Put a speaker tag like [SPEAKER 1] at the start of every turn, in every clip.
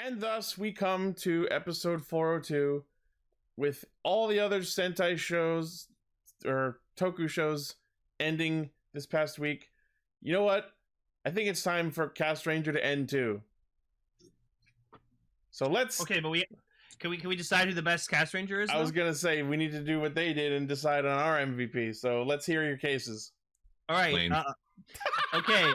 [SPEAKER 1] And thus we come to episode 402 with all the other Sentai shows or Toku shows ending this past week. You know what? I think it's time for Castranger to end too. So let's.
[SPEAKER 2] Okay, but can we decide who the best Castranger is?
[SPEAKER 1] I was gonna say we need to do what they did and decide on our MVP. So let's hear your cases.
[SPEAKER 2] All right. Okay.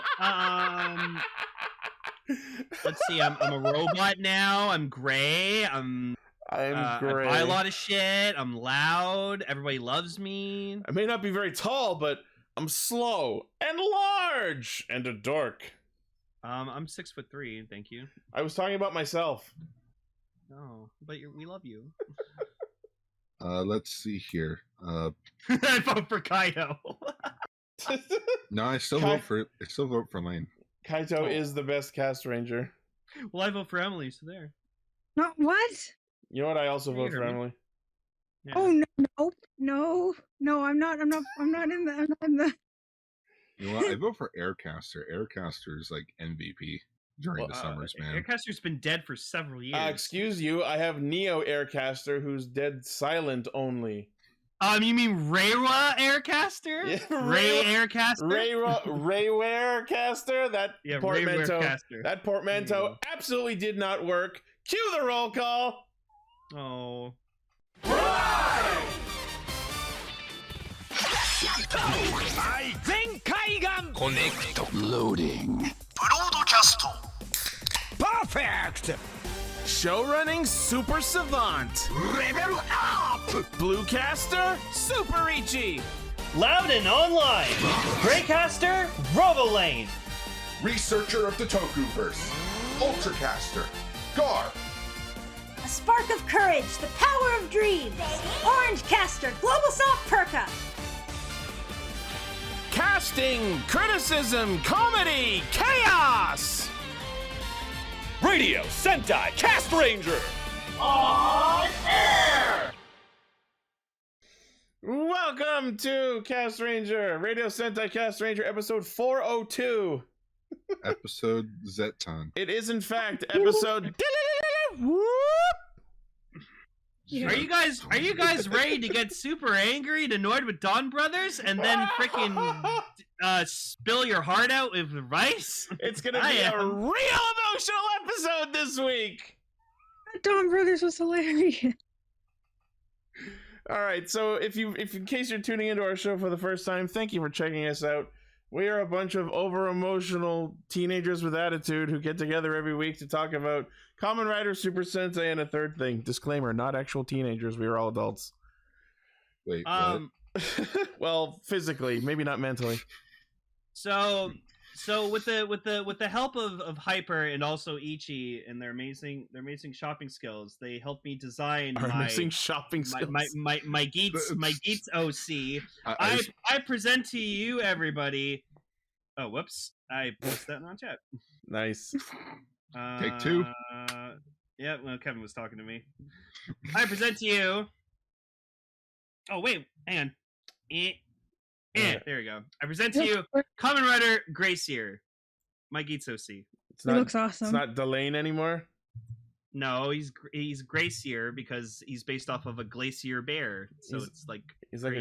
[SPEAKER 2] Let's see. I'm a robot now. I'm gray. I'm gray. I buy a lot of shit. I'm loud. Everybody loves me.
[SPEAKER 1] I may not be very tall, but I'm slow and large and a dork.
[SPEAKER 2] I'm 6'3". Thank you.
[SPEAKER 1] I was talking about myself.
[SPEAKER 2] No, but we love you.
[SPEAKER 3] Let's see here.
[SPEAKER 2] I vote for Kaito.
[SPEAKER 3] No, I still vote for Lane.
[SPEAKER 1] Kaito is the best Castranger.
[SPEAKER 2] Well, I vote for Emily, so there.
[SPEAKER 4] What?
[SPEAKER 1] You know what? I also vote for Emily.
[SPEAKER 4] Yeah. Oh no! I'm not in the.
[SPEAKER 3] You know what? I vote for Aircaster. Aircaster is like MVP during the summers, man.
[SPEAKER 2] Aircaster's been dead for several years.
[SPEAKER 1] Excuse you. I have Neo Aircaster, who's dead silent only.
[SPEAKER 2] You mean Reiwa Aircaster? Yeah, Ray Aircaster?
[SPEAKER 1] Raywear Caster? That portmanteau. That portmanteau absolutely did not work. Cue the roll call.
[SPEAKER 2] Oh.
[SPEAKER 5] Right! Connect. Loading. Broadcast. Perfect!
[SPEAKER 1] Showrunning Super Savant.
[SPEAKER 5] Level up!
[SPEAKER 1] Bluecaster Super Ichi.
[SPEAKER 6] Loudon Online. Greycaster Rovolane.
[SPEAKER 7] Researcher of the Tokuverse. Ultracaster. Gar.
[SPEAKER 8] A spark of courage, the power of dreams. Orange Caster, Global Soft Perka.
[SPEAKER 1] Casting, criticism, comedy, chaos.
[SPEAKER 6] Radio Sentai Castranger.
[SPEAKER 7] On air!
[SPEAKER 1] Welcome to Castranger, Radio Sentai Castranger, episode 402.
[SPEAKER 3] Episode Zeton.
[SPEAKER 1] It is, in fact, episode.
[SPEAKER 2] Are you guys ready to get super angry and annoyed with Donbrothers and then freaking spill your heart out with Revice?
[SPEAKER 1] It's gonna be a real emotional episode this week.
[SPEAKER 4] Donbrothers was hilarious.
[SPEAKER 1] All right, so if in case you're tuning into our show for the first time, thank you for checking us out. We are a bunch of over-emotional teenagers with attitude who get together every week to talk about Kamen Rider, Super Sentai, and a third thing. Disclaimer, not actual teenagers. We are all adults.
[SPEAKER 3] Wait, what?
[SPEAKER 1] Well, physically, maybe not mentally.
[SPEAKER 2] So with the help of Hyper and also Ichi and their amazing shopping skills, they helped me design my Geets OC. I present to you, everybody. Oh, whoops! I posted that in on chat.
[SPEAKER 1] Nice.
[SPEAKER 3] Take two.
[SPEAKER 2] Yeah, well, Kevin was talking to me. I present to you. Oh wait, hang on. There we go. I present to you Kamen Rider Gracier, my Geets OC.
[SPEAKER 4] He looks awesome.
[SPEAKER 1] It's not Delane anymore?
[SPEAKER 2] No, he's Gracier because he's based off of a glacier bear. So it's like
[SPEAKER 1] he's like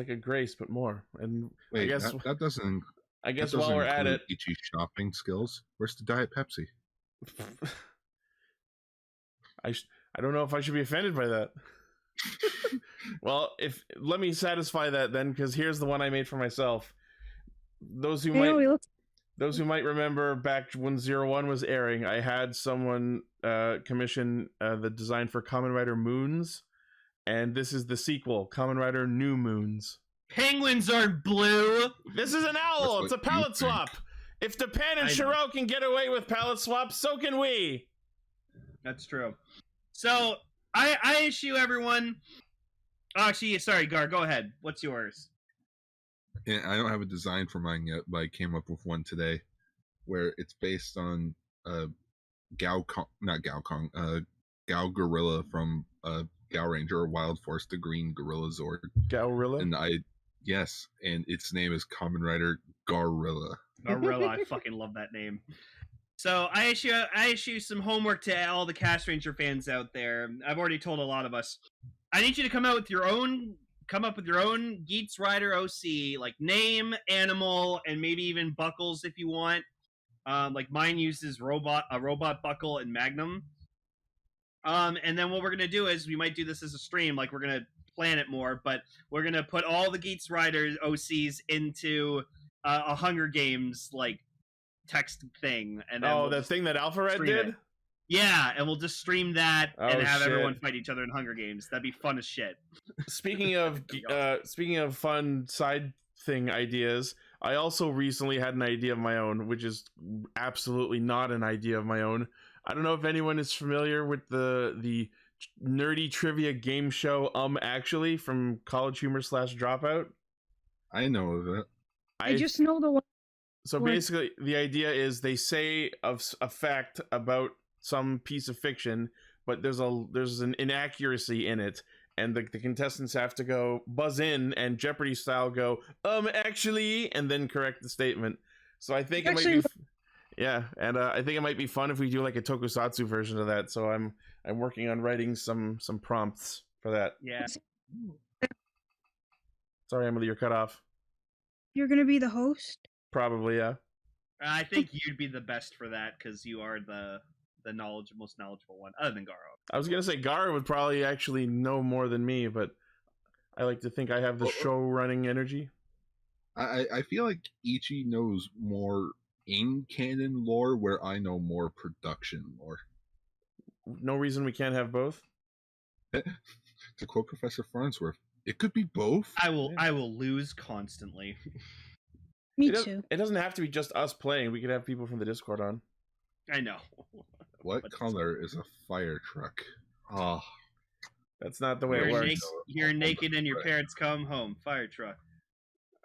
[SPEAKER 1] a Grace, but more. And
[SPEAKER 3] wait,
[SPEAKER 1] I guess
[SPEAKER 3] that doesn't.
[SPEAKER 1] I guess while we're at it,
[SPEAKER 3] Ichi shopping skills. Where's the Diet Pepsi?
[SPEAKER 1] I don't know if I should be offended by that. Well, let me satisfy that then, because here's the one I made for myself. Those who might remember back when 01 was airing, I had someone commission the design for Kamen Rider Moons, and this is the sequel, Kamen Rider New Moons.
[SPEAKER 2] Penguins aren't blue.
[SPEAKER 1] This is an owl. It's a palette swap. If Japan and Shiro can get away with palette swaps, so can we.
[SPEAKER 2] That's true. So I issue everyone. Actually, sorry, Gar, go ahead. What's yours?
[SPEAKER 3] Yeah, I don't have a design for mine yet, but I came up with one today, where it's based on Gao Gorilla from Gao Ranger or Wild Force, the Green Gorilla Zord.
[SPEAKER 1] Gaorilla?
[SPEAKER 3] And its name is Kamen Rider Garilla.
[SPEAKER 2] Garilla, I fucking love that name. So I issue some homework to all the Castranger fans out there. I've already told a lot of us. I need you to come up with your own Geats Rider OC, like name, animal, and maybe even buckles if you want. Like mine uses a robot buckle and Magnum. And then what we're gonna do is we might do this as a stream, like we're gonna plan it more, but we're gonna put all the Geats Rider OCs into a Hunger Games like text thing, and then
[SPEAKER 1] the thing that Alpha Red did.
[SPEAKER 2] Yeah, and we'll just stream that and have everyone fight each other in Hunger Games. That'd be fun as shit.
[SPEAKER 1] Speaking of fun side thing ideas, I also recently had an idea of my own, which is absolutely not an idea of my own. I don't know if anyone is familiar with the nerdy trivia game show Actually from College Humor / Dropout.
[SPEAKER 3] I know of it.
[SPEAKER 4] I just know the one.
[SPEAKER 1] So basically, the idea is they say a fact about some piece of fiction, but there's an inaccuracy in it, and the contestants have to go buzz in and Jeopardy style go actually, and then correct the statement. So I think it might be I think it might be fun if we do like a tokusatsu version of that. So I'm working on writing some prompts for that.
[SPEAKER 2] Yeah.
[SPEAKER 1] Sorry, Emily, you're cut off.
[SPEAKER 4] You're gonna be the host?
[SPEAKER 1] Probably, yeah.
[SPEAKER 2] I think you'd be the best for that because you are the most knowledgeable one, other than Garo.
[SPEAKER 1] I was gonna say Garo would probably actually know more than me, but I like to think I have the show running energy.
[SPEAKER 3] I feel like Ichi knows more in canon lore, where I know more production lore.
[SPEAKER 1] No reason we can't have both.
[SPEAKER 3] To quote Professor Farnsworth, it could be both.
[SPEAKER 2] I will lose constantly.
[SPEAKER 4] Me too.
[SPEAKER 1] It doesn't have to be just us playing. We could have people from the Discord on.
[SPEAKER 2] I know.
[SPEAKER 3] What color is a fire truck? Oh,
[SPEAKER 1] that's not the way it works.
[SPEAKER 2] You're naked and your parents come home. Fire truck.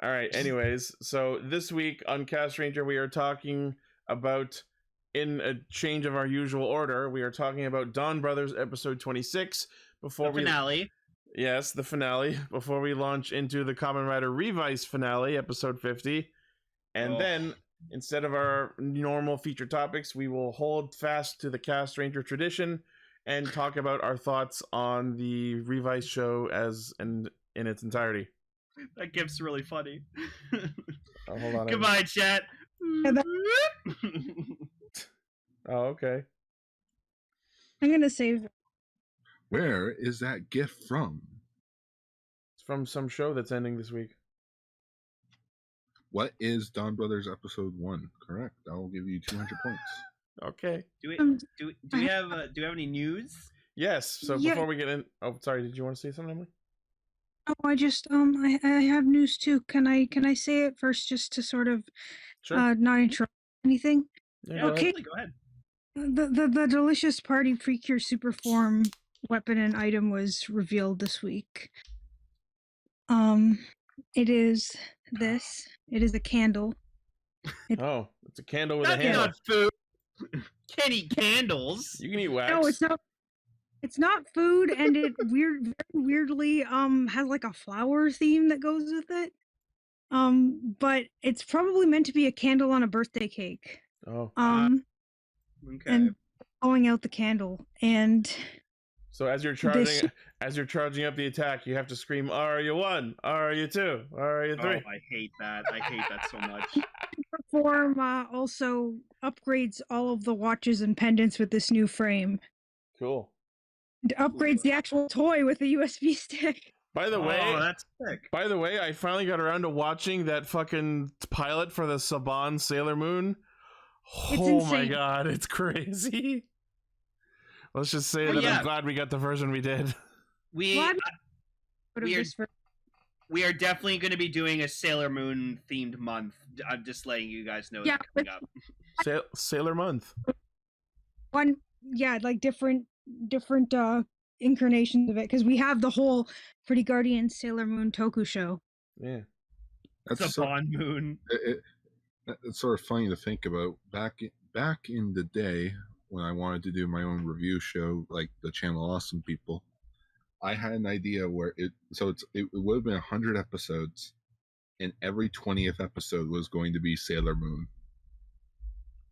[SPEAKER 1] All right. Anyways, so this week on Castranger, we are talking about, in a change of our usual order, we are talking about Donbrothers episode 26.
[SPEAKER 2] Finale.
[SPEAKER 1] Yes, the finale. Before we launch into the Kamen Rider Revice finale, episode 50. And then, instead of our normal feature topics, we will hold fast to the Castranger tradition and talk about our thoughts on the Revice show in its entirety.
[SPEAKER 2] That gif's really funny.
[SPEAKER 1] Oh, hold on.
[SPEAKER 2] Goodbye, chat.
[SPEAKER 1] Oh, okay.
[SPEAKER 4] I'm gonna save.
[SPEAKER 3] Where is that gift from?
[SPEAKER 1] It's from some show that's ending this week.
[SPEAKER 3] What is Donbrothers episode 1? Correct. I will give you 200 points.
[SPEAKER 1] Okay.
[SPEAKER 2] Do we have any news?
[SPEAKER 1] Yes. So before we get in, sorry. Did you want to say something, Emily?
[SPEAKER 4] Oh, I just I have news too. Can I say it first, just to sort of not interrupt anything?
[SPEAKER 2] Yeah, okay. Go ahead.
[SPEAKER 4] The delicious party Precure Superform weapon and item was revealed this week. It is this. It is a candle.
[SPEAKER 1] It's a candle with a handle.
[SPEAKER 2] Not food. Can't eat candles.
[SPEAKER 1] You can eat wax.
[SPEAKER 4] No, it's not. It's not food, and it very weirdly has like a flower theme that goes with it. But it's probably meant to be a candle on a birthday cake.
[SPEAKER 1] Oh.
[SPEAKER 2] Okay.
[SPEAKER 4] And blowing out the candle, and
[SPEAKER 1] so as you're charging up the attack, you have to scream, "Are you 1? Are you 2? Are you 3?"
[SPEAKER 2] Oh, I hate that. I hate that so much.
[SPEAKER 4] Form also upgrades all of the watches and pendants with this new frame.
[SPEAKER 1] Cool.
[SPEAKER 4] It upgrades the actual toy with a USB stick.
[SPEAKER 1] By the way,
[SPEAKER 2] that's sick.
[SPEAKER 1] By the way, I finally got around to watching that fucking pilot for the Saban Sailor Moon. Oh my god, it's crazy. Let's just say that I'm glad we got the version we did.
[SPEAKER 2] We are definitely going to be doing a Sailor Moon themed month. I'm just letting you guys know that's coming up.
[SPEAKER 1] Sailor Month.
[SPEAKER 4] Like different incarnations of it, because we have the whole Pretty Guardian Sailor Moon Toku show.
[SPEAKER 1] Yeah,
[SPEAKER 2] that's a Bond Moon.
[SPEAKER 3] It's sort of funny to think about. Back in the day when I wanted to do my own review show, like the Channel Awesome people, I had an idea where it would have been 100 episodes, and every 20th episode was going to be Sailor Moon.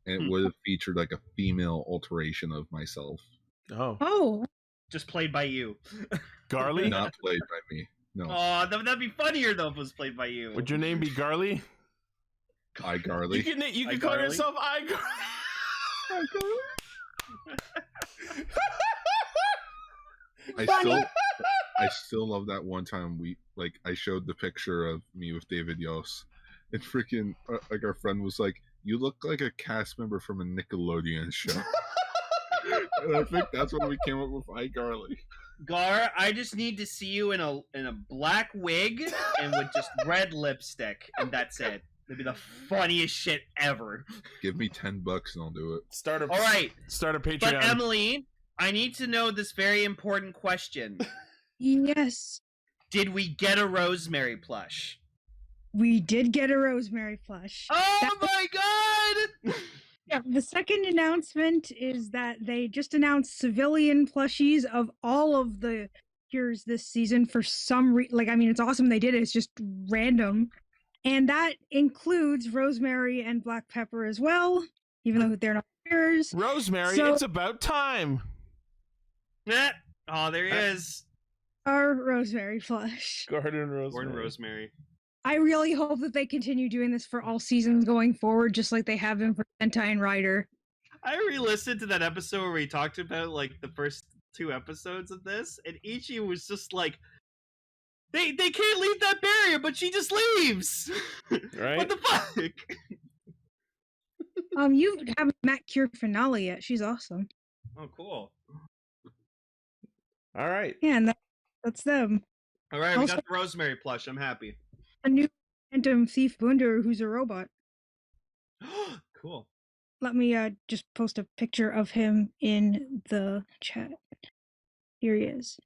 [SPEAKER 3] and it would have featured like a female alteration of myself.
[SPEAKER 4] Oh.
[SPEAKER 2] Just played by you.
[SPEAKER 1] Garly?
[SPEAKER 3] Not played by me. No.
[SPEAKER 2] Oh, that'd be funnier though if it was played by you.
[SPEAKER 1] Would your name be Garly?
[SPEAKER 3] I Garly.
[SPEAKER 1] You can call yourself I Garly.
[SPEAKER 3] I still love that one time I showed the picture of me with David Yost, and freaking like our friend was like, "You look like a cast member from a Nickelodeon show." And I think that's when we came up with iGarly.
[SPEAKER 2] Gar, I just need to see you in a black wig and with just red lipstick, and that's it. That'd be the funniest shit ever.
[SPEAKER 3] Give me $10 and I'll do it.
[SPEAKER 1] Start a Patreon.
[SPEAKER 2] But Emily, I need to know this very important question.
[SPEAKER 4] Yes.
[SPEAKER 2] Did we get a Rosemary plush?
[SPEAKER 4] We did get a Rosemary plush.
[SPEAKER 2] Oh my god!
[SPEAKER 4] Yeah, the second announcement is that they just announced civilian plushies of all of the cures this season for some reason. It's awesome they did it. It's just random. And that includes Rosemary and Black Pepper as well, even though they're not cures.
[SPEAKER 1] Rosemary, it's about time.
[SPEAKER 2] Yeah. Oh, there he is.
[SPEAKER 4] Our Rosemary plush.
[SPEAKER 1] Gordon
[SPEAKER 2] Rosemary.
[SPEAKER 4] I really hope that they continue doing this for all seasons going forward, just like they have been for Sentai and Rider.
[SPEAKER 2] I re-listened to that episode where we talked about the first 2 episodes of this, and Ichi was just like, they can't leave that barrier, but she just leaves.
[SPEAKER 1] Right?
[SPEAKER 2] What the fuck?
[SPEAKER 4] You haven't met Cure Finale yet. She's awesome.
[SPEAKER 2] Oh, cool.
[SPEAKER 1] All right.
[SPEAKER 4] Yeah, and that's them.
[SPEAKER 2] All right, we got the Rosemary plush. I'm happy.
[SPEAKER 4] A new Phantom Thief Bunder who's a robot.
[SPEAKER 2] Cool.
[SPEAKER 4] Let me just post a picture of him in the chat. Here he is.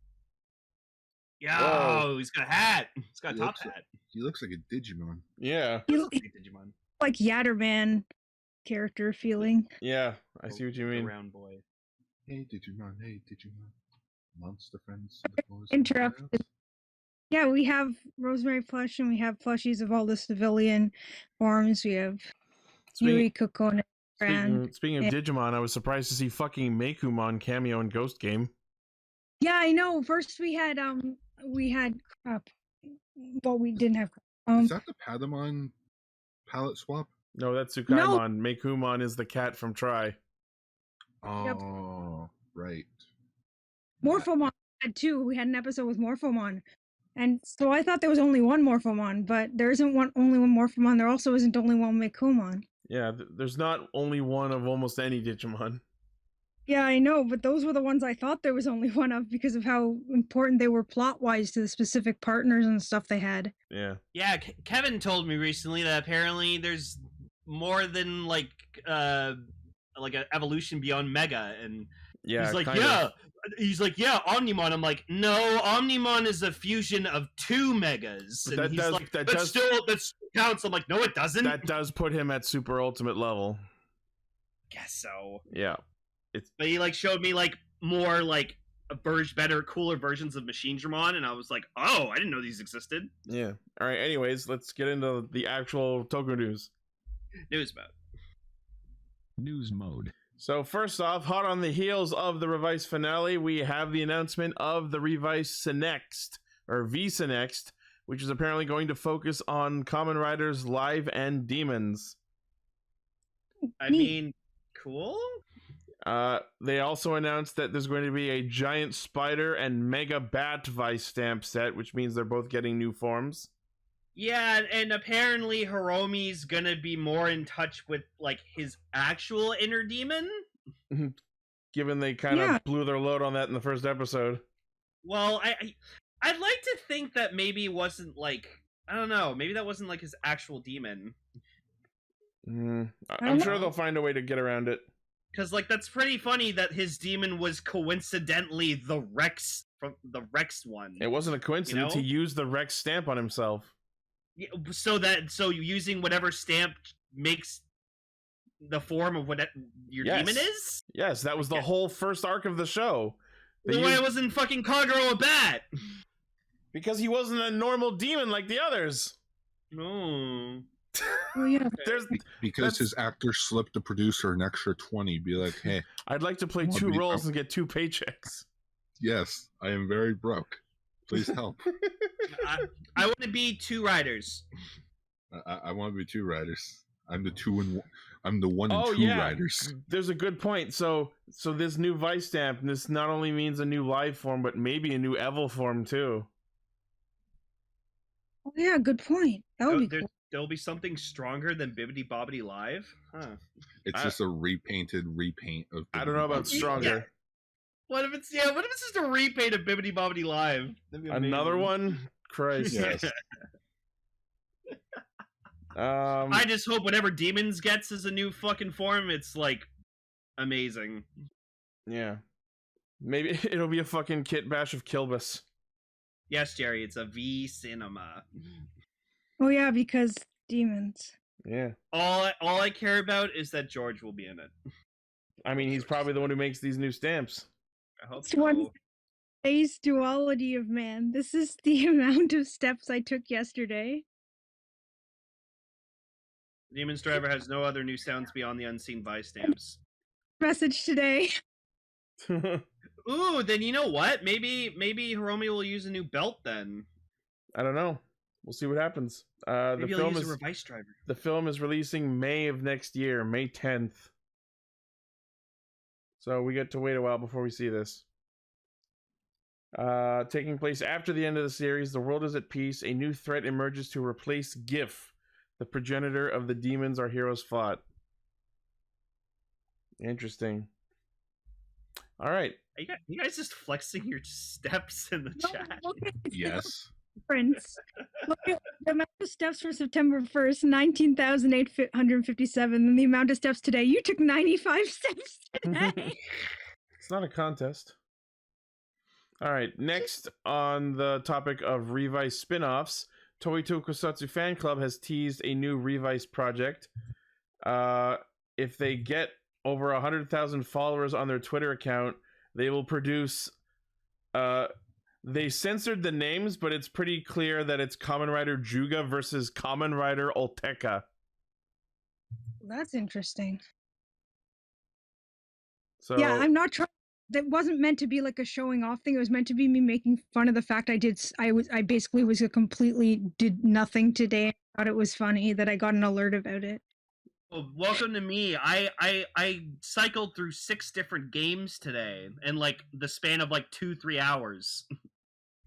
[SPEAKER 2] Yo, he's got a hat. He's got a top hat.
[SPEAKER 3] He looks like a Digimon.
[SPEAKER 1] Yeah.
[SPEAKER 4] He looks like
[SPEAKER 2] Digimon.
[SPEAKER 4] Like Yatterman character feeling.
[SPEAKER 1] Yeah, I see what you mean.
[SPEAKER 2] Round boy.
[SPEAKER 3] Hey Digimon, monster friends.
[SPEAKER 4] Interrupted. Yeah, we have Rosemary plush and we have plushies of all the civilian forms. We have Yuri, Kokona,
[SPEAKER 1] Speaking of Digimon, I was surprised to see fucking Meikumon cameo in Ghost Game.
[SPEAKER 4] Yeah, I know. First we had crap. Well, we didn't have
[SPEAKER 3] Is that the Patamon palette swap?
[SPEAKER 1] No, that's Tsukaimon. No. Meikumon is the cat from Tri.
[SPEAKER 3] Oh, right.
[SPEAKER 4] Morphomon had 2. We had an episode with Morphomon. And so I thought there was only one Morphomon, but there isn't only one Morphomon. There also isn't only one Meikumon.
[SPEAKER 1] Yeah, there's not only one of almost any Digimon.
[SPEAKER 4] Yeah, I know, but those were the ones I thought there was only one of because of how important they were plot-wise to the specific partners and stuff they had.
[SPEAKER 1] Yeah.
[SPEAKER 2] Yeah, Kevin told me recently that apparently there's more than like an evolution beyond Mega, and
[SPEAKER 1] yeah,
[SPEAKER 2] he's like, yeah, Omnimon. I'm like, no, Omnimon is a fusion of 2 Megas. And that counts. I'm like, no, it doesn't.
[SPEAKER 1] That does put him at super ultimate level.
[SPEAKER 2] Guess so.
[SPEAKER 1] Yeah.
[SPEAKER 2] But he showed me more better, cooler versions of Machine Dramon, and I was like, oh, I didn't know these existed.
[SPEAKER 1] Yeah. All right. Anyways, let's get into the actual Toku news.
[SPEAKER 9] News mode.
[SPEAKER 1] So first off, hot on the heels of the Revice finale, we have the announcement of the Revice Next, or Visa Next, which is apparently going to focus on Kamen Riders Live and Demons.
[SPEAKER 2] I mean, cool.
[SPEAKER 1] They also announced that there's going to be a giant spider and mega bat Vice stamp set, which means they're both getting new forms.
[SPEAKER 2] Yeah, and apparently Hiromi's gonna be more in touch with his actual inner demon.
[SPEAKER 1] Given they kind of blew their load on that in the first episode.
[SPEAKER 2] Well, I'd like to think that maybe it wasn't I don't know, maybe that wasn't his actual demon.
[SPEAKER 1] I'm sure they'll find a way to get around it.
[SPEAKER 2] Because that's pretty funny that his demon was coincidentally the Rex from the Rex one.
[SPEAKER 1] It wasn't a coincidence. He used the Rex stamp on himself.
[SPEAKER 2] Yeah, so using whatever stamp makes the form of what your demon is?
[SPEAKER 1] Yes, that was the whole first arc of the show.
[SPEAKER 2] Why wasn't fucking Kagero a bat?
[SPEAKER 1] Because he wasn't a normal demon like the others.
[SPEAKER 2] No.
[SPEAKER 4] Oh yeah.
[SPEAKER 3] Because his actor slipped the producer an extra 20. Be like, hey,
[SPEAKER 1] I'd like to play 2 roles and get 2 paychecks.
[SPEAKER 3] Yes, I am very broke. Please help.
[SPEAKER 2] I want to be 2 riders.
[SPEAKER 3] I want to be 2 riders. I'm the 1 and 2 riders.
[SPEAKER 1] There's a good point. So this new Vice stamp, this not only means a new live form, but maybe a new Evil form too.
[SPEAKER 4] Oh yeah, good point. That would be cool.
[SPEAKER 2] There'll be something stronger than Bibbidi Bobbidi Live? Huh.
[SPEAKER 3] It's just a repaint of Bibbidi
[SPEAKER 1] I don't know about stronger.
[SPEAKER 2] Yeah. What if it's just a repaint of Bibbidi Bobbidi Live?
[SPEAKER 1] Another one? Christ.
[SPEAKER 3] Yes.
[SPEAKER 2] I just hope whatever Demons gets as a new fucking form, it's like amazing.
[SPEAKER 1] Yeah. Maybe it'll be a fucking kit bash of Kilbus.
[SPEAKER 2] Yes, Jerry, it's a V cinema.
[SPEAKER 4] Oh yeah, because demons.
[SPEAKER 1] Yeah.
[SPEAKER 2] All I care about is that George will be in it.
[SPEAKER 1] I mean, he's probably the one who makes these new stamps.
[SPEAKER 2] I hope
[SPEAKER 4] so. One base duality of man. This is the amount of steps I took yesterday.
[SPEAKER 2] Demon's Driver has no other new sounds beyond the unseen Vice stamps.
[SPEAKER 4] Message today.
[SPEAKER 2] Ooh, then you know what? Maybe Hiromi will use a new belt then.
[SPEAKER 1] I don't know. We'll see what happens.
[SPEAKER 2] Maybe he'll use a Revice Driver.
[SPEAKER 1] The film is releasing May of next year, May 10th. So we get to wait a while before we see this. Taking place after the end of the series, the world is at peace. A new threat emerges to replace GIF, the progenitor of the demons our heroes fought. Interesting. All right.
[SPEAKER 2] Are you guys just flexing your steps in the chat?
[SPEAKER 3] Yes.
[SPEAKER 4] Friends, look at the amount of steps for September 1st, 19,857, and the amount of steps today. You took 95 steps today.
[SPEAKER 1] It's not a contest. All right. Next on the topic of Revice spin-offs, Toei Tokusatsu Fan Club has teased a new Revice project. If they get over 100,000 followers on their Twitter account, they will produce... they censored the names, but it's pretty clear that it's Kamen Rider Juga versus Kamen Rider Olteka.
[SPEAKER 4] That's interesting.
[SPEAKER 1] So
[SPEAKER 4] yeah, I'm not trying. That wasn't meant to be like a showing off thing. It was meant to be me making fun of the fact I basically was did nothing today. I thought it was funny that I got an alert about it.
[SPEAKER 2] Well, welcome to me. I cycled through 6 different games today in like the span of like 2-3 hours.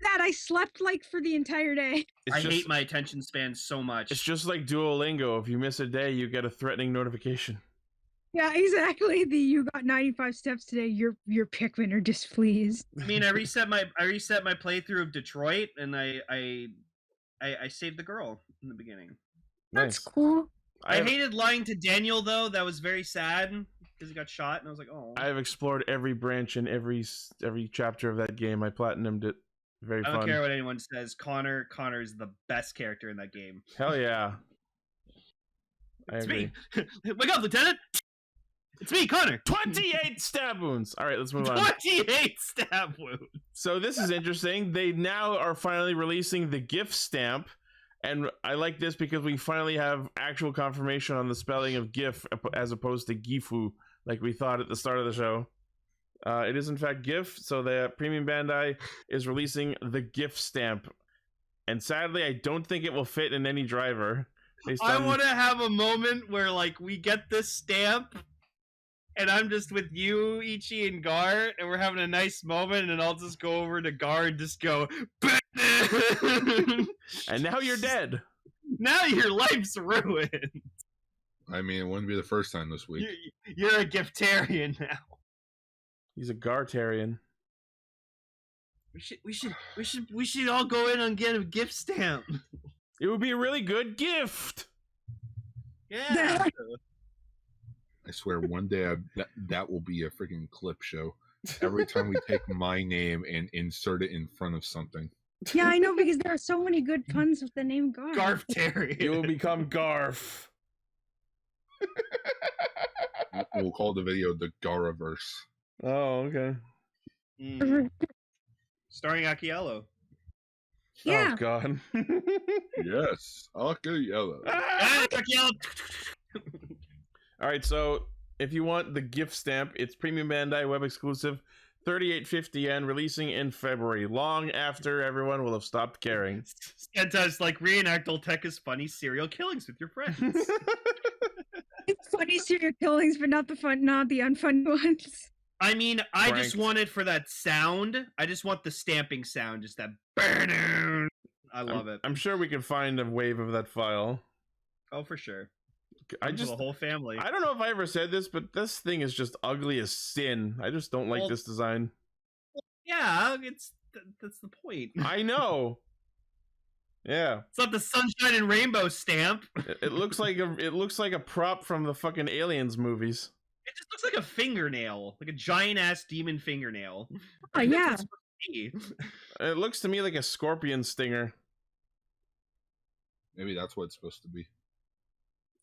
[SPEAKER 4] That I slept like for the entire day.
[SPEAKER 2] I hate my attention span so much.
[SPEAKER 1] It's just like Duolingo. If you miss a day, you get a threatening notification.
[SPEAKER 4] Yeah, exactly. You got 95 steps today. Your Pikmin are displeased.
[SPEAKER 2] I mean, I reset my playthrough of Detroit, and I saved the girl in the beginning.
[SPEAKER 4] That's cool.
[SPEAKER 2] I hated lying to Daniel though. That was very sad because he got shot, and I was like, oh.
[SPEAKER 1] I have explored every branch in every chapter of that game. I platinumed it. Very fun.
[SPEAKER 2] I don't care what anyone says. Connor is the best character in that game.
[SPEAKER 1] Hell yeah.
[SPEAKER 2] It's me. Wake up, Lieutenant. It's me, Connor.
[SPEAKER 1] 28 stab wounds. All right, let's move on.
[SPEAKER 2] 28 stab wounds.
[SPEAKER 1] So this is interesting. They now are finally releasing the GIF stamp. And I like this because we finally have actual confirmation on the spelling of GIF as opposed to Gifu, like we thought at the start of the show. It is in fact GIF, so the Premium Bandai is releasing the GIF stamp. And sadly, I don't think it will fit in any driver.
[SPEAKER 2] I want to have a moment where like we get this stamp, and I'm just with you, Ichi, and Gar, and we're having a nice moment, and I'll just go over to Gar and just go,
[SPEAKER 1] and now you're dead.
[SPEAKER 2] Now your life's ruined.
[SPEAKER 3] I mean, it wouldn't be the first time this week.
[SPEAKER 2] You're a Giftarian now.
[SPEAKER 1] He's a Gartarian.
[SPEAKER 2] We should all go in and get a gift stamp.
[SPEAKER 1] It would be a really good gift.
[SPEAKER 2] Yeah.
[SPEAKER 3] I swear, one day that will be a freaking clip show. Every time we take my name and insert it in front of something.
[SPEAKER 4] Yeah, I know, because there are so many good puns with the name Garf.
[SPEAKER 2] Garftarian.
[SPEAKER 1] You will become Garf.
[SPEAKER 3] We'll call the video the Garaverse.
[SPEAKER 1] Oh, okay.
[SPEAKER 2] Starring Akiello.
[SPEAKER 4] Yeah.
[SPEAKER 1] Oh God.
[SPEAKER 3] Yes, Aka Yellow.
[SPEAKER 1] All right, so if you want the gift stamp, it's Premium Bandai web exclusive, 38.50 yen, releasing in February, long after everyone will have stopped caring.
[SPEAKER 2] Sentai's like reenact Olteka's funny serial killings with your friends.
[SPEAKER 4] Funny serial killings, but not the unfunny ones.
[SPEAKER 2] I mean, I just want it for that sound. I just want the stamping sound, just that burn. I love it.
[SPEAKER 1] I'm sure we can find a wave of that file.
[SPEAKER 2] Oh, for sure.
[SPEAKER 1] I just
[SPEAKER 2] the whole family.
[SPEAKER 1] I don't know if I ever said this, but this thing is just ugly as sin. I just don't like this design.
[SPEAKER 2] Yeah, that's the point.
[SPEAKER 1] I know. Yeah.
[SPEAKER 2] It's not the sunshine and rainbow stamp.
[SPEAKER 1] It looks like a prop from the fucking Aliens movies.
[SPEAKER 2] It just looks like a fingernail, like a giant ass demon fingernail.
[SPEAKER 4] Oh yeah.
[SPEAKER 1] It looks to me like a scorpion stinger.
[SPEAKER 3] Maybe that's what it's supposed to be.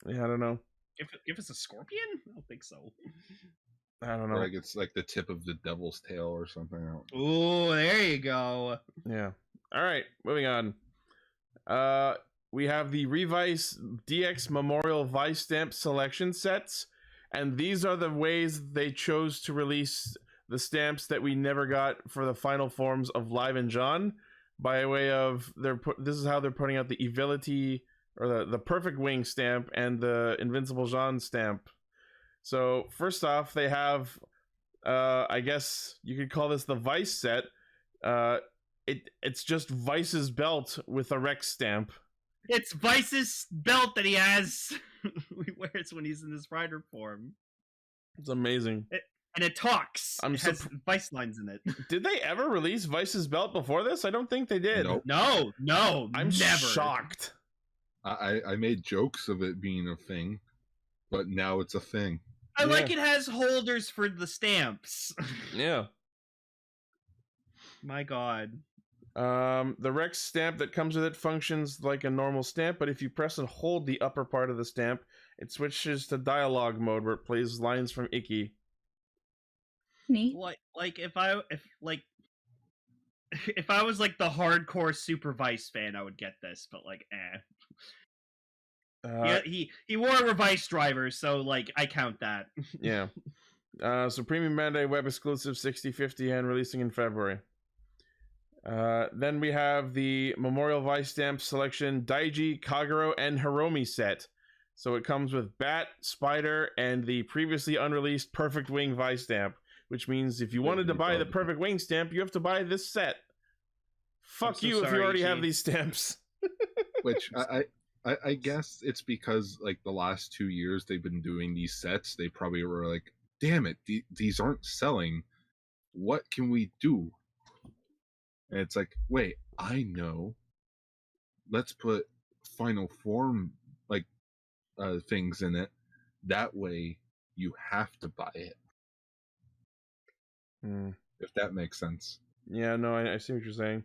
[SPEAKER 1] Yeah, I don't know.
[SPEAKER 2] If it's a scorpion, I don't think so.
[SPEAKER 1] I don't know.
[SPEAKER 3] Or like it's like the tip of the devil's tail or something.
[SPEAKER 2] Oh, there you go.
[SPEAKER 1] Yeah. All right, moving on. We have the Revice DX Memorial Vice Stamp Selection Sets, and these are the ways they chose to release the stamps that we never got for the final forms of Live and John, by way of this is how they're putting out the Evility or the Perfect Wing stamp and the Invincible Jean stamp. So first off, they have I guess you could call this the Vice set. It's just Vice's belt with a Rex stamp.
[SPEAKER 2] It's Vice's belt that he has he wears when he's in his rider form.
[SPEAKER 1] It's amazing.
[SPEAKER 2] And it talks. It has Vice lines in it.
[SPEAKER 1] Did they ever release Vice's belt before this? I don't think they did.
[SPEAKER 3] Nope.
[SPEAKER 2] No,
[SPEAKER 1] I'm
[SPEAKER 2] never.
[SPEAKER 1] shocked.
[SPEAKER 3] I made jokes of it being a thing, but now it's a thing.
[SPEAKER 2] I like it has holders for the stamps.
[SPEAKER 1] Yeah.
[SPEAKER 2] My God.
[SPEAKER 1] The Rex stamp that comes with it functions like a normal stamp, but if you press and hold the upper part of the stamp, it switches to dialogue mode where it plays lines from Ichi.
[SPEAKER 4] Neat.
[SPEAKER 2] Like if I was like the hardcore Super Vice fan, I would get this, but like he wore a Revice driver, so like I count that.
[SPEAKER 1] Yeah. So Premium Bandai web exclusive 60-50 yen, releasing in February. Then we have the Memorial Vice Stamp Selection Daiji, Kagero, and Hiromi set. So it comes with Bat, Spider, and the previously unreleased Perfect Wing Vice Stamp, which means if you wanted to buy the Perfect Wing stamp, you have to buy this set. Fuck you if you already have these stamps.
[SPEAKER 3] Which I guess it's because like the last 2 years they've been doing these sets. They probably were like, damn it, these aren't selling. What can we do? And it's like, wait, I know. Let's put final form like things in it. That way you have to buy it. If that makes sense.
[SPEAKER 1] Yeah, no, I see what you're saying.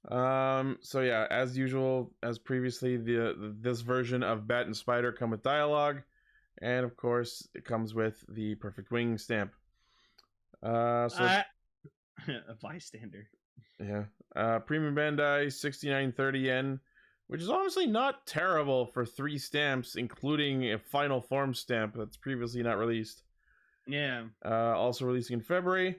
[SPEAKER 1] So yeah, as usual, as previously, this version of Bat and Spider come with dialogue, and of course, it comes with the Perfect Wing stamp. A
[SPEAKER 2] bystander.
[SPEAKER 1] Yeah. Premium Bandai 69.30 yen, which is honestly not terrible for 3 stamps, including a final form stamp that's previously not released.
[SPEAKER 2] Yeah.
[SPEAKER 1] Also releasing in February.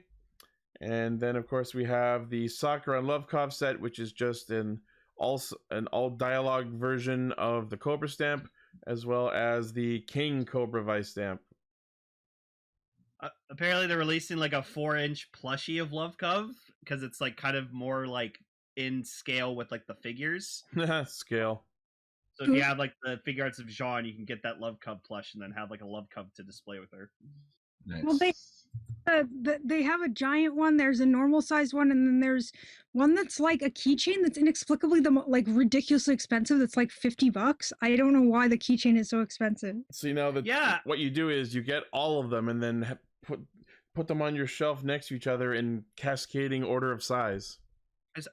[SPEAKER 1] And then of course we have the Sakura and Lovekov set, which is just an all dialogue version of the Cobra stamp, as well as the King Cobra Vice stamp.
[SPEAKER 2] Apparently they're releasing like a 4-inch plushie of Lovekov because it's like kind of more like in scale with like the figures.
[SPEAKER 1] Scale.
[SPEAKER 2] So if you have like the figure arts of Jean, you can get that Lovekov plush and then have like a Lovekov to display with her.
[SPEAKER 3] Nice.
[SPEAKER 4] Well, they have a giant one. There's a normal sized one, and then there's one that's like a keychain that's inexplicably like ridiculously expensive. That's like $50. I don't know why the keychain is so expensive.
[SPEAKER 1] So you know that what you do is you get all of them and then put them on your shelf next to each other in cascading order of size.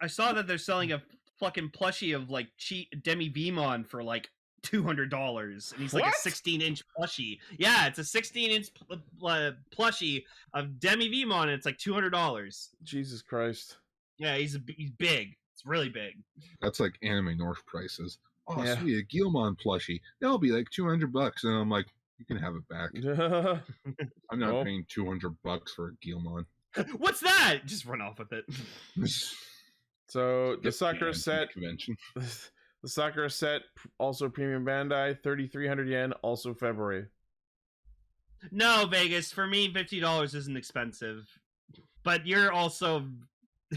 [SPEAKER 2] I saw that they're selling a fucking plushie of like Demi Vimon for like $200, and he's like a 16-inch plushie. Yeah, it's a 16-inch plushie of Demi Vimon, and it's like $200.
[SPEAKER 1] Jesus Christ.
[SPEAKER 2] Yeah, he's big. It's really big.
[SPEAKER 3] That's like Anime North prices. Oh,
[SPEAKER 1] Yeah.
[SPEAKER 3] sweet, a Guilmon plushie. That'll be like $200, and I'm like, you can have it back. I'm not paying $200 for a Guilmon.
[SPEAKER 2] What's that? Just run off with it.
[SPEAKER 1] So the Sakura set
[SPEAKER 3] convention.
[SPEAKER 1] The Sakura set, also premium Bandai, 3,300 yen, also February.
[SPEAKER 2] No, Vegas. For me, $50 isn't expensive, but you're also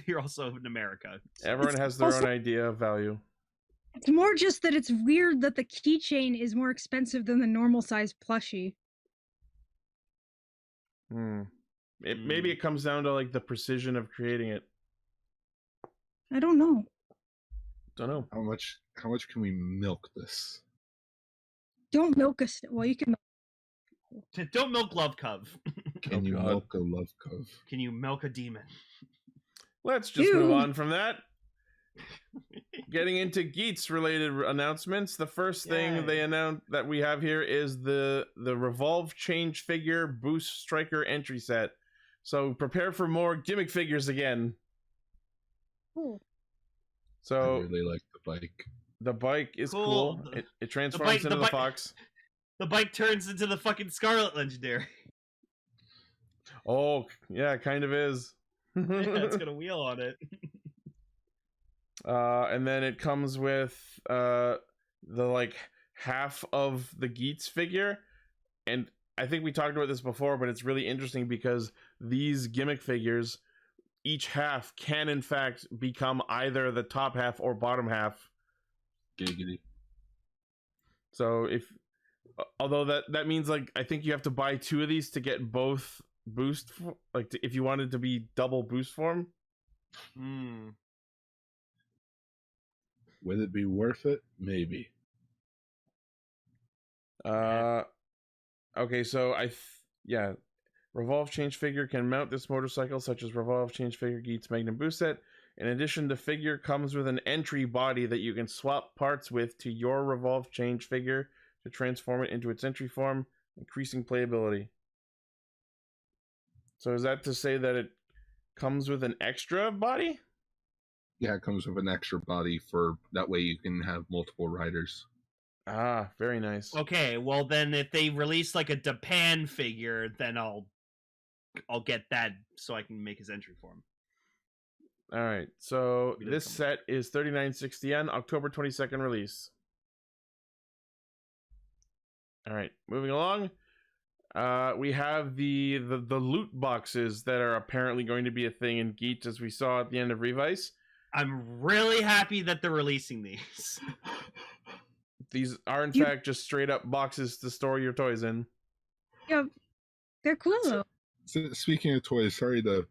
[SPEAKER 2] in America.
[SPEAKER 1] So. Everyone has their own idea of value.
[SPEAKER 4] It's more just that it's weird that the keychain is more expensive than the normal size plushie.
[SPEAKER 1] Maybe it comes down to like the precision of creating it.
[SPEAKER 4] I don't know.
[SPEAKER 3] How much can we milk this?
[SPEAKER 4] Don't milk us. Well, you can.
[SPEAKER 2] Don't milk Love Cove.
[SPEAKER 3] Can you milk a Love Cove?
[SPEAKER 2] Can you milk a demon?
[SPEAKER 1] Let's just move on from that. Getting into Geats related announcements. The first thing they announced that we have here is the Revolve Change figure Boost Striker entry set. So prepare for more gimmick figures again.
[SPEAKER 4] Cool.
[SPEAKER 1] So
[SPEAKER 3] I really like the bike.
[SPEAKER 1] The bike is cool. It transforms into the fox.
[SPEAKER 2] The bike turns into the fucking Scarlet Legendary.
[SPEAKER 1] Oh, yeah, it kind of is.
[SPEAKER 2] Yeah, it's got a wheel on it.
[SPEAKER 1] And then it comes with the like half of the Geats figure. And I think we talked about this before, but it's really interesting because these gimmick figures, each half can in fact become either the top half or bottom half.
[SPEAKER 3] Giggity.
[SPEAKER 1] So although that means like I think you have to buy 2 of these to get both boost, if you wanted to be double boost form.
[SPEAKER 3] Would it be worth it? Maybe.
[SPEAKER 1] Okay, so Revolve Change figure can mount this motorcycle, such as Revolve Change figure Geats Magnum Boost Set. In addition, the figure comes with an entry body that you can swap parts with to your Revolve Change figure to transform it into its entry form, increasing playability. So is that to say that it comes with an extra body?
[SPEAKER 3] Yeah, it comes with an extra body for that way you can have multiple riders.
[SPEAKER 1] Ah, very nice.
[SPEAKER 2] Okay, well then if they release like a Japan figure, then I'll get that so I can make his entry form.
[SPEAKER 1] All right, so this set is 39.60 yen, October 22nd release. All right, moving along. We have the loot boxes that are apparently going to be a thing in Geats, as we saw at the end of Revice.
[SPEAKER 2] I'm really happy that they're releasing these.
[SPEAKER 1] These are in fact just straight up boxes to store your toys in.
[SPEAKER 4] Yeah, they're cool though.
[SPEAKER 3] Speaking of toys, sorry to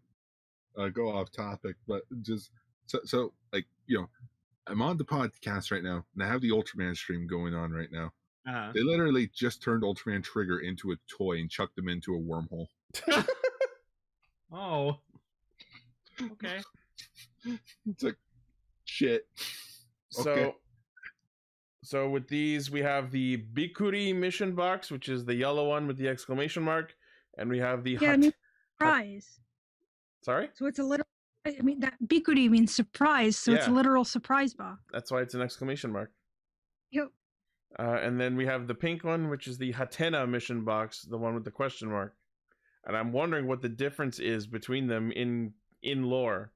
[SPEAKER 3] go off topic, but just so like, you know, I'm on the podcast right now and I have the Ultraman stream going on right now. They literally just turned Ultraman Trigger into a toy and chucked him into a wormhole.
[SPEAKER 2] Oh, okay.
[SPEAKER 3] It's like shit. Okay.
[SPEAKER 1] So with these, we have the Bikuri mission box, which is the yellow one with the exclamation mark, and we have the
[SPEAKER 4] surprise.
[SPEAKER 1] Sorry?
[SPEAKER 4] So it's a literal. I mean, that Bikuri means surprise, so it's a literal surprise box.
[SPEAKER 1] That's why it's an exclamation mark.
[SPEAKER 4] Yep.
[SPEAKER 1] And then we have the pink one, which is the Hatena mission box, the one with the question mark. And I'm wondering what the difference is between them in lore.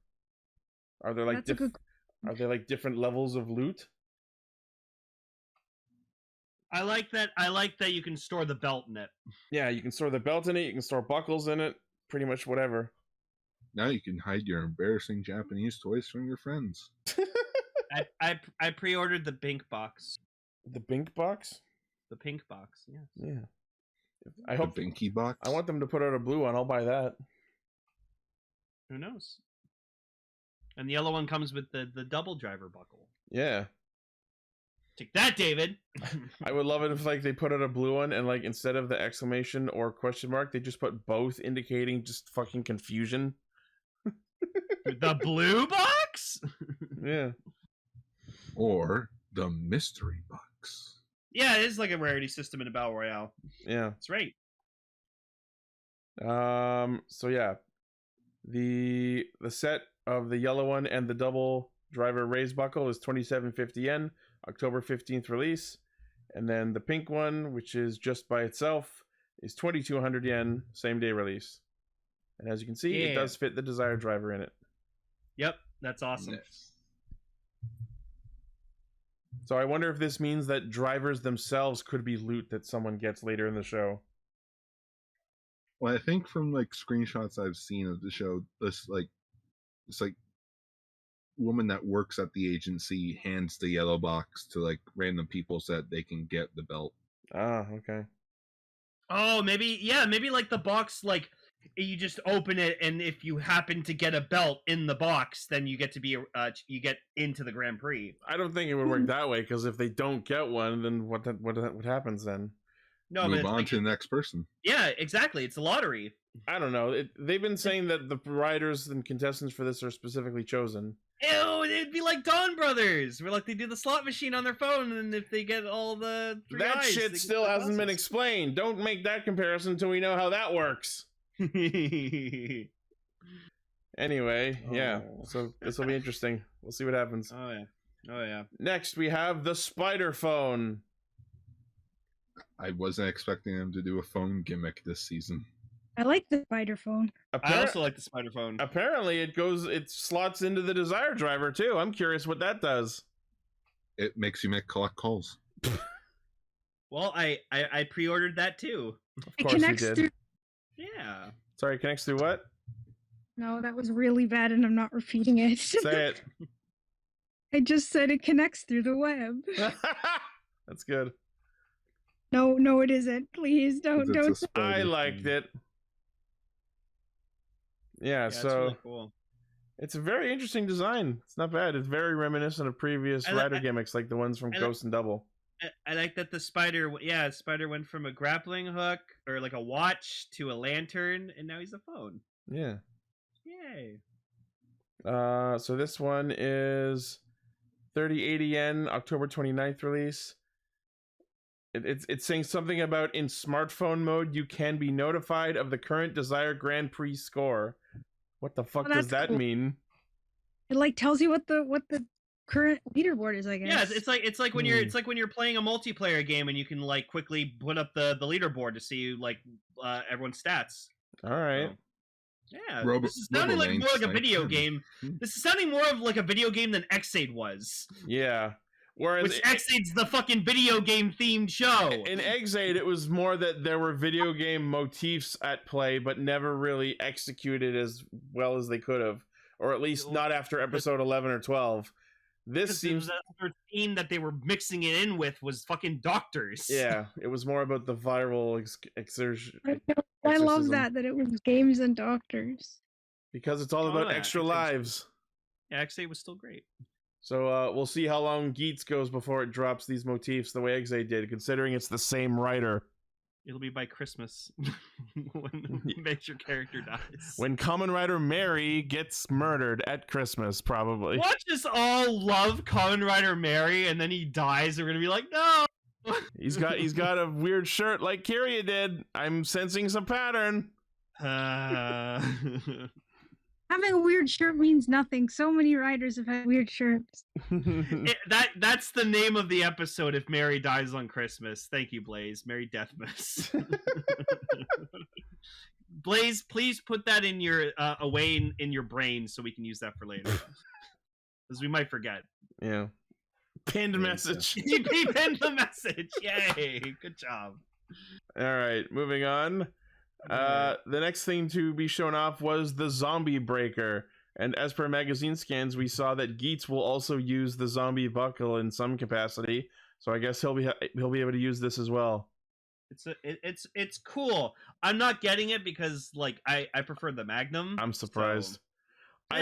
[SPEAKER 1] Are there like are they like different levels of loot?
[SPEAKER 2] I like that you can store the belt in it.
[SPEAKER 1] Yeah, you can store the belt in it, you can store buckles in it, pretty much whatever.
[SPEAKER 3] Now you can hide your embarrassing Japanese toys from your friends.
[SPEAKER 2] I pre-ordered the pink box.
[SPEAKER 1] The pink box?
[SPEAKER 2] The pink box, yes.
[SPEAKER 1] Yeah. I hope
[SPEAKER 3] the pinky box.
[SPEAKER 1] I want them to put out a blue one. I'll buy that.
[SPEAKER 2] Who knows? And the yellow one comes with the double driver buckle.
[SPEAKER 1] Yeah.
[SPEAKER 2] Take that, David.
[SPEAKER 1] I would love it if like they put out a blue one and like instead of the exclamation or question mark, they just put both, indicating just fucking confusion.
[SPEAKER 2] The blue box?
[SPEAKER 1] Yeah.
[SPEAKER 3] Or the mystery box.
[SPEAKER 2] Yeah, it is like a rarity system in a battle royale.
[SPEAKER 1] Yeah.
[SPEAKER 2] That's right.
[SPEAKER 1] So yeah. The set of the yellow one and the double driver raise buckle is 2750 yen, October 15th release. And then the pink one, which is just by itself, is 2200 yen, same day release. And as you can see, it does fit the desired driver in it.
[SPEAKER 2] Yep, that's awesome.
[SPEAKER 3] Yes.
[SPEAKER 1] So I wonder if this means that drivers themselves could be loot that someone gets later in the show.
[SPEAKER 3] Well, I think from like screenshots I've seen of the show, this like woman that works at the agency hands the yellow box to like random people so that they can get the belt.
[SPEAKER 1] Ah, okay.
[SPEAKER 2] Oh, maybe like the box, like you just open it, and if you happen to get a belt in the box, then you get to be you get into the Grand Prix.
[SPEAKER 1] I don't think it would work that way, because if they don't get one, then what happens then?
[SPEAKER 2] No,
[SPEAKER 3] move on to the next person.
[SPEAKER 2] Yeah, exactly. It's a lottery.
[SPEAKER 1] I don't know. They've been saying that the riders and contestants for this are specifically chosen.
[SPEAKER 2] Ew, it'd be like Donbrothers, where like they do the slot machine on their phone, and if they get all the
[SPEAKER 1] that
[SPEAKER 2] eyes,
[SPEAKER 1] shit still hasn't been explained. Don't make that comparison until we know how that works. Anyway, yeah. So this will be interesting. We'll see what happens.
[SPEAKER 2] Oh yeah.
[SPEAKER 1] Next, we have the spider phone.
[SPEAKER 3] I wasn't expecting them to do a phone gimmick this season.
[SPEAKER 4] I like the spider phone.
[SPEAKER 2] I also like the spider phone.
[SPEAKER 1] Apparently, it slots into the Desire driver too. I'm curious what that does.
[SPEAKER 3] It makes you collect calls.
[SPEAKER 2] Well, I pre-ordered that too.
[SPEAKER 1] Of course you did.
[SPEAKER 2] Yeah.
[SPEAKER 1] Sorry, connects through what?
[SPEAKER 4] No, that was really bad, and I'm not repeating it.
[SPEAKER 1] Say it.
[SPEAKER 4] I just said it connects through the web.
[SPEAKER 1] That's good.
[SPEAKER 4] No, it isn't. Please don't.
[SPEAKER 1] I liked it. Yeah, so
[SPEAKER 2] it's really cool.
[SPEAKER 1] It's a very interesting design. It's not bad. It's very reminiscent of previous rider gimmicks, like the ones from Ghost and Double.
[SPEAKER 2] I like that the spider. Yeah, spider went from a grappling hook or like a watch to a lantern, and now he's a phone.
[SPEAKER 1] Yeah.
[SPEAKER 2] Yay.
[SPEAKER 1] So this one is 3080 yen, October 29th release. It's saying something about in smartphone mode you can be notified of the current Desire Grand Prix score. What the fuck does that mean?
[SPEAKER 4] It like tells you what the current leaderboard is, I guess.
[SPEAKER 2] Yeah, it's like when you're playing a multiplayer game and you can like quickly put up the leaderboard to see like everyone's stats.
[SPEAKER 1] All right.
[SPEAKER 2] So, yeah, this is sounding like more like a video game. This is sounding more of like a video game than X-Aid was.
[SPEAKER 1] Yeah. Whereas
[SPEAKER 2] X-Aid's the fucking video game themed show.
[SPEAKER 1] In X-Aid, it was more that there were video game motifs at play, but never really executed as well as they could have, or at least not after episode 11 or 12. This seems
[SPEAKER 2] the theme that they were mixing it in with was fucking doctors.
[SPEAKER 1] Yeah, it was more about the viral exertion.
[SPEAKER 4] I love that it was games and doctors.
[SPEAKER 1] Because it's all about extra lives.
[SPEAKER 2] Yeah, X-Aid was still great.
[SPEAKER 1] So we'll see how long Geats goes before it drops these motifs the way X-Aid did, considering it's the same writer.
[SPEAKER 2] It'll be by Christmas when major character dies.
[SPEAKER 1] When Kamen Rider Mary gets murdered at Christmas, probably.
[SPEAKER 2] Watch us all love Kamen Rider Mary, and then he dies, and we're gonna be like, no!
[SPEAKER 1] He's got a weird shirt like Kiria did. I'm sensing some pattern.
[SPEAKER 4] Having a weird shirt means nothing. So many writers have had weird shirts.
[SPEAKER 2] That's the name of the episode if Mary dies on Christmas. Thank you, Blaze. Merry Deathmas. Blaze, please put that in your away in your brain so we can use that for later. Because we might forget.
[SPEAKER 1] Yeah. Pinned message.
[SPEAKER 2] He pinned the message. Yay. Good job.
[SPEAKER 1] All right, moving on. The next thing to be shown off was the zombie breaker, and as per magazine scans, we saw that Geats will also use the zombie buckle in some capacity. So I guess he'll be able to use this as well.
[SPEAKER 2] It's cool. I'm not getting it because like I prefer the Magnum.
[SPEAKER 1] I'm surprised. So,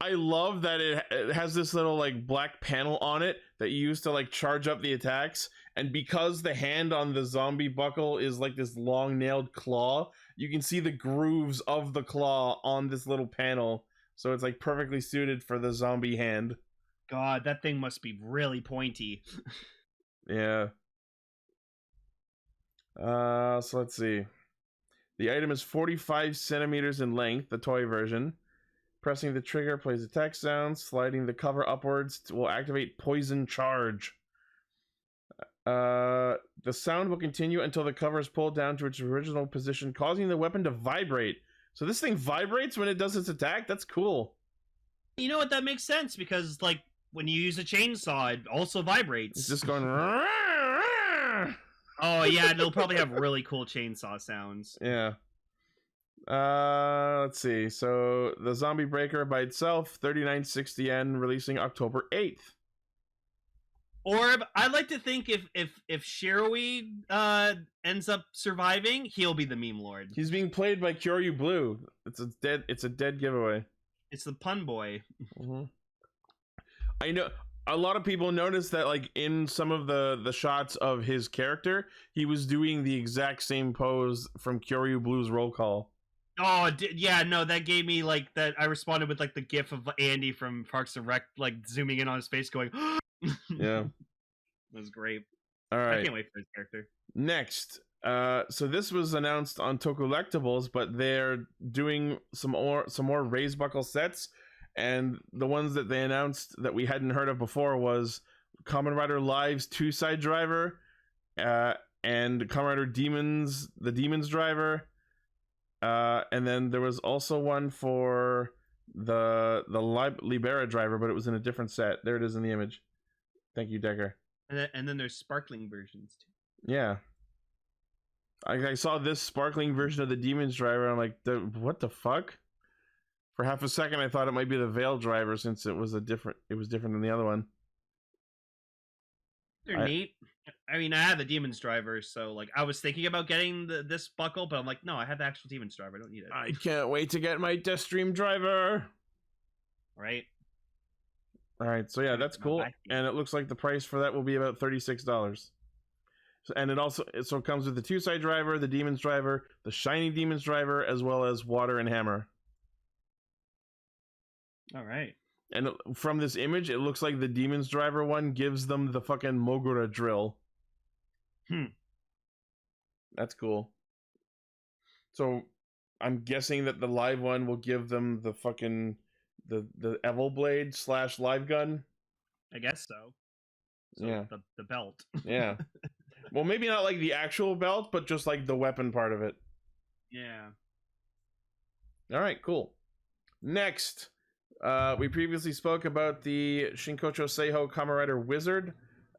[SPEAKER 1] I love that it has this little like black panel on it that you use to like charge up the attacks, and because the hand on the zombie buckle is like this long nailed claw, you can see the grooves of the claw on this little panel, so it's like perfectly suited for the zombie hand.
[SPEAKER 2] God, that thing must be really pointy.
[SPEAKER 1] Yeah. So let's see. The item is 45 centimeters in length, the toy version. Pressing the trigger plays attack sounds. Sliding the cover upwards will activate Poison Charge. The sound will continue until the cover is pulled down to its original position, causing the weapon to vibrate. So this thing vibrates when it does its attack? That's cool.
[SPEAKER 2] You know what? That makes sense because, like, when you use a chainsaw, it also vibrates.
[SPEAKER 1] It's just going...
[SPEAKER 2] Oh, yeah, they'll probably have really cool chainsaw sounds.
[SPEAKER 1] Yeah. Let's see. So, the Zombie Breaker by itself, 39.60 yen, releasing October 8th.
[SPEAKER 2] Orb, I'd like to think if Shiroi ends up surviving, he'll be the meme lord.
[SPEAKER 1] He's being played by Kyoryu Blue. It's a dead giveaway.
[SPEAKER 2] It's the pun boy.
[SPEAKER 1] Mm-hmm. I know a lot of people noticed that, like, in some of the shots of his character, he was doing the exact same pose from Kyoryu Blue's roll call.
[SPEAKER 2] Oh, yeah, no, that gave me, like, that. I responded with, like, the gif of Andy from Parks and Rec, like, zooming in on his face going,
[SPEAKER 1] yeah.
[SPEAKER 2] That was great.
[SPEAKER 1] All right.
[SPEAKER 2] I can't wait for his character.
[SPEAKER 1] Next, so this was announced on Tokulectables, but they're doing some more raised buckle sets, and the ones that they announced that we hadn't heard of before was Kamen Rider Live's 2-side driver, and Kamen Rider Demons, the Demons driver, and then there was also one for the Libera driver, but it was in a different set. There it is in the image. Thank you, Decker.
[SPEAKER 2] And then there's sparkling versions too.
[SPEAKER 1] Yeah. I saw this sparkling version of the Demons driver. I'm like, what the fuck? For half a second, I thought it might be the Veil driver since it was different than the other one.
[SPEAKER 2] They're neat. I mean, I have the Demons driver, so like I was thinking about getting this buckle, but I'm like, no, I have the actual Demons driver. I don't need it.
[SPEAKER 1] I can't wait to get my Deathstream driver.
[SPEAKER 2] Right.
[SPEAKER 1] All right, so yeah, that's cool, and it looks like the price for that will be about $36. And it comes with the 2-side driver, the Demons driver, the Shiny Demons driver, as well as Water and Hammer.
[SPEAKER 2] All right.
[SPEAKER 1] And from this image, it looks like the Demons driver one gives them the fucking Mogura drill. That's cool. So I'm guessing that the live one will give them the fucking the Evil Blade / live gun.
[SPEAKER 2] I guess so.
[SPEAKER 1] Yeah.
[SPEAKER 2] The belt.
[SPEAKER 1] Yeah. Well, maybe not like the actual belt, but just like the weapon part of it.
[SPEAKER 2] Yeah.
[SPEAKER 1] All right, cool. Next, we previously spoke about the Shinkocho Seiho Kamen Rider Wizard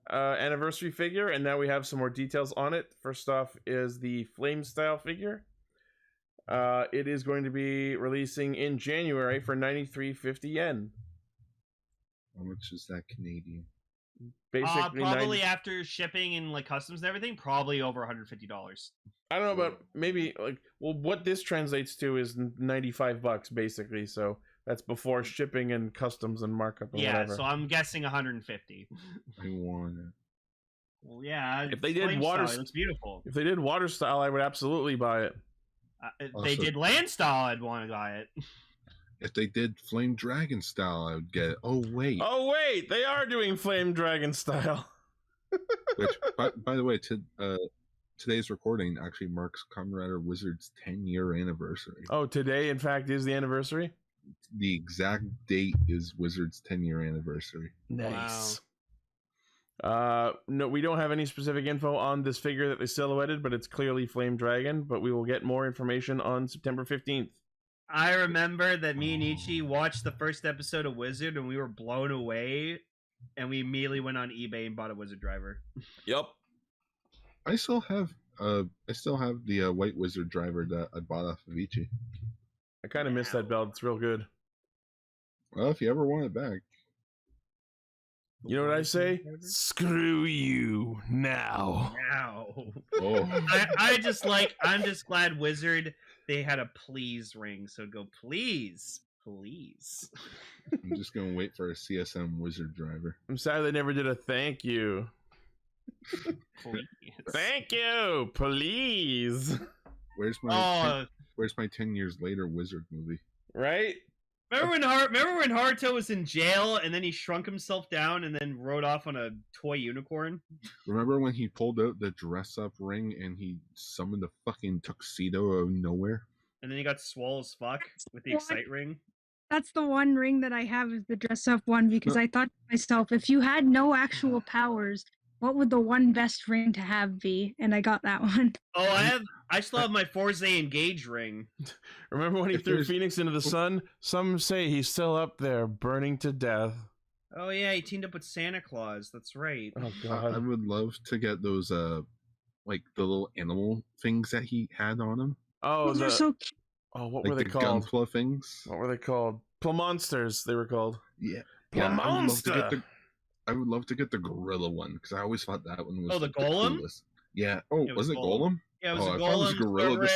[SPEAKER 1] anniversary figure, and now we have some more details on it. First off is the Flame Style figure. It is going to be releasing in January for 93.50 yen.
[SPEAKER 3] How much is that Canadian?
[SPEAKER 1] Basically,
[SPEAKER 2] probably after shipping and like customs and everything, probably over $150.
[SPEAKER 1] I don't know about maybe like what this translates to is $95 basically. So that's before shipping and customs and markup and whatever.
[SPEAKER 2] So I'm guessing 150.
[SPEAKER 3] I want it.
[SPEAKER 2] Well, yeah.
[SPEAKER 1] If they did water,
[SPEAKER 2] style, it looks beautiful.
[SPEAKER 1] If they did water style, I would absolutely buy it.
[SPEAKER 2] If they did land style, I'd want to buy it.
[SPEAKER 3] If they did Flame Dragon style, I would get it. Oh wait,
[SPEAKER 1] they are doing Flame Dragon style.
[SPEAKER 3] Which, by the way, today's recording actually marks Kamen Rider Wizard's 10-year anniversary.
[SPEAKER 1] Oh, today, in fact, is the anniversary?
[SPEAKER 3] The exact date is Wizard's 10-year anniversary.
[SPEAKER 1] Nice. Wow. No, we don't have any specific info on this figure that they silhouetted, but it's clearly Flame Dragon, but we will get more information on September 15th.
[SPEAKER 2] I remember that me and Ichi watched the first episode of Wizard and we were blown away, and we immediately went on eBay and bought a Wizard driver.
[SPEAKER 1] Yep.
[SPEAKER 3] I still have the white Wizard driver that I bought off of Ichi.
[SPEAKER 1] I kind of miss that belt. It's real good.
[SPEAKER 3] Well, if you ever want it back.
[SPEAKER 1] You know what I say? Screw you now.
[SPEAKER 3] Oh.
[SPEAKER 2] I'm just glad Wizard, they had a please ring, so go please.
[SPEAKER 3] I'm just gonna wait for a CSM Wizard driver.
[SPEAKER 1] I'm sad they never did a thank you.
[SPEAKER 2] Please.
[SPEAKER 1] Thank you, please.
[SPEAKER 3] Where's my 10 years later Wizard movie?
[SPEAKER 1] Right?
[SPEAKER 2] Remember when Haruto was in jail and then he shrunk himself down and then rode off on a toy unicorn?
[SPEAKER 3] Remember when he pulled out the dress-up ring and he summoned a fucking tuxedo out of nowhere?
[SPEAKER 2] And then he got swole as fuck with the Excite ring?
[SPEAKER 4] That's the one ring that I have is the dress up one because I thought to myself, if you had no actual powers, what would the one best ring to have be? And I got that one.
[SPEAKER 2] Oh, I still have my Forza Engage ring.
[SPEAKER 1] Remember when he threw Phoenix into the sun? Some say he's still up there, burning to death.
[SPEAKER 2] Oh yeah, he teamed up with Santa Claus. That's right.
[SPEAKER 1] Oh god.
[SPEAKER 3] I would love to get those like the little animal things that he had on him.
[SPEAKER 1] Oh,
[SPEAKER 4] they're so cute.
[SPEAKER 1] Oh, what
[SPEAKER 3] like
[SPEAKER 1] were they called?
[SPEAKER 3] Gunpla things.
[SPEAKER 1] What were they called? Plamonsters, they were called.
[SPEAKER 3] Yeah.
[SPEAKER 1] Plamonster!
[SPEAKER 3] I would love to get the gorilla one because I always thought that one was
[SPEAKER 2] the golem.
[SPEAKER 3] Coolest. Yeah. Oh, was it golem?
[SPEAKER 2] Yeah, it was a golem.
[SPEAKER 3] I thought it was gorilla.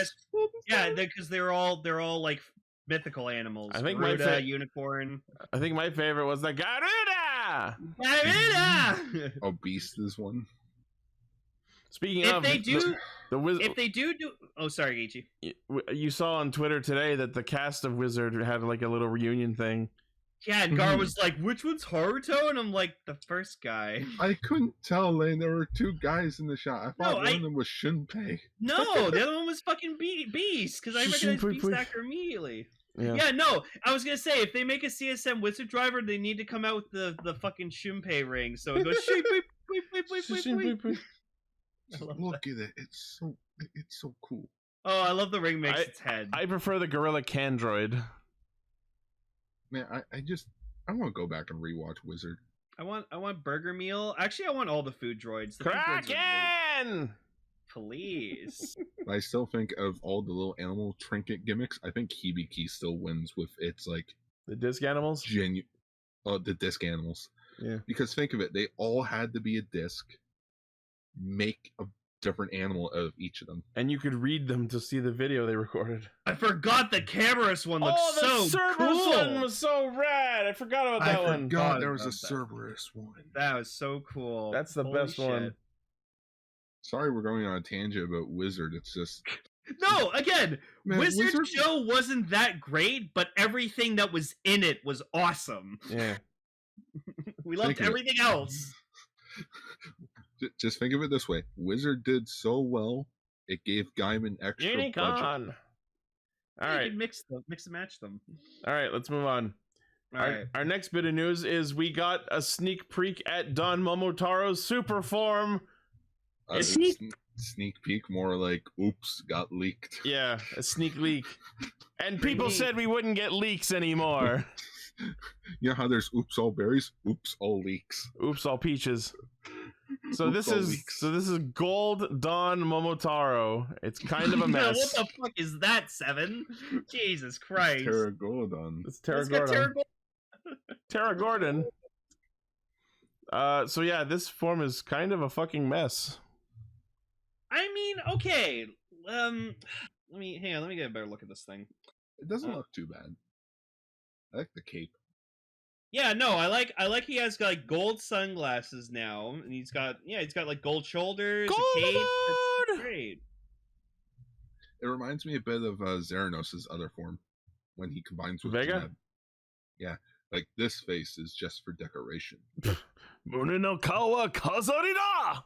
[SPEAKER 2] Yeah, because they're all like mythical animals.
[SPEAKER 1] I think
[SPEAKER 2] Garuda, unicorn.
[SPEAKER 1] I think my favorite was the Garuda.
[SPEAKER 2] Garuda.
[SPEAKER 3] Oh, Beast is one.
[SPEAKER 1] Speaking
[SPEAKER 2] if
[SPEAKER 1] of,
[SPEAKER 2] they do,
[SPEAKER 1] if
[SPEAKER 2] they do, oh sorry, Ichi.
[SPEAKER 1] You saw on Twitter today that the cast of Wizard had like a little reunion thing.
[SPEAKER 2] Yeah, and Gar was like, "Which one's Haruto?" And I'm like, "The first guy."
[SPEAKER 3] I couldn't tell, Lane. There were two guys in the shot. I thought one of them was Shunpei.
[SPEAKER 2] No, the other one was fucking Beast because I recognized Beast actor immediately. Yeah, no, I was gonna say if they make a CSM Wizard driver, they need to come out with the fucking Shunpei ring, so it goes.
[SPEAKER 3] Look at it. It's so cool.
[SPEAKER 2] Oh, I love the ring makes its head.
[SPEAKER 1] I prefer the Gorilla Candroid.
[SPEAKER 3] Man, I want to go back and rewatch Wizard.
[SPEAKER 2] I want Burger Meal. Actually, I want all the food droids.
[SPEAKER 1] Kraken!
[SPEAKER 2] Please.
[SPEAKER 3] I still think of all the little animal trinket gimmicks, I think Hibiki still wins with its like
[SPEAKER 1] the disc animals.
[SPEAKER 3] The disc animals.
[SPEAKER 1] Yeah.
[SPEAKER 3] Because think of it, they all had to be a disc. Make a different animal out of each of them,
[SPEAKER 1] and you could read them to see the video they recorded.
[SPEAKER 2] I forgot the Camerus one looks so
[SPEAKER 1] Cerberus
[SPEAKER 2] cool.
[SPEAKER 1] One was so rad. I forgot about that one.
[SPEAKER 3] I forgot there was a Cerberus one.
[SPEAKER 2] That was so cool.
[SPEAKER 1] That's the best one.
[SPEAKER 3] Sorry, we're going on a tangent about Wizard. It's just
[SPEAKER 2] no. Again, man, Wizard show wasn't that great, but everything that was in it was awesome.
[SPEAKER 1] Yeah,
[SPEAKER 2] we loved everything else.
[SPEAKER 3] Just think of it this way: Wizard did so well, it gave Gaiman extra budget.
[SPEAKER 1] All right,
[SPEAKER 2] mix and match them.
[SPEAKER 1] All right, let's move on. Our next bit of news is we got a sneak peek at Don Momotaro's super form.
[SPEAKER 3] Sneak peek, more like oops, got leaked.
[SPEAKER 1] Yeah, a sneak leak. And people said we wouldn't get leaks anymore.
[SPEAKER 3] You know how there's oops all berries, oops all leaks,
[SPEAKER 1] oops all peaches. So this is Gold Don Momotaro. It's kind of a mess.
[SPEAKER 2] What the fuck is that, Seven? Jesus Christ.
[SPEAKER 3] Terra Gordon.
[SPEAKER 1] It's Terra Gordon. Terra Gordon. So yeah, this form is kind of a fucking mess.
[SPEAKER 2] I mean, okay. Let me get a better look at this thing.
[SPEAKER 3] It doesn't look too bad. I like the cape.
[SPEAKER 2] Yeah, no, I like he has like gold sunglasses now, and he's got like gold shoulders, a cape. That's great.
[SPEAKER 3] It reminds me a bit of Zeranos' other form when he combines with
[SPEAKER 1] Vega.
[SPEAKER 3] Jeb. Yeah, like this face is just for decoration.
[SPEAKER 1] Mune no kawa kazari da.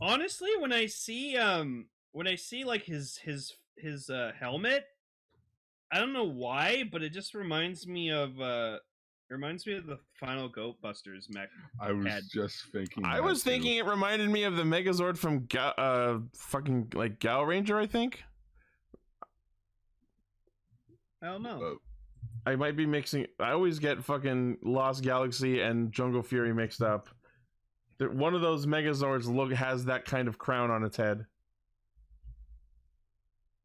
[SPEAKER 2] Honestly, when I see like his helmet, I don't know why, but it just reminds me of the final Goat Busters mech.
[SPEAKER 3] I was just thinking.
[SPEAKER 1] I was thinking it reminded me of the Megazord from fucking like Gal Ranger, I think.
[SPEAKER 2] I don't know.
[SPEAKER 1] I might be mixing. I always get fucking Lost Galaxy and Jungle Fury mixed up. One of those Megazords has that kind of crown on its head.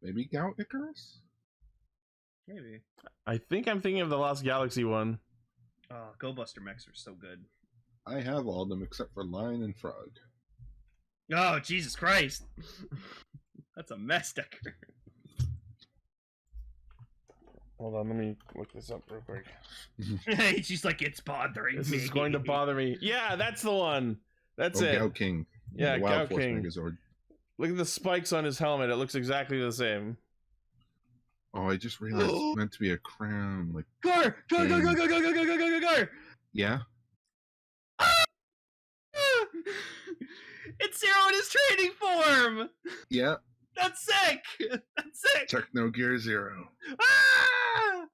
[SPEAKER 3] Maybe Gout Icarus?
[SPEAKER 2] Maybe.
[SPEAKER 1] I think I'm thinking of the Lost Galaxy one.
[SPEAKER 2] Oh, Go Buster mechs are so good.
[SPEAKER 3] I have all of them except for Lion and Frog.
[SPEAKER 2] Oh, Jesus Christ. That's a mess, Decker.
[SPEAKER 1] Hold on, let me look this up real quick.
[SPEAKER 2] She's like, it's bothering me.
[SPEAKER 1] This is going to bother me. Yeah, that's the one. That's it.
[SPEAKER 3] Gao King.
[SPEAKER 1] Yeah, Gao King.
[SPEAKER 3] Megazord.
[SPEAKER 1] Look at the spikes on his helmet. It looks exactly the same.
[SPEAKER 3] Oh, I just realized it's meant to be a crown. Like
[SPEAKER 2] Gar!
[SPEAKER 3] Yeah?
[SPEAKER 2] It's Zero in his training form!
[SPEAKER 3] Yeah.
[SPEAKER 2] That's sick. That's sick.
[SPEAKER 3] Techno Gear Zero.
[SPEAKER 2] Ah!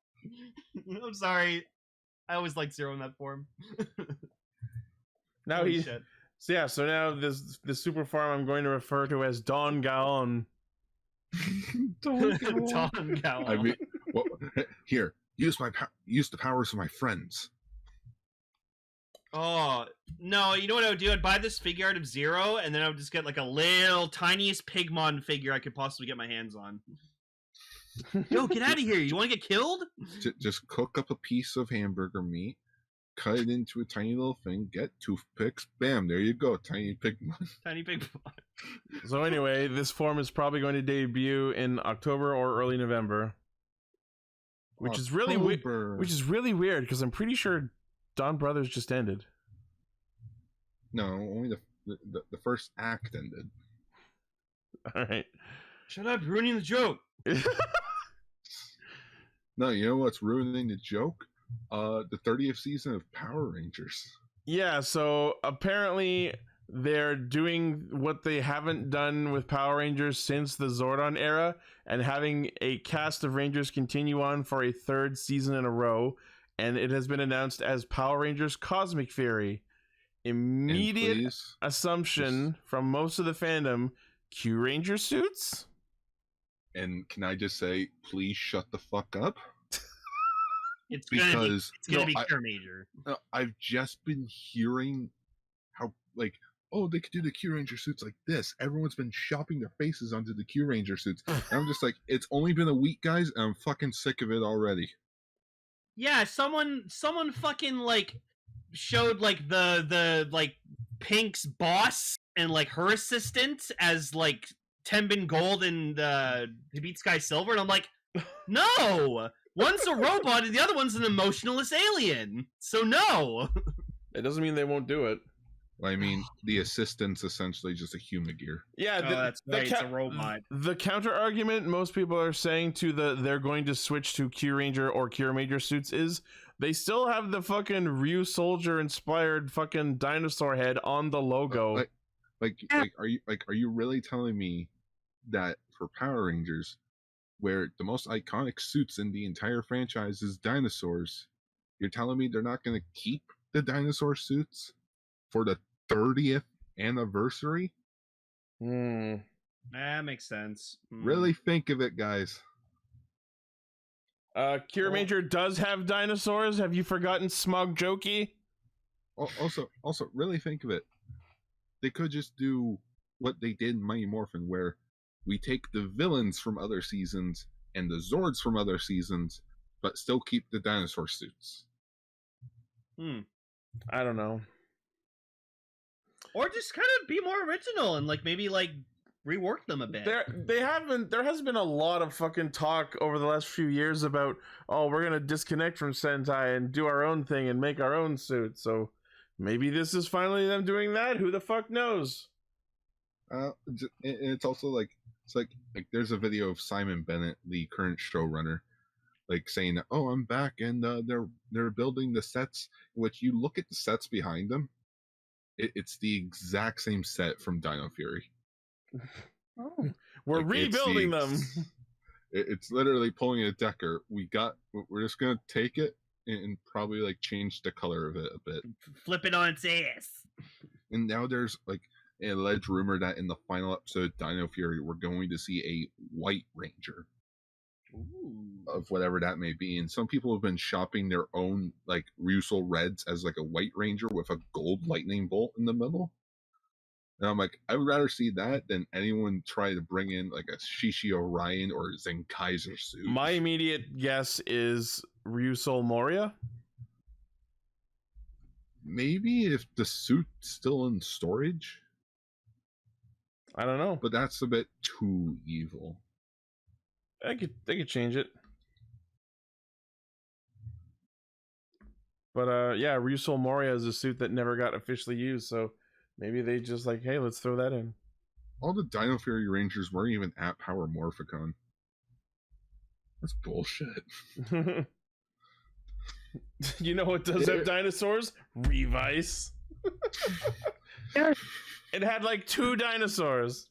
[SPEAKER 2] I'm sorry. I always liked Zero in that form.
[SPEAKER 1] Now
[SPEAKER 2] Holy
[SPEAKER 1] he.
[SPEAKER 2] shit.
[SPEAKER 1] So yeah. So now this super form I'm going to refer to as Don Galon.
[SPEAKER 2] Don Galon.
[SPEAKER 3] I mean, well, here, use the powers of my friends.
[SPEAKER 2] Oh no! You know what I would do? I'd buy this figure art of Zero, and then I would just get like a little tiniest Pigmon figure I could possibly get my hands on. Yo, get out of here! You want to get killed?
[SPEAKER 3] Just cook up a piece of hamburger meat, cut it into a tiny little thing, get toothpicks, bam, there you go, tiny Pigmon.
[SPEAKER 2] Tiny Pigmon.
[SPEAKER 1] So anyway, this form is probably going to debut in October or early November, which is really weird because I'm pretty sure Donbrothers just ended.
[SPEAKER 3] No, only the first act ended.
[SPEAKER 1] All right.
[SPEAKER 2] Shut up, ruining the joke.
[SPEAKER 3] No, you know what's ruining the joke? The 30th season of Power Rangers.
[SPEAKER 1] Yeah, so apparently they're doing what they haven't done with Power Rangers since the Zordon era, and having a cast of Rangers continue on for a third season in a row, and it has been announced as Power Rangers Cosmic Fury. Immediate assumption from most of the fandom, Q Ranger suits?
[SPEAKER 3] And can I just say, please shut the fuck up?
[SPEAKER 2] It's gonna be Q Major.
[SPEAKER 3] I've just been hearing how, like, oh, they could do the Q Ranger suits like this. Everyone's been shopping their faces onto the Q Ranger suits. And I'm just like, it's only been a week, guys, and I'm fucking sick of it already.
[SPEAKER 2] Yeah, someone fucking like showed like the like Pink's boss and like her assistant as like Tenbin Gold and Beat Sky Silver, and I'm like, no, one's a robot and the other one's an emotionless alien. So no.
[SPEAKER 1] It doesn't mean they won't do it.
[SPEAKER 3] I mean, the assistant's essentially just a human gear.
[SPEAKER 1] Yeah,
[SPEAKER 2] that's right. It's a robot.
[SPEAKER 1] The counter argument most people are saying to they're going to switch to Q Ranger or Q Major suits is they still have the fucking Ryu Soldier inspired fucking dinosaur head on the logo.
[SPEAKER 3] Are you really telling me that for Power Rangers, where the most iconic suits in the entire franchise is dinosaurs, you're telling me they're not going to keep the dinosaur suits for the 30th anniversary?
[SPEAKER 2] That makes sense.
[SPEAKER 3] Really think of it, guys.
[SPEAKER 1] Q Major does have dinosaurs. Have you forgotten Smog Jokey?
[SPEAKER 3] Also, really think of it. They could just do what they did in Mighty Morphin, where we take the villains from other seasons and the Zords from other seasons, but still keep the dinosaur suits.
[SPEAKER 1] I don't know.
[SPEAKER 2] Or just kind of be more original and like maybe like rework them a bit.
[SPEAKER 1] There has been a lot of fucking talk over the last few years about, oh, we're gonna disconnect from Sentai and do our own thing and make our own suit. So maybe this is finally them doing that. Who the fuck knows?
[SPEAKER 3] It's also like there's a video of Simon Bennett, the current showrunner, like saying that, oh, I'm back, and they're building the sets. Which you look at the sets behind them, it's the exact same set from Dino Fury.
[SPEAKER 1] Oh, we're rebuilding them.
[SPEAKER 3] It's literally pulling a Decker. We're just gonna take it and probably like change the color of it a bit,
[SPEAKER 2] flip it on its ass.
[SPEAKER 3] And now there's like an alleged rumor that in the final episode of Dino Fury, we're going to see a White Ranger.
[SPEAKER 2] Ooh.
[SPEAKER 3] Of whatever that may be. And some people have been shopping their own like Ryusel Reds as like a White Ranger with a gold lightning bolt in the middle. And I'm like, I would rather see that than anyone try to bring in like a Shishi Orion or Zenkaiser suit.
[SPEAKER 1] My immediate guess is Ryusel Moria.
[SPEAKER 3] Maybe if the suit's still in storage.
[SPEAKER 1] I don't know.
[SPEAKER 3] But that's a bit too evil.
[SPEAKER 1] They could change it. But yeah, Ryusel Moria is a suit that never got officially used, so maybe they just like, hey, let's throw that in.
[SPEAKER 3] All the Dino Fury Rangers weren't even at Power Morphicon. That's bullshit.
[SPEAKER 1] You know what does have dinosaurs? Revice. It had like 2 dinosaurs.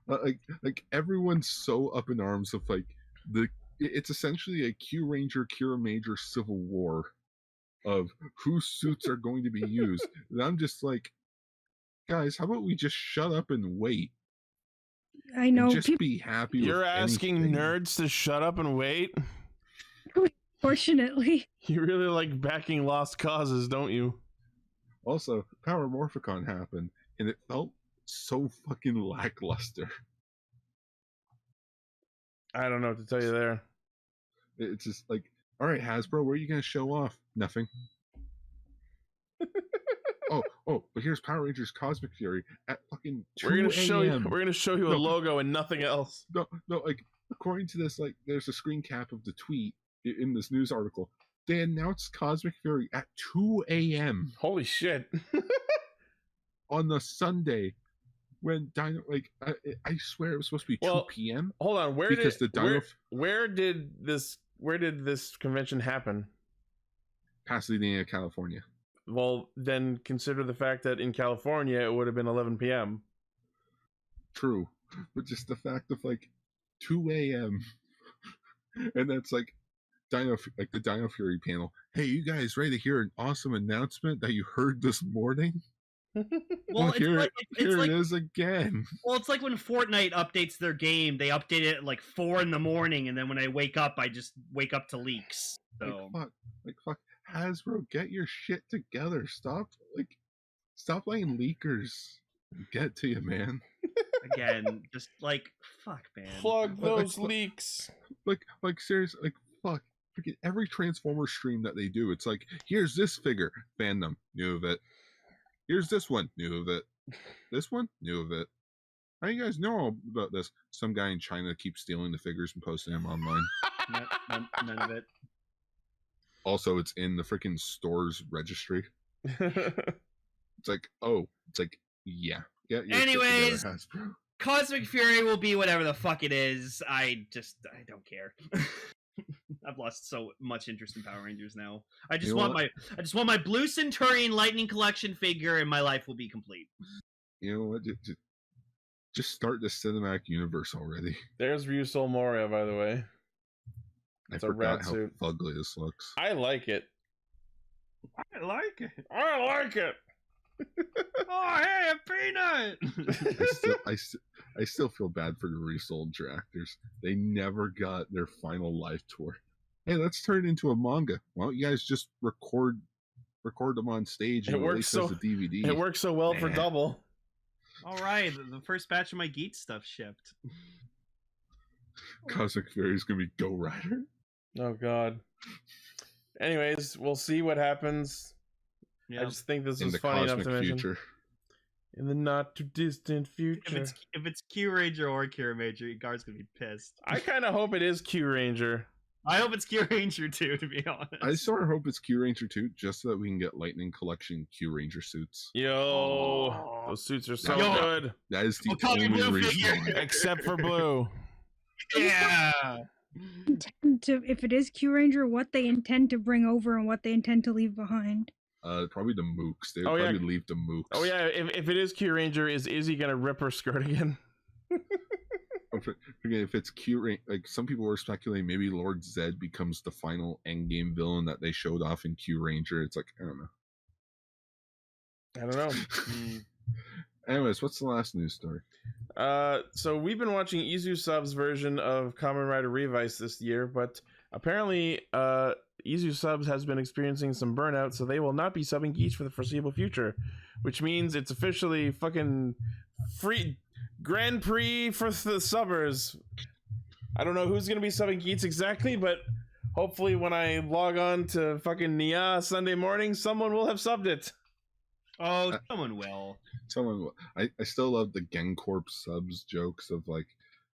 [SPEAKER 3] like everyone's so up in arms of like it's essentially a Q Ranger Kira Major civil war of whose suits are going to be used. And I'm just like, guys, how about we just shut up and wait?
[SPEAKER 4] I know.
[SPEAKER 3] And just be happy.
[SPEAKER 1] You're asking
[SPEAKER 3] anything.
[SPEAKER 1] nerds to shut up and wait?
[SPEAKER 4] Fortunately.
[SPEAKER 1] You really like backing lost causes, don't you?
[SPEAKER 3] Also, Power Morphicon happened, and it felt so fucking lackluster.
[SPEAKER 1] I don't know what to tell you there.
[SPEAKER 3] It's just like, all right, Hasbro, where are you going to show off? Nothing. oh, but here's Power Rangers Cosmic Fury at fucking 2
[SPEAKER 1] We're gonna show you.
[SPEAKER 3] a.m.
[SPEAKER 1] We're gonna show you a logo and nothing else.
[SPEAKER 3] No, like according to this, like there's a screen cap of the tweet in this news article. They announced Cosmic Fury at 2 a.m.
[SPEAKER 1] Holy shit!
[SPEAKER 3] on the Sunday when Dino, like I swear it was supposed to be 2 p.m.
[SPEAKER 1] Hold on, where did this convention happen?
[SPEAKER 3] Pasadena, California.
[SPEAKER 1] Well, then consider the fact that in California it would have been 11 p.m.
[SPEAKER 3] True, but just the fact of like 2 a.m. and that's like the Dino Fury panel. Hey, you guys ready to hear an awesome announcement that you heard this morning?
[SPEAKER 2] Well,
[SPEAKER 3] here it is again.
[SPEAKER 2] Well, it's like when Fortnite updates their game, they update it at like 4 a.m, and then when I wake up, I just wake up to leaks. So
[SPEAKER 3] Like fuck, Hasbro, get your shit together. Stop letting leakers get to you, man.
[SPEAKER 2] Again, just like fuck, man.
[SPEAKER 1] Plug those leaks.
[SPEAKER 3] Like seriously, like fuck. Freaking every Transformer stream that they do, it's like, here's this figure, fandom, knew of it. Here's this one, knew of it. This one, knew of it. How you guys know about this? Some guy in China keeps stealing the figures and posting them online.
[SPEAKER 2] None of it.
[SPEAKER 3] Also, it's in the freaking store's registry. It's like, yeah.
[SPEAKER 2] Anyways, Cosmic Fury will be whatever the fuck it is. I don't care. I've lost so much interest in Power Rangers now. I just want my Blue Centurion Lightning Collection figure, and my life will be complete.
[SPEAKER 3] You know what? Just start the cinematic universe already.
[SPEAKER 1] There's Ryusou Moria, by the way.
[SPEAKER 3] It's a rat suit. How ugly this looks.
[SPEAKER 1] I like it.
[SPEAKER 2] I like it.
[SPEAKER 1] Oh,
[SPEAKER 2] hey, a peanut!
[SPEAKER 3] I still feel bad for the Resoldier actors. They never got their final life tour. Hey, let's turn it into a manga. Why don't you guys just record them on stage and release as a DVD?
[SPEAKER 1] It works so well for double.
[SPEAKER 2] All right, the first batch of my Geet stuff shipped.
[SPEAKER 3] Cosmic Fury is gonna be Go Rider.
[SPEAKER 1] Oh God. Anyways, we'll see what happens. Yep. I just think this is funny enough to mention. Future. In the not too distant future.
[SPEAKER 2] If it's Q Ranger or Kira Major, Gar's gonna be pissed.
[SPEAKER 1] I kind of hope it is Q Ranger.
[SPEAKER 2] I hope it's Q Ranger too, to be honest.
[SPEAKER 3] I sort of hope it's Q Ranger too, just so that we can get Lightning Collection Q Ranger suits.
[SPEAKER 1] Yo, those suits are so good.
[SPEAKER 3] That is the only reason.
[SPEAKER 1] Except for Blue.
[SPEAKER 2] Yeah.
[SPEAKER 4] If it is Q Ranger, what they intend to bring over and what they intend to leave behind.
[SPEAKER 3] Probably the mooks. They would probably leave the mooks.
[SPEAKER 1] Oh yeah, if it is Q Ranger, is Izzy gonna rip her skirt again?
[SPEAKER 3] If it's Q Ranger, like some people were speculating, maybe Lord Zed becomes the final endgame villain that they showed off in Q Ranger. It's like, I don't know. Anyways, what's the last news story?
[SPEAKER 1] So we've been watching Izu Sub's version of Kamen Rider Revice this year, but apparently Izu Subs has been experiencing some burnout, so they will not be subbing Geach for the foreseeable future, which means it's officially fucking free Grand Prix for the subbers. I don't know who's gonna be subbing Geach exactly, but hopefully when I log on to fucking Nia Sunday morning, someone will have subbed it.
[SPEAKER 2] Oh, someone will.
[SPEAKER 3] Someone will. I still love the Gencorp subs jokes of like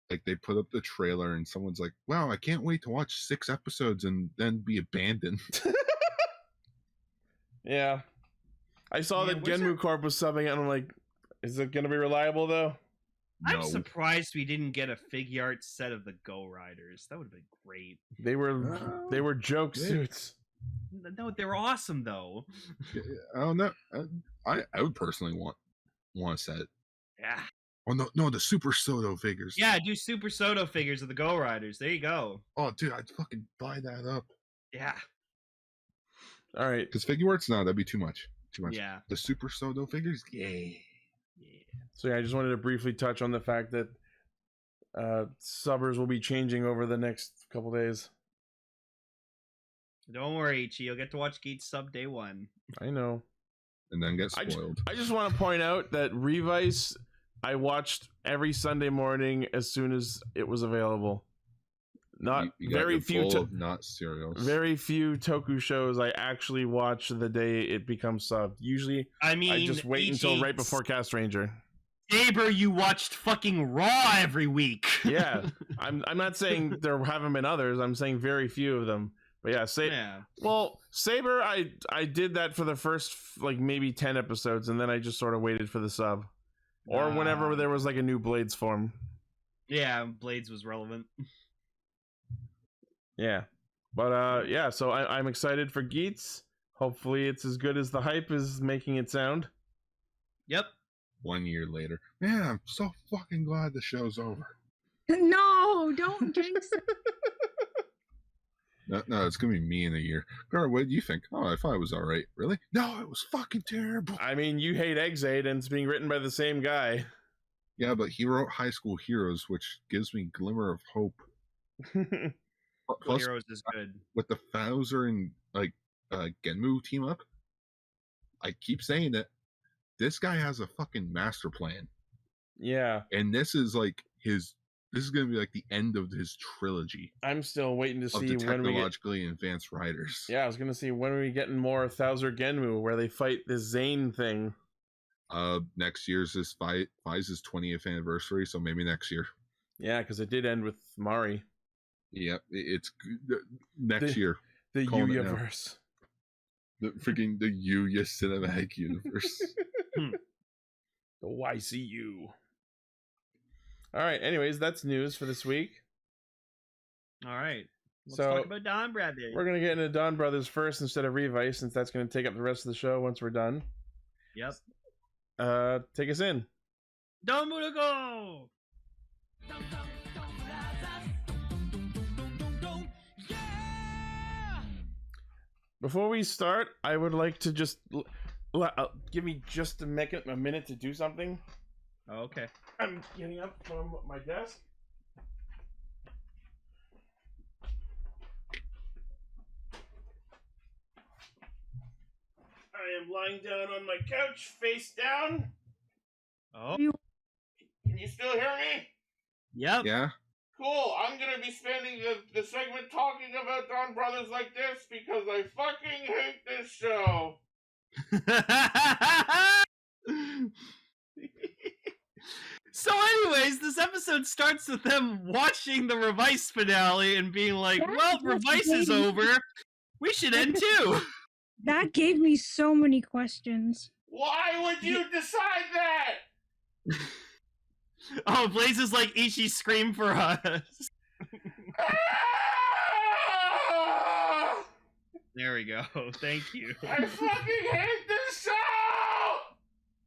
[SPEAKER 3] they put up the trailer and someone's like, wow, I can't wait to watch 6 episodes and then be abandoned.
[SPEAKER 1] Yeah. I saw that Genmu Corp was subbing it and I'm like, is it going to be reliable though?
[SPEAKER 2] I'm surprised we didn't get a figure art set of the Go Riders. That would have been great.
[SPEAKER 1] They were joke suits.
[SPEAKER 2] No, they were awesome though.
[SPEAKER 3] I don't know. I would personally want a set.
[SPEAKER 2] Yeah.
[SPEAKER 3] Oh no, the Super Soto figures.
[SPEAKER 2] Yeah, do Super Soto figures of the Go Riders. There you go.
[SPEAKER 3] Oh, dude, I'd fucking buy that up.
[SPEAKER 2] Yeah.
[SPEAKER 1] All right.
[SPEAKER 3] Because figure arts, no, that'd be too much. Too much.
[SPEAKER 2] Yeah.
[SPEAKER 3] The Super Soto figures, yay.
[SPEAKER 1] So yeah, I just wanted to briefly touch on the fact that subbers will be changing over the next couple days.
[SPEAKER 2] Don't worry, Ichi. You'll get to watch Geats sub day one.
[SPEAKER 1] I know.
[SPEAKER 3] And then get spoiled.
[SPEAKER 1] I just want to point out that Revice, I watched every Sunday morning as soon as it was available. Not
[SPEAKER 3] you
[SPEAKER 1] very few,
[SPEAKER 3] not serials.
[SPEAKER 1] Very few toku shows I actually watch the day it becomes subbed. Usually, I just wait
[SPEAKER 2] Ichi,
[SPEAKER 1] until right before Castranger.
[SPEAKER 2] Saber, you watched fucking Raw every week.
[SPEAKER 1] Yeah, I'm not saying there haven't been others. I'm saying very few of them. But yeah, well, Saber, I did that for the first like maybe 10 episodes, and then I just sort of waited for the sub, or whenever there was like a new Blades form.
[SPEAKER 2] Yeah, Blades was relevant.
[SPEAKER 1] Yeah, but yeah, so I'm excited for Geats. Hopefully, it's as good as the hype is making it sound.
[SPEAKER 2] Yep.
[SPEAKER 3] 1 year later, man, I'm so fucking glad the show's over.
[SPEAKER 4] No, don't jinx it.
[SPEAKER 3] No, it's gonna be me in a year. Gar, what do you think? Oh, I thought it was all right. Really? No, it was fucking terrible.
[SPEAKER 1] I mean, you hate Exade, and it's being written by the same guy.
[SPEAKER 3] Yeah, but he wrote High School Heroes, which gives me glimmer of hope. Plus,
[SPEAKER 2] Heroes is good.
[SPEAKER 3] With the Bowser and like Genmu team up, I keep saying that this guy has a fucking master plan.
[SPEAKER 1] Yeah,
[SPEAKER 3] and this is like his. This is going to be like the end of his trilogy.
[SPEAKER 1] I'm still waiting to see
[SPEAKER 3] when we technologically
[SPEAKER 1] get...
[SPEAKER 3] advanced riders.
[SPEAKER 1] Yeah, I was going to see when are we getting more Thouser Genmu, where they fight this Zane thing.
[SPEAKER 3] Next year's is Fize's 20th anniversary, so maybe next year.
[SPEAKER 1] Yeah, because it did end with Mari.
[SPEAKER 3] Yep, it's next year.
[SPEAKER 1] The Yuya-verse.
[SPEAKER 3] The freaking the Yuya cinematic universe.
[SPEAKER 1] The YCU. All right. Anyways, that's news for this week.
[SPEAKER 2] All right. Let's talk about Donbrothers.
[SPEAKER 1] We're gonna get into Donbrothers first instead of Revice, since that's gonna take up the rest of the show once we're done.
[SPEAKER 2] Yep.
[SPEAKER 1] Take us in.
[SPEAKER 2] Donbrothers!
[SPEAKER 1] Before we start, I would like to just give me just a minute to do something.
[SPEAKER 2] Oh, okay.
[SPEAKER 1] I'm getting up from my desk. I am lying down on my couch, face down.
[SPEAKER 2] Oh.
[SPEAKER 1] Can you still hear me?
[SPEAKER 2] Yep.
[SPEAKER 3] Yeah.
[SPEAKER 1] Cool. I'm going to be spending the segment talking about Donbrothers like this because I fucking hate this show.
[SPEAKER 2] So anyways, this episode starts with them watching the Revice finale and being like, well, Revice is over. We should end too.
[SPEAKER 4] That gave me so many questions.
[SPEAKER 1] Why would you decide that?
[SPEAKER 2] Oh, Blaze is like Ichi scream for us. There we go. Thank you.
[SPEAKER 1] I fucking hate this show!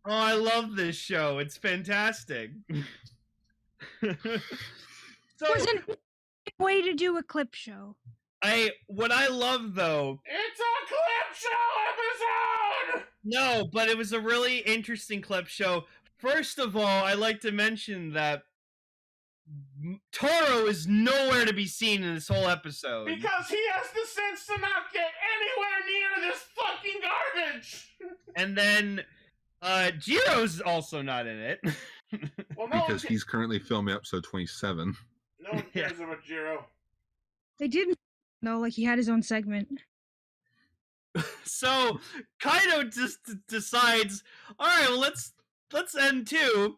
[SPEAKER 2] Oh, I love this show. It's fantastic.
[SPEAKER 4] There's a way to do a clip show.
[SPEAKER 2] What I love though,
[SPEAKER 1] it's a clip show episode.
[SPEAKER 2] No, but it was a really interesting clip show. First of all, I like to mention that Toro is nowhere to be seen in this whole episode.
[SPEAKER 1] Because he has the sense to not get anywhere near this fucking garbage.
[SPEAKER 2] And then Jiro's also not in it.
[SPEAKER 1] Well, no
[SPEAKER 3] because he's currently filming episode 27.
[SPEAKER 1] No one cares about Jiro.
[SPEAKER 4] They didn't know, like he had his own segment.
[SPEAKER 2] So Kaido just decides, all right, well let's end too.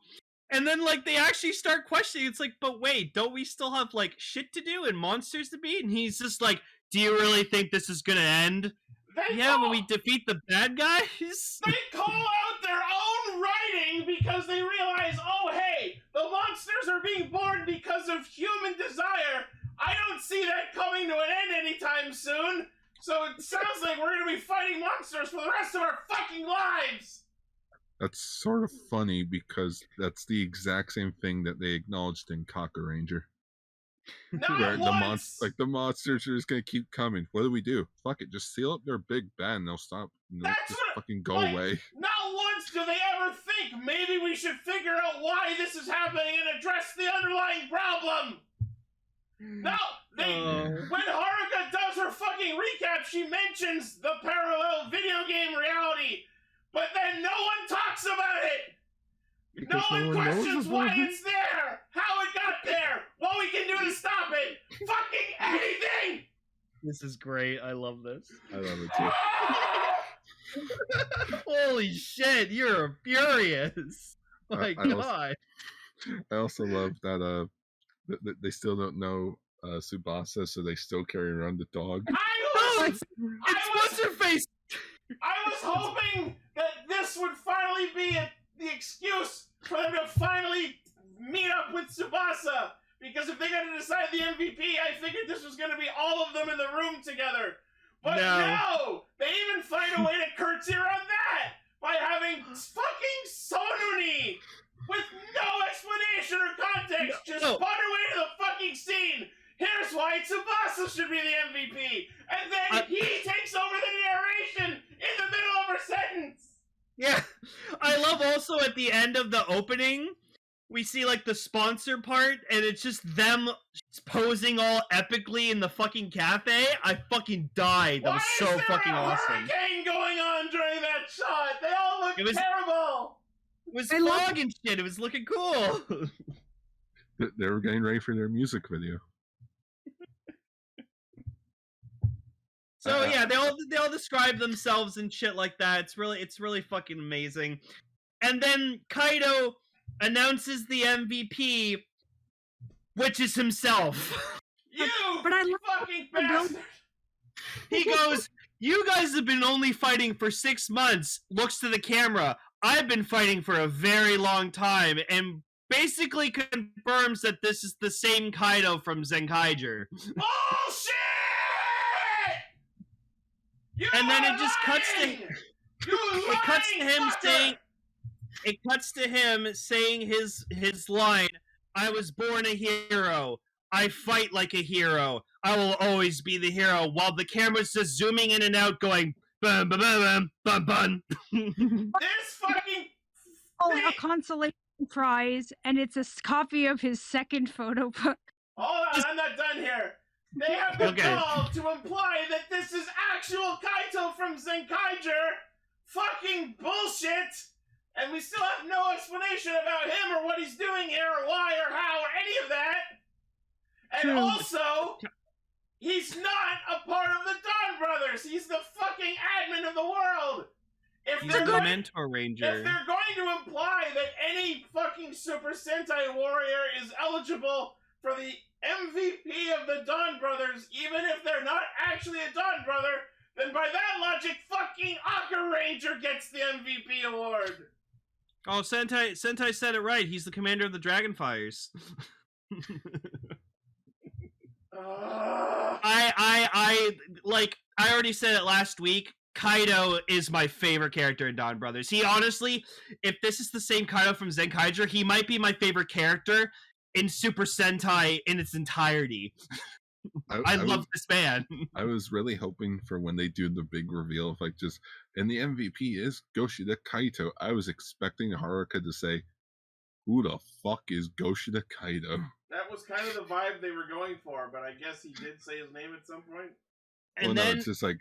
[SPEAKER 2] And then like they actually start questioning. It's like, but wait, don't we still have like shit to do and monsters to beat? And he's just like, do you really think this is gonna end? When we defeat the bad guys?
[SPEAKER 1] They call out their own writing because they realize, oh hey, the monsters are being born because of human desire. I don't see that coming to an end anytime soon. So it sounds like we're gonna be fighting monsters for the rest of our fucking lives.
[SPEAKER 3] That's sort of funny because that's the exact same thing that they acknowledged in Kamen Ranger. Where the monsters are just gonna keep coming. What do? Fuck it, just seal up their big bad and they'll stop. And they'll just fucking go away.
[SPEAKER 1] Not once do they ever think maybe we should figure out why this is happening and address the underlying problem. No, when Haruka does her fucking recap, she mentions the parallel video game reality, but then no one talks about it.
[SPEAKER 3] Because
[SPEAKER 1] no one questions why it's there, how it got there, what we can do to stop it. Fucking anything!
[SPEAKER 2] This is great. I love this.
[SPEAKER 3] I love it too.
[SPEAKER 2] Holy shit, you're furious. My God.
[SPEAKER 3] I also love that they still don't know Tsubasa, so they still carry around the dog.
[SPEAKER 2] What's her face?
[SPEAKER 1] I was hoping that this would finally be the excuse for them to finally meet up with Tsubasa. Because if they got to decide the MVP, I figured this was going to be all of them in the room together. But no! They even find a way to curtsy around that by having fucking Sonuni with no explanation or context just spun her way to the fucking scene. Here's why Tsubasa should be the MVP. And then he takes over the narration in the middle of her sentence.
[SPEAKER 2] Yeah. I love also at the end of the opening, we see like the sponsor part, and it's just them posing all epically in the fucking cafe. I fucking died. That was so fucking awesome.
[SPEAKER 1] Hurricane going on during that shot. They all look terrible.
[SPEAKER 2] It was fog and shit. It was looking cool.
[SPEAKER 3] They were getting ready for their music video.
[SPEAKER 2] So yeah, they all describe themselves and shit like that. It's really fucking amazing. And then Kaido announces the MVP, which is himself.
[SPEAKER 1] But I fucking bastard.
[SPEAKER 2] He goes, "You guys have been only fighting for 6 months." Looks to the camera. "I've been fighting for a very long time," and basically confirms that this is the same Kaido from Zenkaiger.
[SPEAKER 1] Bullshit!
[SPEAKER 2] And then it just cuts to him saying his line, "I was born a hero. I fight like a hero. I will always be the hero," while the camera's just zooming in and out going bum bum bum bum bum.
[SPEAKER 1] This fucking
[SPEAKER 4] a consolation prize, and it's a copy of his second photo book.
[SPEAKER 1] Hold on, I'm not done here. They have the gall to imply that this is actual Kaito from Zenkaiger. Fucking bullshit! And we still have no explanation about him or what he's doing here or why or how or any of that. And also, he's not a part of the Donbrothers. He's the fucking admin of the world.
[SPEAKER 2] He's the mentor ranger.
[SPEAKER 1] If they're going to imply that any fucking Super Sentai warrior is eligible for the MVP of the Donbrothers, even if they're not actually a Donbrother, then by that logic, fucking Aka Ranger gets the MVP award.
[SPEAKER 2] Oh, Sentai said it right. He's the commander of the Dragonfires. I already said it last week. Kaido is my favorite character in Donbrothers. He honestly, if this is the same Kaido from Zenkaiger, he might be my favorite character in Super Sentai in its entirety. I love this man.
[SPEAKER 3] I was really hoping for when they do the big reveal of like just, and the MVP is Goshida Kaito. I was expecting Haruka to say, "Who the fuck is Goshida Kaito?"
[SPEAKER 1] That was kind of the vibe they were going for, but I guess he did say his name at some point.
[SPEAKER 3] And then, no, it's just like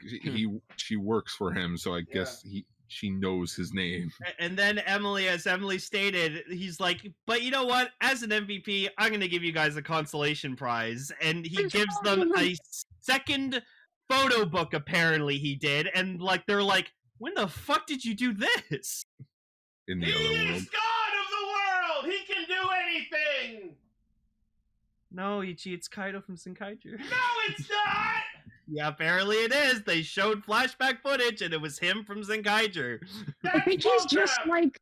[SPEAKER 3] she works for him, so I guess she knows his name.
[SPEAKER 2] And then as Emily stated, he's like, "But you know what? As an MVP, I'm going to give you guys a consolation prize." And he gives them a second photo book, apparently he did. And like they're like, "When the fuck did you do this?"
[SPEAKER 3] In the other world.
[SPEAKER 1] He's God of the world! He can do anything!
[SPEAKER 2] No, Ichi, it's Kaido from Zenkaiger.
[SPEAKER 1] No, it's not!
[SPEAKER 2] Yeah, apparently it is. They showed flashback footage, and it was him from Zenkaiger.
[SPEAKER 4] I think he's just like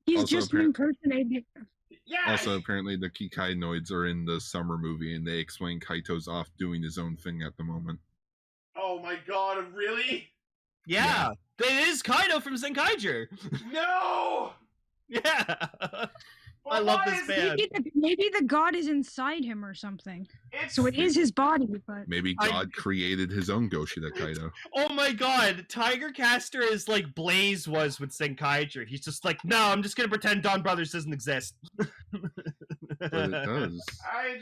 [SPEAKER 4] impersonating.
[SPEAKER 1] Yeah.
[SPEAKER 3] Also, apparently the Kikainoids are in the summer movie, and they explain Kaito's off doing his own thing at the moment.
[SPEAKER 1] Oh my god, really?
[SPEAKER 2] Yeah. That is Kaido from Senkaiger.
[SPEAKER 1] No!
[SPEAKER 2] Yeah.
[SPEAKER 1] Well,
[SPEAKER 2] I love
[SPEAKER 1] why
[SPEAKER 2] this
[SPEAKER 1] is-
[SPEAKER 2] band.
[SPEAKER 4] Maybe the god is inside him or something.
[SPEAKER 1] It's,
[SPEAKER 4] So it is his body, but
[SPEAKER 3] Maybe God created his own Goshida Kaido.
[SPEAKER 2] Oh my god, Tiger Caster is like Blaze was with Senkaiger. He's just like, no, I'm just gonna pretend Donbrothers doesn't exist.
[SPEAKER 3] But it does.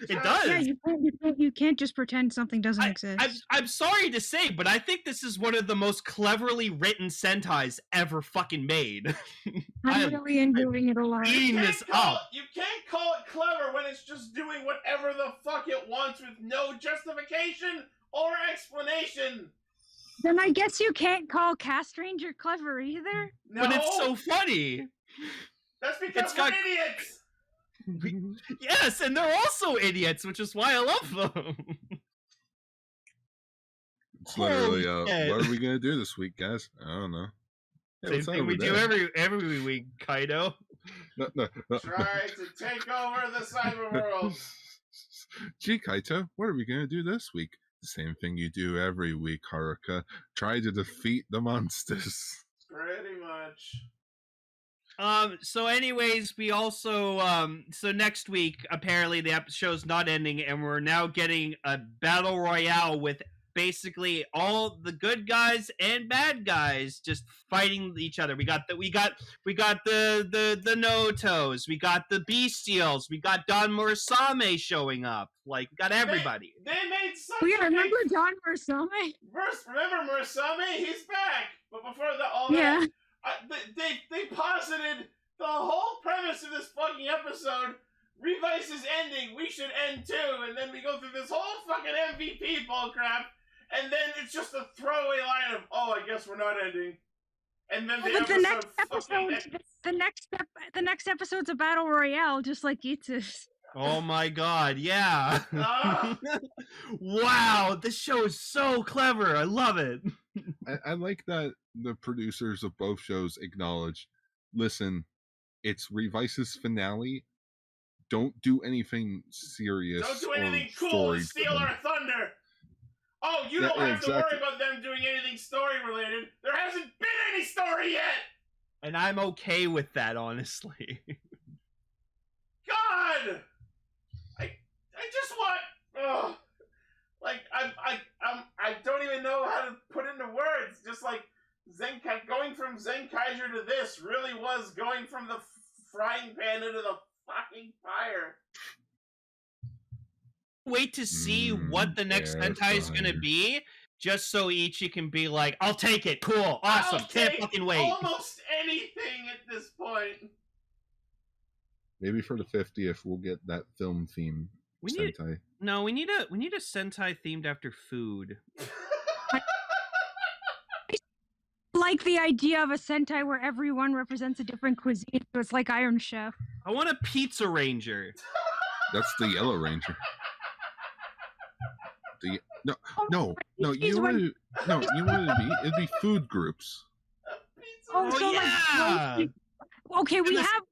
[SPEAKER 2] It does.
[SPEAKER 4] Yeah, you can't just pretend something doesn't exist.
[SPEAKER 2] I'm sorry to say, but I think this is one of the most cleverly written Sentais ever fucking made.
[SPEAKER 4] I'm really enjoying it a lot.
[SPEAKER 2] Eating this up.
[SPEAKER 1] You can't call it clever when it's just doing whatever the fuck it wants with no justification or explanation.
[SPEAKER 4] Then I guess you can't call Castranger clever either.
[SPEAKER 1] No,
[SPEAKER 2] But it's so funny.
[SPEAKER 1] That's because
[SPEAKER 2] it's got-
[SPEAKER 1] we're idiots.
[SPEAKER 2] Yes, and they're also idiots, which is why I love them.
[SPEAKER 3] It's literally,
[SPEAKER 2] Okay.
[SPEAKER 3] what are we gonna do this week, guys? I don't know. Hey,
[SPEAKER 2] Same
[SPEAKER 3] what's
[SPEAKER 2] thing
[SPEAKER 3] over
[SPEAKER 2] we do
[SPEAKER 3] there?
[SPEAKER 2] every week, Kaido.
[SPEAKER 3] No.
[SPEAKER 1] Try to take over the cyber world.
[SPEAKER 3] Gee, Kaito, what are we gonna do this week? The same thing you do every week, Haruka. Try to defeat the monsters.
[SPEAKER 1] Pretty much.
[SPEAKER 2] So anyways, we also so next week apparently the show's not ending and we're now getting a battle royale with basically all the good guys and bad guys just fighting each other. We got the Notos, we got the Bestials, we got Don Murasame showing up. Like, we got everybody.
[SPEAKER 1] They made such
[SPEAKER 4] Oh yeah,
[SPEAKER 1] a
[SPEAKER 4] remember
[SPEAKER 1] big...
[SPEAKER 4] Don Murasame?
[SPEAKER 1] Remember Murasame? He's back. But before
[SPEAKER 4] Yeah.
[SPEAKER 1] that, they posited the whole premise of this fucking episode. Revice is ending. We should end too. And then we go through this whole fucking MVP bullcrap. And then it's just a throwaway line of, oh, I guess we're not ending. And then
[SPEAKER 4] the next episode's a battle royale, just like Itsu's.
[SPEAKER 2] Oh my god, yeah. Wow, this show is so clever. I love it.
[SPEAKER 3] I like that the producers of both shows acknowledge, listen, it's Revice's finale. Don't do anything serious.
[SPEAKER 1] Don't do anything
[SPEAKER 3] or
[SPEAKER 1] cool to
[SPEAKER 3] storied
[SPEAKER 1] steal
[SPEAKER 3] for them.
[SPEAKER 1] our thunder. Oh, you don't have to worry about them doing anything story related. There hasn't been any story yet.
[SPEAKER 2] And I'm okay with that, honestly.
[SPEAKER 1] God, I just want, like I don't even know how to put into words. Just like going from Zenkaiser to this really was going from the frying pan into the fucking fire.
[SPEAKER 2] Wait to see what the next Sentai is gonna be, just so Ichi can be like, I'll take it, cool, awesome, can't fucking wait.
[SPEAKER 1] Almost anything at this point.
[SPEAKER 3] Maybe for the 50th, we'll get that film theme Sentai.
[SPEAKER 2] We need a Sentai themed after food.
[SPEAKER 4] Like the idea of a Sentai where everyone represents a different cuisine, so it's like Iron Chef.
[SPEAKER 2] I want a Pizza Ranger.
[SPEAKER 3] That's the Yellow Ranger. You know what it be? It'd be food groups.
[SPEAKER 4] Okay, we have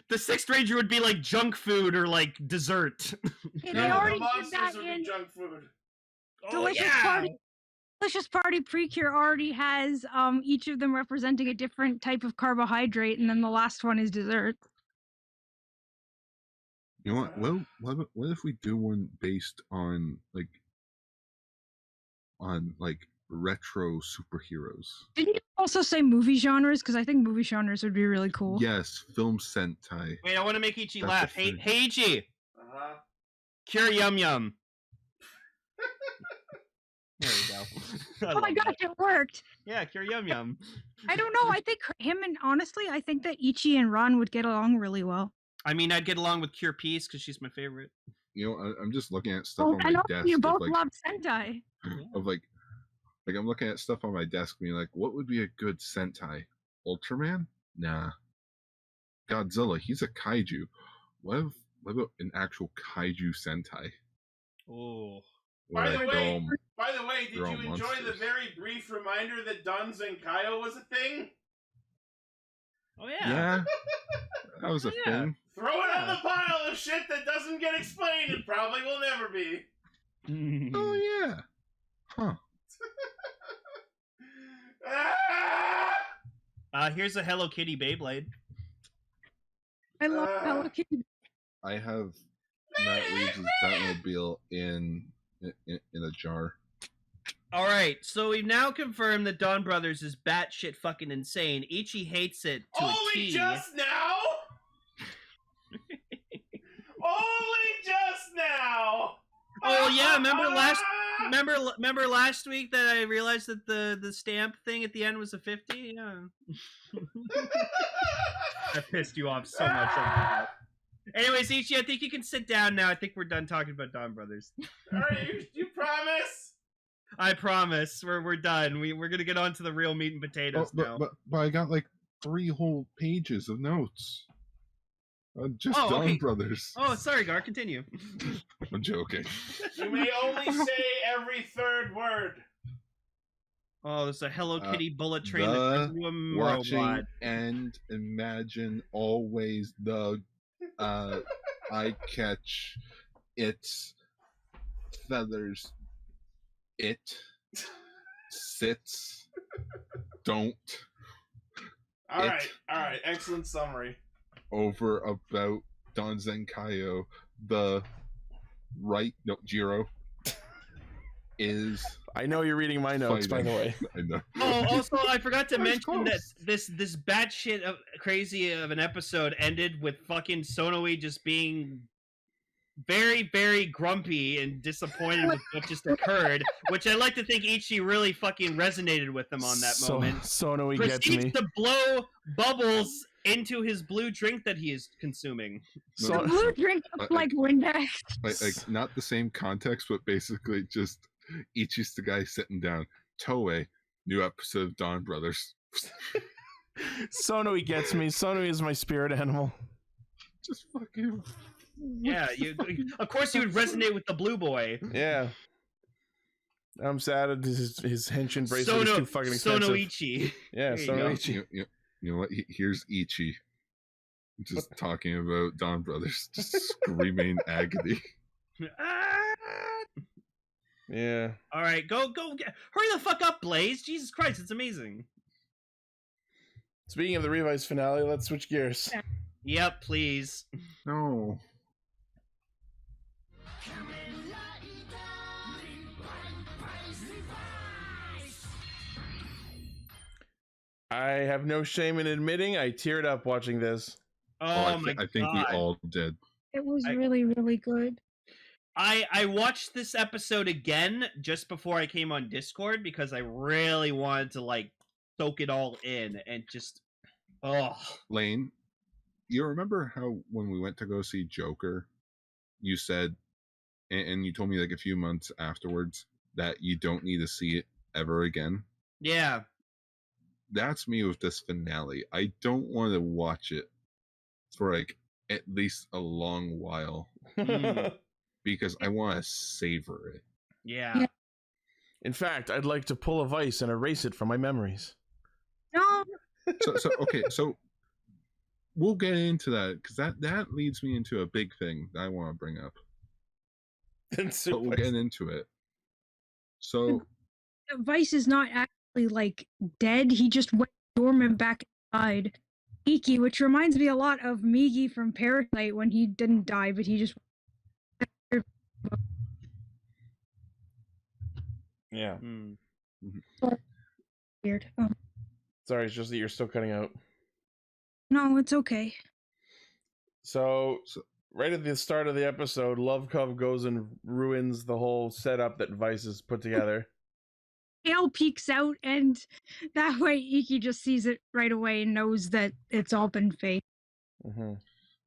[SPEAKER 2] the Sixth Ranger would be like junk food or like dessert.
[SPEAKER 4] Okay, they already
[SPEAKER 1] the
[SPEAKER 4] did that
[SPEAKER 1] monsters would
[SPEAKER 4] in
[SPEAKER 1] be junk food.
[SPEAKER 4] Delicious Party Precure already has each of them representing a different type of carbohydrate, and then the last one is dessert.
[SPEAKER 3] You know what? Well, what if we do one based on retro superheroes?
[SPEAKER 4] Didn't you also say movie genres? Because I think movie genres would be really cool.
[SPEAKER 3] Yes, film Sentai.
[SPEAKER 2] Wait, I want to make Ichi laugh. Hey Ichi! Cure Yum Yum. There we go.
[SPEAKER 4] Oh my gosh, it worked!
[SPEAKER 2] Yeah, Cure Yum Yum.
[SPEAKER 4] I don't know. I think I think that Ichi and Ron would get along really well.
[SPEAKER 2] I mean, I'd get along with Cure Peace because she's my favorite.
[SPEAKER 3] You know, I'm just looking at stuff on my desk.
[SPEAKER 4] You both love Sentai.
[SPEAKER 3] Of I'm looking at stuff on my desk, being like, what would be a good Sentai? Ultraman? Nah. Godzilla? He's a kaiju. What about an actual kaiju Sentai?
[SPEAKER 2] Oh.
[SPEAKER 1] By the way, did you enjoy
[SPEAKER 3] monsters.
[SPEAKER 1] the very brief reminder that Don Zenkaio was a thing?
[SPEAKER 2] Oh yeah.
[SPEAKER 3] Yeah. That was a thing.
[SPEAKER 1] Throw it on the pile of shit that doesn't get explained and probably will never be.
[SPEAKER 3] Oh yeah. Huh.
[SPEAKER 1] Ah!
[SPEAKER 2] Here's a Hello Kitty Beyblade.
[SPEAKER 4] I love Hello Kitty.
[SPEAKER 3] I have Matt Reeves' Batmobile in a jar.
[SPEAKER 2] All right, so we've now confirmed that Donbrothers is batshit fucking insane. Ichi hates it to a T.
[SPEAKER 1] Just now? Only just now.
[SPEAKER 2] Oh yeah, remember last week that I realized that the stamp thing at the end was a 50? Yeah. That pissed you off so much. Anyways, Ichi, I think you can sit down now. I think we're done talking about Donbrothers.
[SPEAKER 1] All right, you promise?
[SPEAKER 2] I promise. We're done. We're gonna get on to the real meat and potatoes now.
[SPEAKER 3] But I got like 3 whole pages of notes. Just Donbrothers.
[SPEAKER 2] Oh, sorry, Gar. Continue.
[SPEAKER 3] I'm joking.
[SPEAKER 1] You may only say every third word.
[SPEAKER 2] Oh, there's a Hello Kitty bullet train that turns into a
[SPEAKER 3] watching
[SPEAKER 2] robot.
[SPEAKER 3] And imagine always the I catch its feathers. It sits. Don't.
[SPEAKER 1] All right. Excellent summary.
[SPEAKER 3] Over about Don Zenkaio, the Jiro is.
[SPEAKER 1] I know you're reading my notes,
[SPEAKER 3] fighting.
[SPEAKER 1] by the way.
[SPEAKER 3] I know.
[SPEAKER 2] Oh, also, I forgot to mention that this batshit crazy of an episode ended with fucking Sonoe just being very, very grumpy and disappointed with what just occurred, which I like to think Ichi really fucking resonated with him on that moment.
[SPEAKER 1] Sonoe gets me.
[SPEAKER 2] Proceeds to blow bubbles into his blue drink that he is consuming.
[SPEAKER 4] The blue drink like Windex.
[SPEAKER 3] Like not the same context, but basically just Ichi's the guy sitting down. Toei, new episode of Donbrothers.
[SPEAKER 1] Sonoe gets me. Sonoe is my spirit animal.
[SPEAKER 3] Just fucking.
[SPEAKER 2] Yeah, of course you would resonate with the blue boy.
[SPEAKER 1] Yeah. I'm sad that his henshin bracelet is too fucking expensive.
[SPEAKER 2] Sonoichi.
[SPEAKER 1] Yeah, Sonoichi.
[SPEAKER 3] You know what? Here's Ichi. Just talking about Donbrothers. Just screaming agony.
[SPEAKER 1] Yeah.
[SPEAKER 2] All right, go. Hurry the fuck up, Blaze. Jesus Christ, it's amazing.
[SPEAKER 1] Speaking of the Revice finale, let's switch gears.
[SPEAKER 2] Yep, please.
[SPEAKER 3] No.
[SPEAKER 1] I have no shame in admitting I teared up watching this.
[SPEAKER 2] Oh my god.
[SPEAKER 3] I think we all did.
[SPEAKER 4] It was really, really good.
[SPEAKER 2] I watched this episode again just before I came on Discord because I really wanted to like soak it all in and just
[SPEAKER 3] Lane, you remember how when we went to go see Joker, you said, and you told me like a few months afterwards that you don't need to see it ever again?
[SPEAKER 2] Yeah.
[SPEAKER 3] That's me with this finale. I don't want to watch it for like at least a long while because I want to savor it.
[SPEAKER 2] Yeah.
[SPEAKER 1] In fact, I'd like to pull a vice and erase it from my memories.
[SPEAKER 4] No.
[SPEAKER 3] So we'll get into that because that leads me into a big thing that I want to bring up. But we'll get into it. So
[SPEAKER 4] Vice is not actually like dead. He just went dormant back inside Iki, which reminds me a lot of Migi from Parasite when he didn't die, but he just.
[SPEAKER 1] Yeah.
[SPEAKER 4] Weird.
[SPEAKER 1] Sorry, it's just that you're still cutting out.
[SPEAKER 4] No, it's okay.
[SPEAKER 1] So right at the start of the episode, Love Cove goes and ruins the whole setup that Vice has put together.
[SPEAKER 4] Tail peeks out, and that way Iki just sees it right away and knows that it's all been fake.
[SPEAKER 1] Mm-hmm.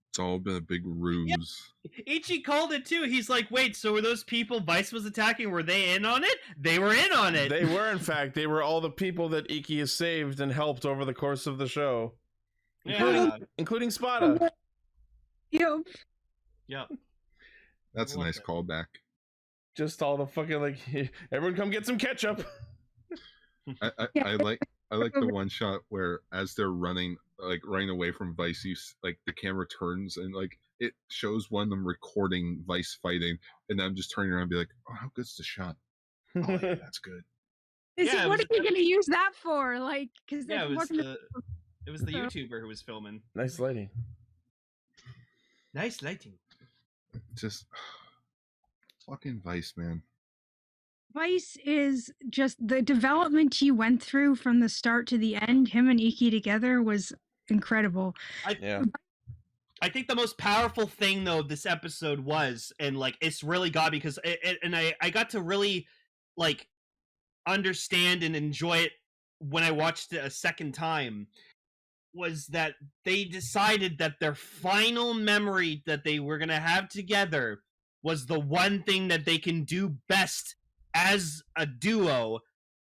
[SPEAKER 3] It's all been a big ruse.
[SPEAKER 2] Yeah. Ichi called it too. He's like, wait, so were those people Vice was attacking, were they in on it? They were in on it.
[SPEAKER 1] They were, in fact. They were all the people that Iki has saved and helped over the course of the show. Including Spada.
[SPEAKER 4] Yep.
[SPEAKER 3] That's a nice callback.
[SPEAKER 1] Just all the fucking, like, everyone come get some ketchup.
[SPEAKER 3] I like the one shot where as they're running away from Vice, like the camera turns and like it shows one of them recording Vice fighting, and I'm just turning around and be like, oh, how good's the shot? Oh, yeah, that's good.
[SPEAKER 4] What are you going to use that for? Like, because
[SPEAKER 2] It was the YouTuber who was filming.
[SPEAKER 1] Nice lighting.
[SPEAKER 2] Nice lighting.
[SPEAKER 3] Just fucking Vice, man.
[SPEAKER 4] Vice is just the development he went through from the start to the end. Him and Ichi together was incredible.
[SPEAKER 2] I think the most powerful thing though this episode was, and like it's really got because I got to really like understand and enjoy it when I watched it a second time, was that they decided that their final memory that they were gonna have together was the one thing that they can do best as a duo,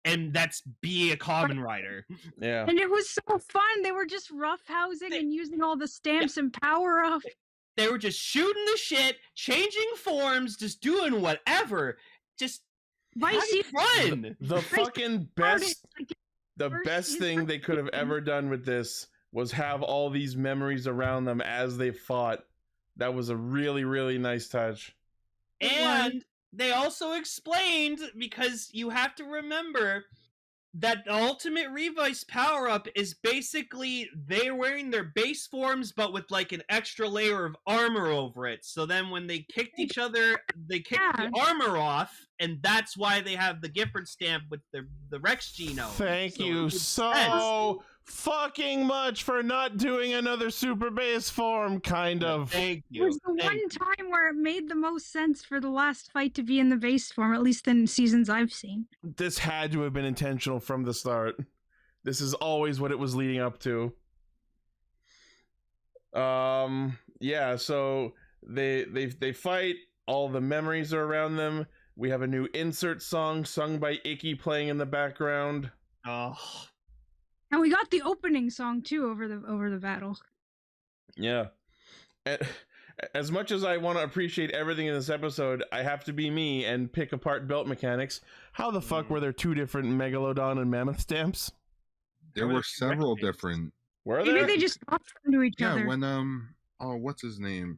[SPEAKER 2] and that's be a Kamen Rider.
[SPEAKER 1] Yeah.
[SPEAKER 4] And it was so fun. They were just roughhousing and using all the stamps and power up.
[SPEAKER 2] They were just shooting the shit, changing forms, just doing whatever. Just
[SPEAKER 4] Vice
[SPEAKER 2] fun.
[SPEAKER 1] The fucking best thing they could have ever done with this was have all these memories around them as they fought. That was a really, really nice touch.
[SPEAKER 2] And they also explained, because you have to remember that the ultimate Revice power-up is basically they're wearing their base forms but with like an extra layer of armor over it. So then when they kicked each other, they kicked the armor off, and that's why they have the Gifford stamp with the Rex genome.
[SPEAKER 1] Thank you so fucking much for not doing another super base form, kind of.
[SPEAKER 2] Thank you.
[SPEAKER 4] It was the one time where it made the most sense for the last fight to be in the base form, at least in seasons I've seen.
[SPEAKER 1] This had to have been intentional from the start. This is always what it was leading up to. Yeah, so they fight, all the memories are around them. We have a new insert song sung by Ichi playing in the background.
[SPEAKER 2] Oh.
[SPEAKER 4] And we got the opening song too over the battle.
[SPEAKER 1] Yeah. As much as I want to appreciate everything in this episode, I have to be me and pick apart belt mechanics. How the fuck were there two different Megalodon and Mammoth stamps?
[SPEAKER 3] There were several different.
[SPEAKER 1] Were there?
[SPEAKER 4] Maybe they just talked to each other.
[SPEAKER 3] Yeah, when what's his name?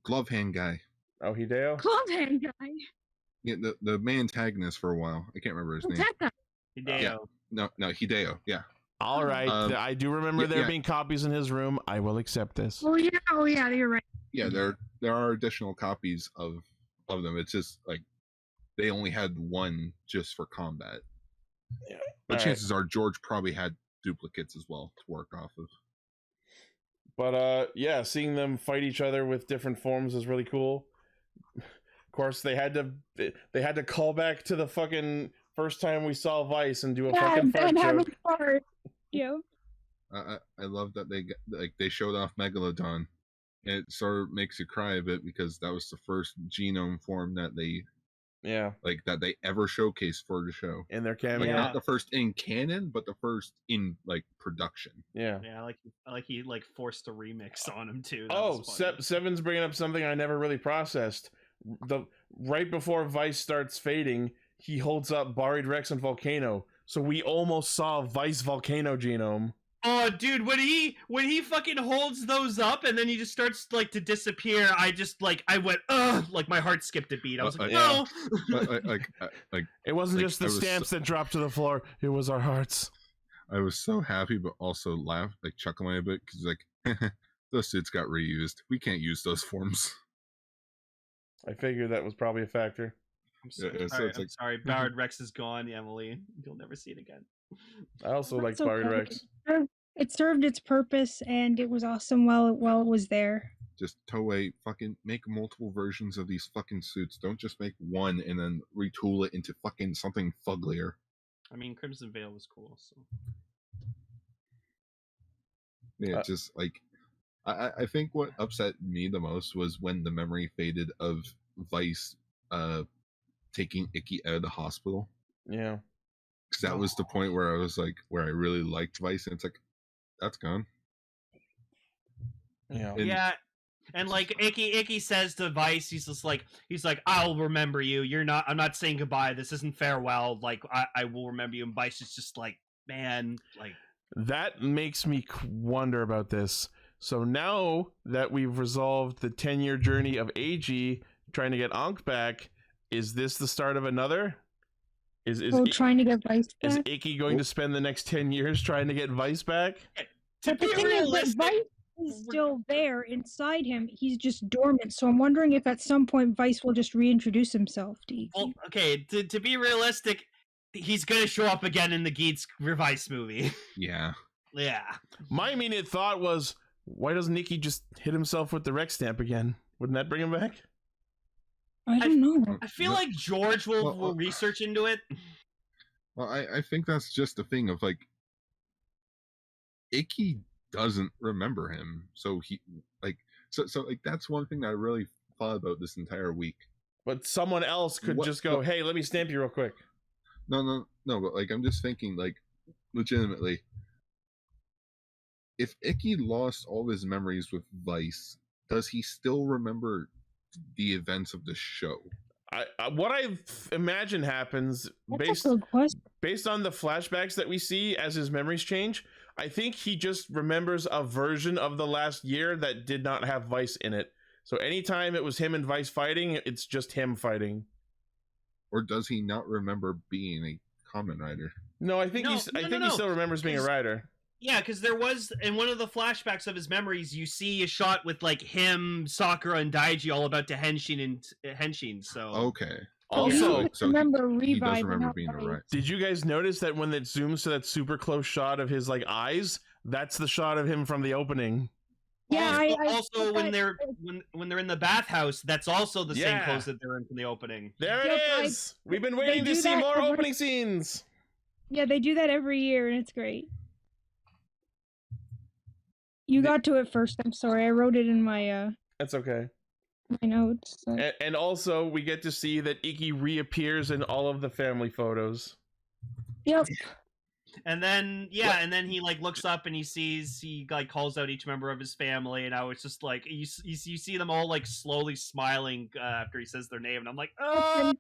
[SPEAKER 3] Glove hand guy.
[SPEAKER 1] Oh, Hideo?
[SPEAKER 4] Glove hand guy.
[SPEAKER 3] Yeah, the main antagonist for a while. I can't remember his name.
[SPEAKER 2] Hideo.
[SPEAKER 3] Yeah. No, Hideo. Yeah.
[SPEAKER 1] All right, I do remember there being copies in his room. I will accept this.
[SPEAKER 4] Oh yeah, you're right.
[SPEAKER 3] Yeah, there are additional copies of them. It's just like they only had one just for combat.
[SPEAKER 1] Yeah.
[SPEAKER 3] But chances are George probably had duplicates as well to work off of.
[SPEAKER 1] But yeah, seeing them fight each other with different forms is really cool. Of course, they had to call back to the fucking first time we saw Vice and do a fucking fart joke.
[SPEAKER 4] Yep.
[SPEAKER 3] I love that they showed off Megalodon. It sort of makes you cry a bit because that was the first genome form that they ever showcased for the show.
[SPEAKER 1] In their cameo.
[SPEAKER 3] Not the first in canon, but the first in like production.
[SPEAKER 1] Yeah.
[SPEAKER 2] Yeah, like he forced a remix on him too.
[SPEAKER 1] Seven's bringing up something I never really processed. Right before Vice starts fading, he holds up Buried Rex and Volcano, so we almost saw Vice Volcano genome.
[SPEAKER 2] Oh, dude, when he fucking holds those up and then he just starts like to disappear, I went, ugh, like my heart skipped a beat. I was like, no.
[SPEAKER 1] It wasn't just the stamps that dropped to the floor; it was our hearts.
[SPEAKER 3] I was so happy, but also laughed, chuckling a bit because those suits got reused. We can't use those forms.
[SPEAKER 1] I figured that was probably a factor.
[SPEAKER 2] I'm sorry. Buried Rex is gone, Emily. You'll never see it again.
[SPEAKER 1] I also like Buried Rex.
[SPEAKER 4] It served its purpose, and it was awesome while it was there.
[SPEAKER 3] Just Toei, fucking make multiple versions of these fucking suits. Don't just make one and then retool it into fucking something fugglier.
[SPEAKER 2] I mean, Crimson Veil was cool, so.
[SPEAKER 3] Yeah, just I think what upset me the most was when the memory faded of Vice taking Ichi out of the hospital.
[SPEAKER 1] Yeah.
[SPEAKER 3] Because that was the point where I was where I really liked Vice, and it's that's gone.
[SPEAKER 1] Yeah.
[SPEAKER 2] And Ichi says to Vice, he's like, I'll remember you. I'm not saying goodbye. This isn't farewell. I will remember you. And Vice is just man,
[SPEAKER 1] that makes me wonder about this. So now that we've resolved the 10-year journey of AG trying to get Ankh back, is this the start of another?
[SPEAKER 4] Trying to get Vice back?
[SPEAKER 1] Is Ichi going to spend the next 10 years trying to get Vice back?
[SPEAKER 4] But the thing is, Vice is still there inside him. He's just dormant. So I'm wondering if at some point Vice will just reintroduce himself to Ichi.
[SPEAKER 2] Well, okay, to be realistic, he's gonna show up again in the Geats Revice movie.
[SPEAKER 3] Yeah.
[SPEAKER 2] Yeah.
[SPEAKER 1] My immediate thought was, why doesn't Nikki just hit himself with the Rex stamp again? Wouldn't that bring him back?
[SPEAKER 4] I don't know.
[SPEAKER 2] I feel like George will research into it.
[SPEAKER 3] Well, I think that's just the thing of like, Ichi doesn't remember him, so he like that's one thing that I really thought about this entire week.
[SPEAKER 1] But someone else could just go, "Hey, let me stamp you real quick."
[SPEAKER 3] No, but like I'm just thinking, like, legitimately, if Ichi lost all his memories with Vice, does he still remember the events of the show?
[SPEAKER 1] What I imagine happens based on the flashbacks that we see as his memories change, I think he just remembers a version of the last year that did not have Vice in it. So anytime it was him and Vice fighting, it's just him fighting.
[SPEAKER 3] Or does he not remember being a Kamen Rider?
[SPEAKER 1] No, I think he still remembers being a rider.
[SPEAKER 2] Yeah, because there was, in one of the flashbacks of his memories, you see a shot with like him, Sakura, and Daiji all about to henshin. So
[SPEAKER 3] okay.
[SPEAKER 1] Also,
[SPEAKER 3] so he does remember being a rider.
[SPEAKER 1] Did you guys notice that when it zooms to that super close shot of his like eyes, that's the shot of him from the opening?
[SPEAKER 4] Yeah.
[SPEAKER 2] Also, when they're in the bathhouse, that's also the same clothes that they're in from the opening.
[SPEAKER 1] There it is. We've been waiting to see more opening scenes.
[SPEAKER 4] Yeah, they do that every year, and it's great. You got to it first. I'm sorry. I wrote it in my
[SPEAKER 1] That's okay.
[SPEAKER 4] My notes.
[SPEAKER 1] And also, we get to see that Ichi reappears in all of the family photos.
[SPEAKER 4] Yep.
[SPEAKER 2] And then and then he like looks up and he like calls out each member of his family, and I was just like, you see them all like slowly smiling after he says their name, and I'm like, oh.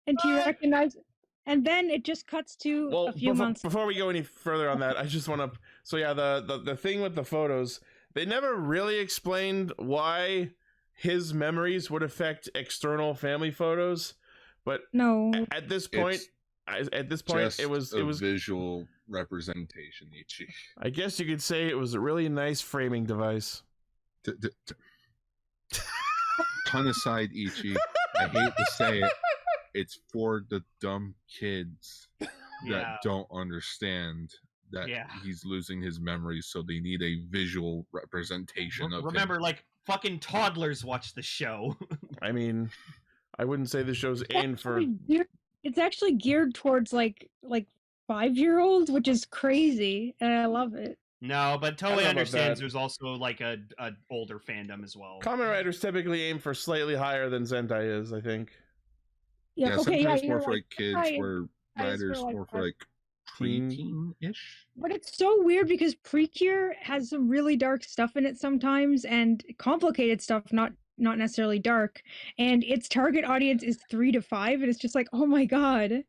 [SPEAKER 4] And do you recognize? And then it just cuts to a few months.
[SPEAKER 1] Before we go any further on that, I just want to. So yeah, the thing with the photos, they never really explained why his memories would affect external family photos, but
[SPEAKER 4] no.
[SPEAKER 1] At this point, it was
[SPEAKER 3] visual representation. Ichi.
[SPEAKER 1] I guess you could say it was a really nice framing device.
[SPEAKER 3] Pun aside, Ichi. I hate to say it. It's for the dumb kids that don't understand that he's losing his memories, so they need a visual representation of
[SPEAKER 2] Remember,
[SPEAKER 3] him.
[SPEAKER 2] like, fucking toddlers watch the show.
[SPEAKER 1] I mean, I wouldn't say the show's aimed for...
[SPEAKER 4] It's actually geared towards, like 5-year-olds, which is crazy, and I love it.
[SPEAKER 2] No, but Toei understands there's also, like, a older fandom as well.
[SPEAKER 1] Kamen Riders typically aim for slightly higher than Sentai is, I think.
[SPEAKER 4] Yeah, okay,
[SPEAKER 3] sometimes more for like kids, where Riders more for like preteen-ish.
[SPEAKER 4] But it's so weird because Precure has some really dark stuff in it sometimes, and complicated stuff, not necessarily dark. And its target audience is 3 to 5, and it's just like, oh my god.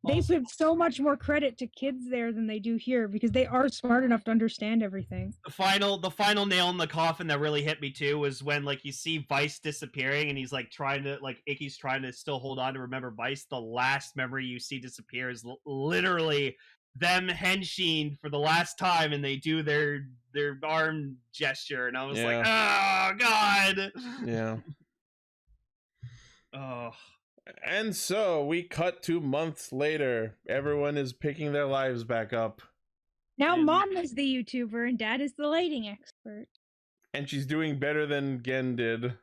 [SPEAKER 4] They give so much more credit to kids there than they do here because they are smart enough to understand everything.
[SPEAKER 2] The final nail in the coffin that really hit me too was when like you see Vice disappearing and he's like Ichi's trying to still hold on to remember Vice. The last memory you see disappear is literally them henshin for the last time, and they do their arm gesture, and I was like, oh god.
[SPEAKER 1] Yeah.
[SPEAKER 2] Oh.
[SPEAKER 1] And so we cut to months later. Everyone is picking their lives back up.
[SPEAKER 4] Now Mom is the YouTuber and Dad is the lighting expert.
[SPEAKER 1] And she's doing better than Gen did.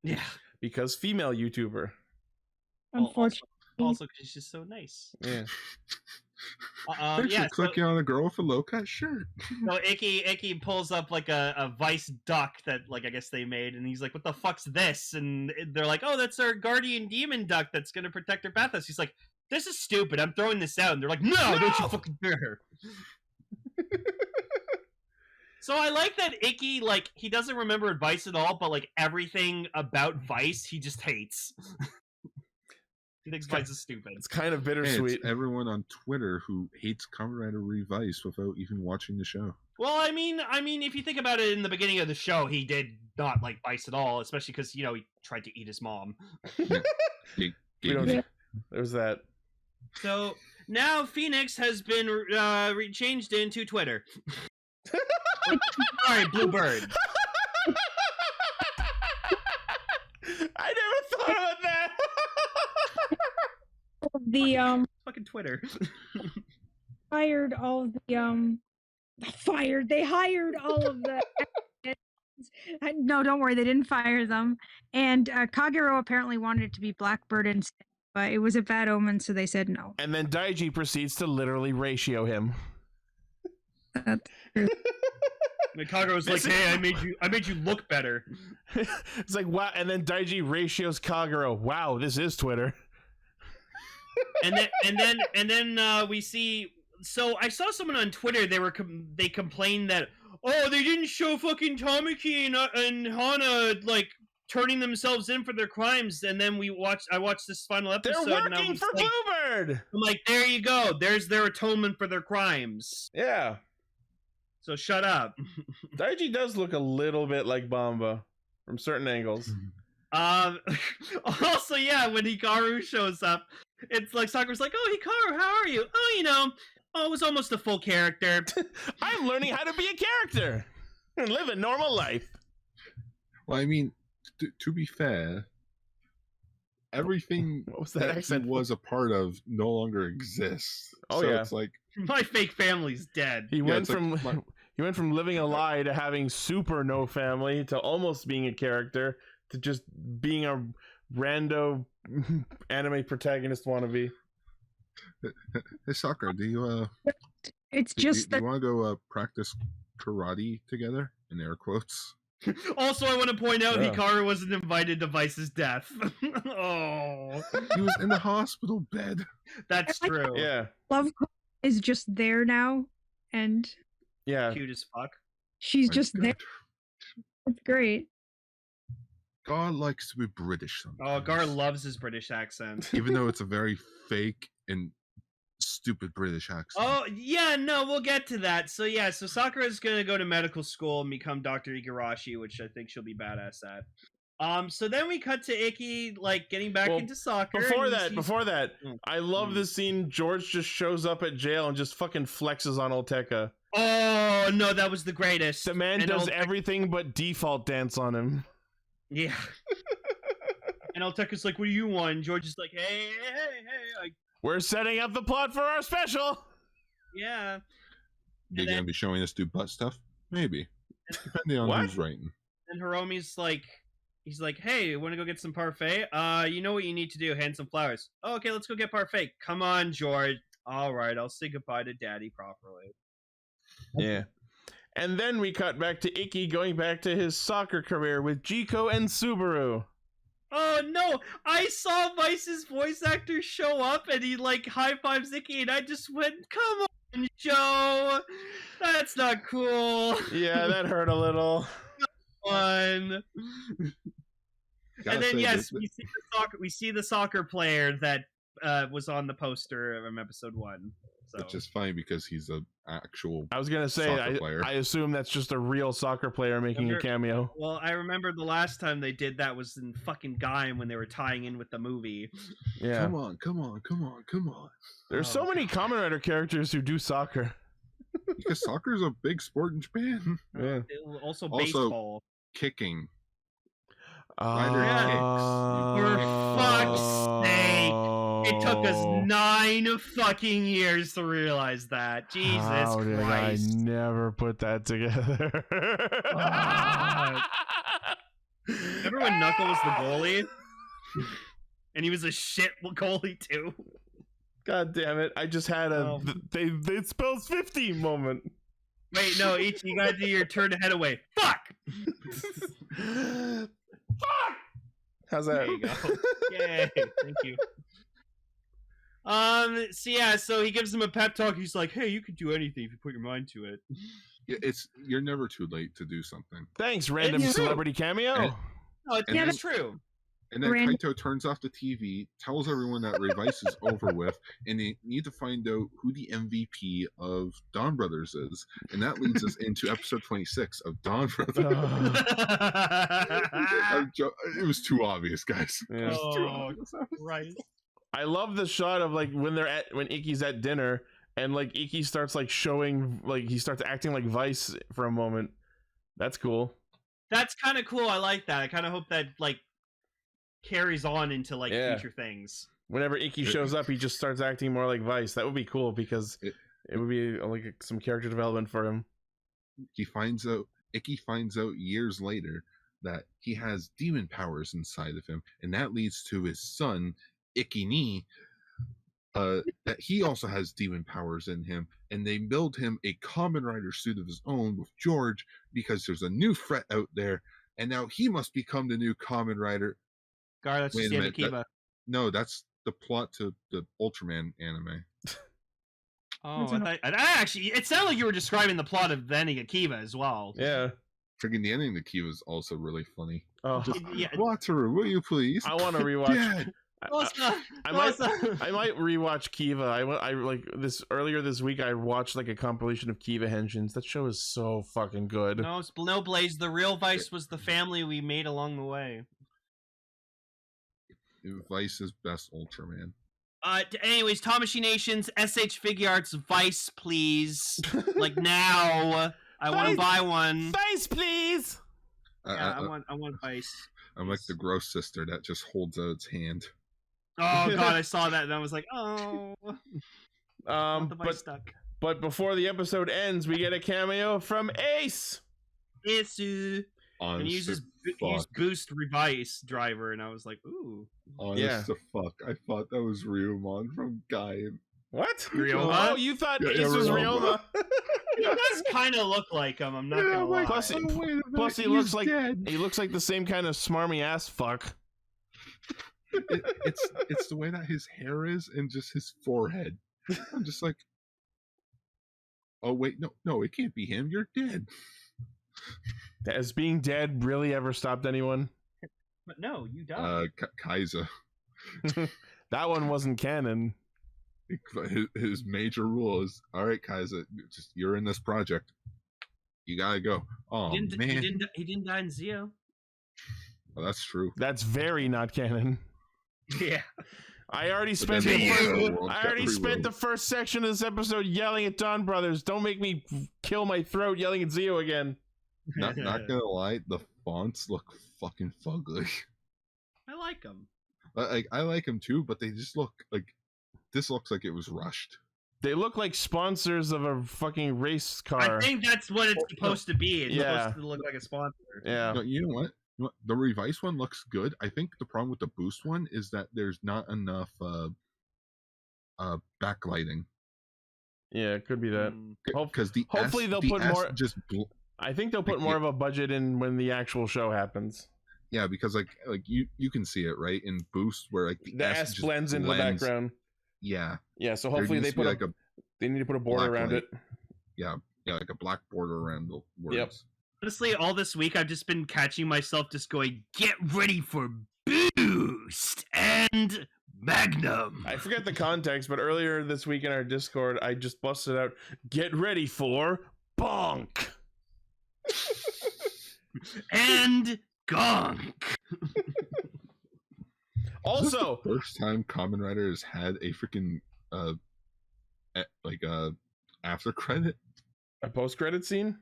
[SPEAKER 2] Yeah.
[SPEAKER 1] Because female YouTuber.
[SPEAKER 4] Unfortunately.
[SPEAKER 2] Also because she's so nice.
[SPEAKER 1] Yeah.
[SPEAKER 3] Thanks for clicking on a girl with a low-cut shirt.
[SPEAKER 2] So Ichi pulls up like a Vice duck that like I guess they made, and he's like, "What the fuck's this?" And they're like, "Oh, that's our guardian demon duck that's gonna protect our bathhouse." He's like, "This is stupid. I'm throwing this out." And they're like, "No! Don't you fucking dare!" So I like that Ichi, like, he doesn't remember Vice at all, but like everything about Vice he just hates. He thinks Vice is stupid.
[SPEAKER 1] It's kind of bittersweet.
[SPEAKER 3] Hey, it's everyone on Twitter who hates Kamen Rider Revice without even watching the show.
[SPEAKER 2] Well, I mean, if you think about it, in the beginning of the show, he did not like Vice at all, especially because he tried to eat his mom.
[SPEAKER 1] There's that.
[SPEAKER 2] So now Phoenix has been changed into Twitter. Sorry, Bluebird.
[SPEAKER 1] I never thought about that.
[SPEAKER 4] The
[SPEAKER 2] Fucking Twitter.
[SPEAKER 4] hired all the they hired all of the no, don't worry, they didn't fire them. And Kagero apparently wanted it to be Blackbird instead, but it was a bad omen, so they said no.
[SPEAKER 1] And then Daiji proceeds to literally ratio him.
[SPEAKER 4] That's true.
[SPEAKER 2] Kagero's like, hey, I made you look better.
[SPEAKER 1] It's like, wow. And then Daiji ratios Kagero. Wow, this is Twitter.
[SPEAKER 2] and then we see. So I saw someone on Twitter. They complained that they didn't show fucking Tamaki and Hana like turning themselves in for their crimes. And then I watched this final episode.
[SPEAKER 1] They're working for
[SPEAKER 2] like,
[SPEAKER 1] Bluebird.
[SPEAKER 2] I'm like, there you go. There's their atonement for their crimes.
[SPEAKER 1] Yeah.
[SPEAKER 2] So shut up.
[SPEAKER 1] Daiji does look a little bit like Bamba from certain angles.
[SPEAKER 2] Also, yeah, when Hikaru shows up, it's like Sakura's like, oh, Hikaru, how are you? Oh, it was almost a full character.
[SPEAKER 1] I'm learning how to be a character and live a normal life.
[SPEAKER 3] Well, I mean, to be fair, everything
[SPEAKER 1] what was that accent
[SPEAKER 3] was a part of no longer exists.
[SPEAKER 1] Oh,
[SPEAKER 3] so
[SPEAKER 1] yeah.
[SPEAKER 3] It's like
[SPEAKER 2] my fake family's dead.
[SPEAKER 1] He went from living a lie to having super no family to almost being a character to just being a rando anime protagonist wannabe.
[SPEAKER 3] Hey, Sakura, do you
[SPEAKER 4] It's
[SPEAKER 3] do
[SPEAKER 4] just
[SPEAKER 3] you want to go practice karate together? In air quotes.
[SPEAKER 2] Also, I want to point out
[SPEAKER 1] Yeah.
[SPEAKER 2] Hikaru wasn't invited to Vice's death. Oh,
[SPEAKER 3] He was in the hospital bed.
[SPEAKER 2] that's true.
[SPEAKER 1] Yeah.
[SPEAKER 4] Love is just there now, and
[SPEAKER 1] Yeah.
[SPEAKER 2] Cute as fuck.
[SPEAKER 4] she's
[SPEAKER 3] My
[SPEAKER 4] just
[SPEAKER 3] God.
[SPEAKER 4] there. It's great.
[SPEAKER 3] God likes to be British sometimes.
[SPEAKER 2] Oh, Gar loves his British accent.
[SPEAKER 3] Even though it's a very fake and stupid British accent.
[SPEAKER 2] Oh, yeah, no, we'll get to that. So, yeah, so Sakura's gonna go to medical school and become Dr. Igarashi, which I think she'll be badass at. So then we cut to Icky, like, getting back into soccer.
[SPEAKER 1] Before
[SPEAKER 2] and
[SPEAKER 1] that, I love this scene. George just shows up at jail and just fucking flexes on Olteka.
[SPEAKER 2] Oh, no, that was the greatest.
[SPEAKER 1] The man
[SPEAKER 2] And
[SPEAKER 1] does everything but default dance on him.
[SPEAKER 2] Yeah. And Olteka's like, what do you want? And George is like, hey.
[SPEAKER 1] We're setting up the plot for our special.
[SPEAKER 2] Yeah.
[SPEAKER 3] They're going to be showing us do butt stuff? Maybe. Depending on who's writing.
[SPEAKER 2] And Hiromi's like, he's like, hey, want to go get some parfait? You know what you need to do, hand some flowers. Oh, okay, let's go get parfait. Come on, George. All right, I'll say goodbye to Daddy properly.
[SPEAKER 1] Yeah. And then we cut back to Icky going back to his soccer career with Jiko and Subaru.
[SPEAKER 2] Oh no! I saw Vice's voice actor show up and he like high fives Icky and I just went, come on, Joe! That's not cool.
[SPEAKER 1] Yeah, that hurt a little.
[SPEAKER 2] Fun. And then yes,
[SPEAKER 3] that-
[SPEAKER 2] we see the soccer player that was on the poster from episode 1. So.
[SPEAKER 3] Which is funny because he's an actual
[SPEAKER 1] I was gonna say,
[SPEAKER 3] soccer player.
[SPEAKER 1] I assume that's just a real soccer player making a cameo.
[SPEAKER 2] Well, I remember the last time they did that was in fucking Gaim when they were tying in with the movie.
[SPEAKER 1] Yeah.
[SPEAKER 3] Come on.
[SPEAKER 1] There's so many Kamen Rider characters who do soccer.
[SPEAKER 3] Because soccer is a big sport in Japan.
[SPEAKER 1] Yeah.
[SPEAKER 2] Also baseball.
[SPEAKER 3] Kicking.
[SPEAKER 2] For fuck's sake. It took us 9 fucking years to realize that. Jesus
[SPEAKER 1] How did
[SPEAKER 2] Christ.
[SPEAKER 1] I never put that together?
[SPEAKER 2] Remember when Knuckle was the goalie? And he was a shit goalie too.
[SPEAKER 1] God damn it. I just had a they spells 50 moment.
[SPEAKER 2] Wait, no, Ichi, you gotta do your turn to head away. Fuck!
[SPEAKER 1] Fuck! How's that?
[SPEAKER 2] There you go. Yay, thank you. So he gives him a pep talk. He's like, hey, you could do anything if you put your mind to it.
[SPEAKER 3] Yeah, you're never too late to do something.
[SPEAKER 1] Thanks, random celebrity cameo.
[SPEAKER 2] No, it's true.
[SPEAKER 3] And then Kaito turns off the TV, tells everyone that Revice is over with, and they need to find out who the MVP of Donbrothers is. And that leads us into episode 26 of Donbrothers. It was too obvious, guys.
[SPEAKER 1] Yeah.
[SPEAKER 3] It was too obvious.
[SPEAKER 2] Right.
[SPEAKER 1] I love the shot of like when Icky's at dinner and like Ichi starts like showing, like he starts acting like Vice for a moment. That's cool.
[SPEAKER 2] That's kind of cool. I like that. I kind of hope that like carries on into like future things.
[SPEAKER 1] Whenever Ichi shows up, he just starts acting more like Vice. That would be cool because it would be like some character development for him.
[SPEAKER 3] Ichi finds out years later that he has demon powers inside of him, and that leads to his son Ichi that he also has demon powers in him, and they build him a Kamen Rider suit of his own with George because there's a new threat out there, and now he must become the new Kamen Rider.
[SPEAKER 2] Gar, that's just Kiva.
[SPEAKER 3] No, that's the plot to the Ultraman anime.
[SPEAKER 2] Oh, I actually, it sounded like you were describing the plot of the ending of Kiva as well.
[SPEAKER 1] Yeah.
[SPEAKER 3] Freaking the ending of Kiva is also really funny.
[SPEAKER 1] Oh,
[SPEAKER 3] Wataru, will you please?
[SPEAKER 1] I want to rewatch. I might rewatch Kiva. I like this earlier this week. I watched like a compilation of Kiva henshins. That show is so fucking good.
[SPEAKER 2] No, Blaze. The real Vice was the family we made along the way.
[SPEAKER 3] Vice's best Ultraman.
[SPEAKER 2] Anyways, Tamashi Nations, SH Figure Arts, Vice, please. Like now, I want to buy one.
[SPEAKER 1] Vice, please.
[SPEAKER 2] Yeah, I want Vice.
[SPEAKER 3] I'm like the gross sister that just holds out its hand.
[SPEAKER 2] Oh god, I saw that and I was like, oh. The Vice stuck.
[SPEAKER 1] But before the episode ends, we get a cameo from Ace.
[SPEAKER 2] Isu. And he uses Boost Revice driver, and I was like, ooh.
[SPEAKER 3] Honest to fuck. I thought that was Ryumon from Gaia.
[SPEAKER 1] What?
[SPEAKER 2] Ryoma?
[SPEAKER 1] Oh, you thought Ace was Ryoma?
[SPEAKER 2] He does kind of look like him, I'm not gonna lie.
[SPEAKER 1] Plus he looks like the same kind of smarmy ass fuck.
[SPEAKER 3] It's the way that his hair is and just his forehead. I'm just like, oh wait, no, it can't be him. You're dead.
[SPEAKER 1] Has being dead really ever stopped anyone?
[SPEAKER 2] But no, you died.
[SPEAKER 3] Kaiser.
[SPEAKER 1] That one wasn't canon.
[SPEAKER 3] His major rule is, all right, Kaiser, you're in this project. You gotta go. Oh man,
[SPEAKER 2] he didn't die in Zio.
[SPEAKER 3] Oh, that's true.
[SPEAKER 1] That's very not canon.
[SPEAKER 2] Yeah.
[SPEAKER 1] I already spent the first section of this episode yelling at Donbrothers. Don't make me kill my throat yelling at Zio again.
[SPEAKER 3] Not gonna lie, the fonts look fucking fugly.
[SPEAKER 2] I like them.
[SPEAKER 3] I like them too, but they just look like, this looks like it was rushed.
[SPEAKER 1] They look like sponsors of a fucking race car.
[SPEAKER 2] I think that's what it's supposed to be. It's supposed to look like a sponsor.
[SPEAKER 1] Yeah.
[SPEAKER 3] No, you know what? The Revice one looks good. I think the problem with the Boost one is that there's not enough backlighting.
[SPEAKER 1] Yeah, it could be that.
[SPEAKER 3] Because
[SPEAKER 1] hopefully they'll put more. I think they'll put more of a budget in when the actual show happens.
[SPEAKER 3] Yeah, because like you can see it right in Boost where like
[SPEAKER 1] the S blends into the background.
[SPEAKER 3] Yeah.
[SPEAKER 1] Yeah. So hopefully they put they need to put a border around it.
[SPEAKER 3] Yeah, like a black border around the words.
[SPEAKER 1] Yep.
[SPEAKER 2] Honestly, all this week I've just been catching myself just going, "Get ready for Boost and Magnum."
[SPEAKER 1] I forget the context, but earlier this week in our Discord, I just busted out, "Get ready for Bonk."
[SPEAKER 2] And Gonk.
[SPEAKER 3] Also, the first time Kamen Rider has had a freaking after credit,
[SPEAKER 1] a post credit scene.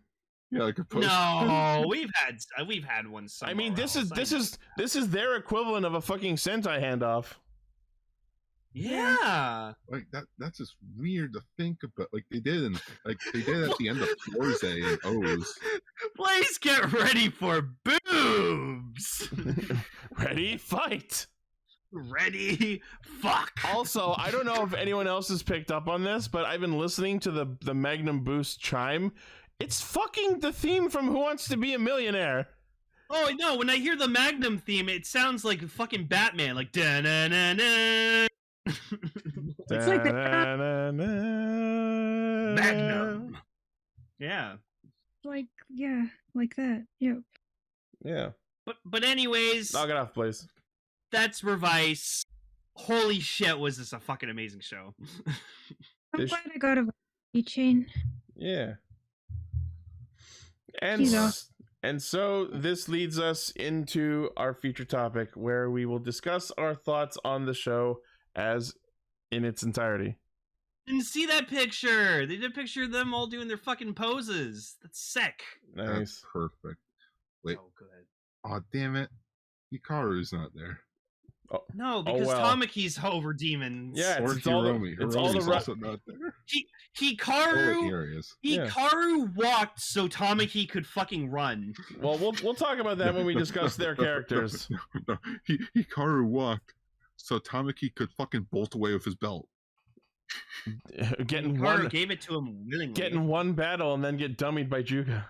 [SPEAKER 3] Yeah, like a post.
[SPEAKER 2] No, we've had one.
[SPEAKER 1] I mean, this is their equivalent of a fucking Sentai handoff.
[SPEAKER 2] Yeah,
[SPEAKER 3] like that's just weird to think about. Like they did at the end of Forze and O's.
[SPEAKER 2] Please get ready for boobs.
[SPEAKER 1] Ready, fight.
[SPEAKER 2] Ready, fuck.
[SPEAKER 1] Also, I don't know if anyone else has picked up on this, but I've been listening to the Magnum Boost chime. It's fucking the theme from Who Wants to Be a Millionaire.
[SPEAKER 2] Oh no! When I hear the Magnum theme, it sounds like fucking Batman, like da na na na.
[SPEAKER 4] It's like the
[SPEAKER 2] Magnum. Yeah.
[SPEAKER 4] Like that. Yep.
[SPEAKER 1] Yeah.
[SPEAKER 2] But anyways,
[SPEAKER 1] knock it off, please.
[SPEAKER 2] That's Revice. Holy shit, was this a fucking amazing show?
[SPEAKER 4] I'm glad I got a keychain.
[SPEAKER 1] Yeah. And so this leads us into our feature topic, where we will discuss our thoughts on the show as in its entirety.
[SPEAKER 2] Didn't see that picture. They did a picture of them all doing their fucking poses. That's sick.
[SPEAKER 1] Nice.
[SPEAKER 3] That's perfect. Wait.
[SPEAKER 2] Oh, good.
[SPEAKER 3] Oh, damn it. Hikaru's not there.
[SPEAKER 2] Oh. No, because Tamaki's over demons.
[SPEAKER 1] Yeah, it's all the
[SPEAKER 3] also not there.
[SPEAKER 2] Hikaru walked so Tamaki could fucking run.
[SPEAKER 1] Well, we'll talk about that when we discuss their characters.
[SPEAKER 3] No. Hikaru walked so Tamaki could fucking bolt away with his belt.
[SPEAKER 2] Hikaru gave it to him willingly.
[SPEAKER 1] Getting one battle and then get dummied by Juga.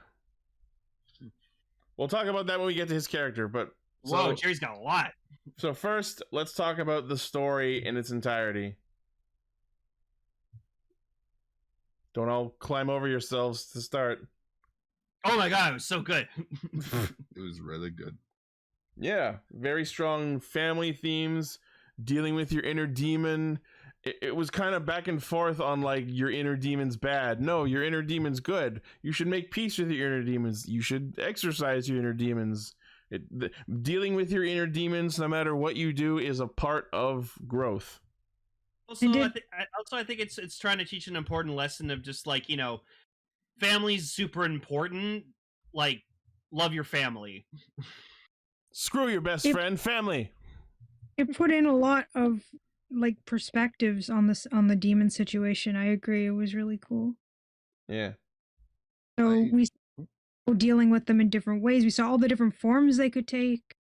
[SPEAKER 1] We'll talk about that when we get to his character, but
[SPEAKER 2] whoa, Jerry's got a lot.
[SPEAKER 1] So first, let's talk about the story in its entirety. Don't all climb over yourselves to start.
[SPEAKER 2] Oh my god, it was so good.
[SPEAKER 3] It was really good.
[SPEAKER 1] Yeah, very strong family themes, dealing with your inner demon. It was kind of back and forth on like, your inner demon's bad. No, your inner demon's good. You should make peace with your inner demons. You should exercise your inner demons. Dealing with your inner demons, no matter what you do, is a part of growth.
[SPEAKER 2] Also, I think it's trying to teach an important lesson of just like, you know, family's super important. Like, love your family.
[SPEAKER 1] Screw your best friend, family.
[SPEAKER 4] It put in a lot of like perspectives on the demon situation. I agree. It was really cool.
[SPEAKER 1] Yeah.
[SPEAKER 4] So we saw dealing with them in different ways. We saw all the different forms they could take.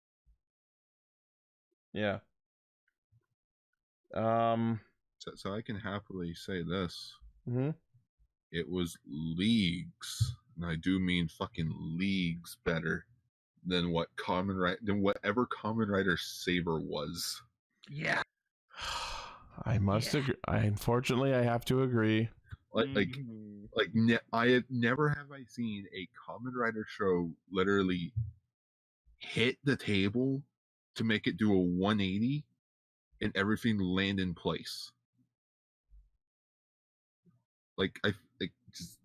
[SPEAKER 1] Yeah.
[SPEAKER 3] So I can happily say this.
[SPEAKER 1] Mm-hmm.
[SPEAKER 3] It was leagues, and I do mean fucking leagues better than whatever Kamen Rider Saber was.
[SPEAKER 2] Yeah.
[SPEAKER 1] I must agree. Unfortunately, I have to agree.
[SPEAKER 3] I never have I seen a Kamen Rider show literally hit the table to make it do a 180 and everything land in place. Just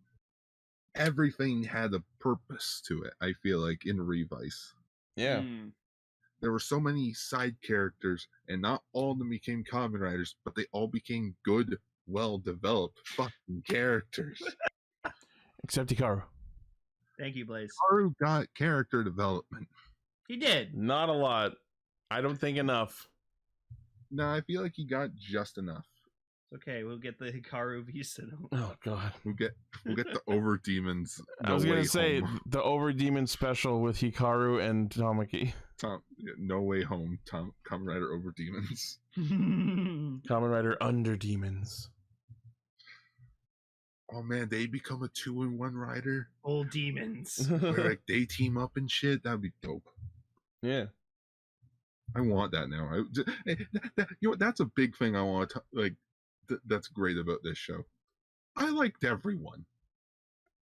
[SPEAKER 3] everything had a purpose to it. I feel like in Revice.
[SPEAKER 1] Yeah.
[SPEAKER 3] There were so many side characters, and not all of them became Kamen Riders, but they all became good, well-developed fucking characters.
[SPEAKER 1] Except Hikaru.
[SPEAKER 2] Thank you, Blaze.
[SPEAKER 3] Hikaru got character development.
[SPEAKER 2] He did.
[SPEAKER 1] Not a lot. I don't think enough.
[SPEAKER 3] No, I feel like he got just enough.
[SPEAKER 2] Okay, we'll get the Hikaru Vista.
[SPEAKER 1] Oh god,
[SPEAKER 3] we'll get the Over Demons.
[SPEAKER 1] I was gonna say the Over Demon special with Hikaru and Tamaki.
[SPEAKER 3] No Way Home. Kamen Rider Over Demons.
[SPEAKER 1] Kamen Rider Under Demons.
[SPEAKER 3] Oh man, they become a 2-in-1 rider.
[SPEAKER 2] Old demons.
[SPEAKER 3] Where like they team up and shit. That'd be dope.
[SPEAKER 1] Yeah.
[SPEAKER 3] I want that now. You know, that's a big thing I want to like. That's great about this show. I liked everyone.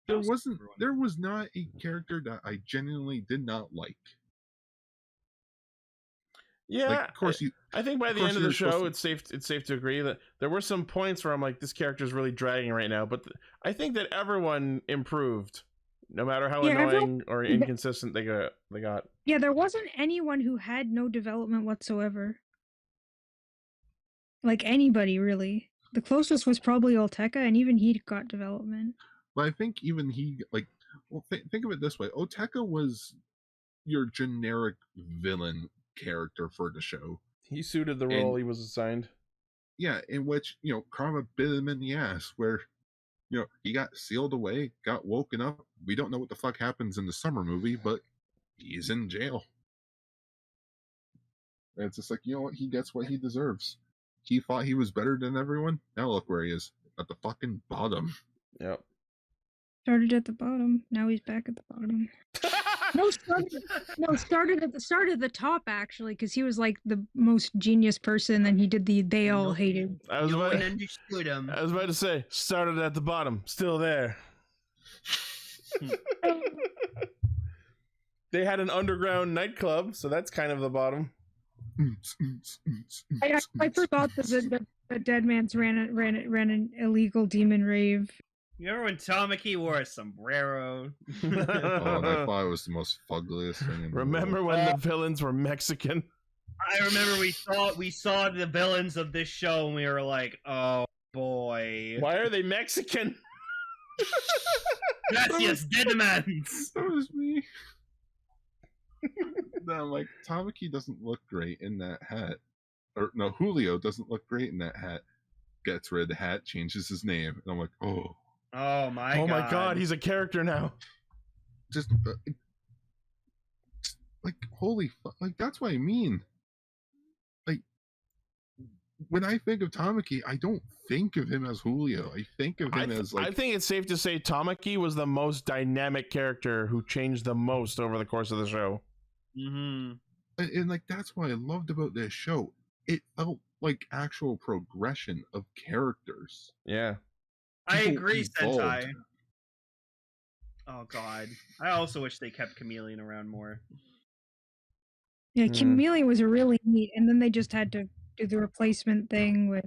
[SPEAKER 3] There was not a character that I genuinely did not like.
[SPEAKER 1] Yeah,
[SPEAKER 3] like, of course
[SPEAKER 1] I think by the end of the show, it's safe to agree that there were some points where I'm like, this character is really dragging right now. But I think that everyone improved, no matter how annoying or inconsistent they got.
[SPEAKER 4] Yeah, there wasn't anyone who had no development whatsoever. Like anybody, really. The closest was probably Oteka, and even he got development.
[SPEAKER 3] But I think even he, like, well, think of it this way. Oteka was your generic villain character for the show.
[SPEAKER 1] He suited the role he was assigned.
[SPEAKER 3] Yeah, in which, you know, karma bit him in the ass, where, you know, he got sealed away, got woken up. We don't know what the fuck happens in the summer movie, but he's in jail. And it's just like, you know what? He gets what he deserves. He thought he was better than everyone. Now look where he is. At the fucking bottom.
[SPEAKER 1] Yep.
[SPEAKER 4] Started at the bottom. Now he's back at the bottom. Started at the top, actually, because he was like the most genius person, and he did they all hated.
[SPEAKER 1] I was about to say, started at the bottom, still there. They had an underground nightclub, so that's kind of the bottom.
[SPEAKER 4] I forgot that the Dead Man's ran an illegal demon rave.
[SPEAKER 2] You remember when Tamaki wore a sombrero?
[SPEAKER 3] Oh, and I thought it was the most fuggliest thing.
[SPEAKER 1] Remember when the villains were Mexican?
[SPEAKER 2] I remember we saw the villains of this show, and we were like, "Oh boy.
[SPEAKER 1] Why are they Mexican?
[SPEAKER 2] Gracias, Deadmans.
[SPEAKER 3] That was me. No, like Tamaki doesn't look great in that hat. Or no, Julio doesn't look great in that hat. Gets rid of the hat, changes his name, and I'm like, oh.
[SPEAKER 2] Oh my god.
[SPEAKER 1] Oh my god, he's a character now.
[SPEAKER 3] Just like holy fuck, like that's what I mean. Like when I think of Tamaki, I don't think of him as Julio. I think of him as like.
[SPEAKER 1] I think it's safe to say Tamaki was the most dynamic character who changed the most over the course of the show.
[SPEAKER 2] Mm-hmm.
[SPEAKER 3] And like that's what I loved about this show. It felt like actual progression of characters.
[SPEAKER 1] Yeah.
[SPEAKER 2] I
[SPEAKER 3] People
[SPEAKER 2] agree,
[SPEAKER 3] evolved.
[SPEAKER 2] Sentai. Oh god. I also wish they kept Chameleon around more.
[SPEAKER 4] Yeah, Chameleon was really neat, and then they just had to do the replacement thing with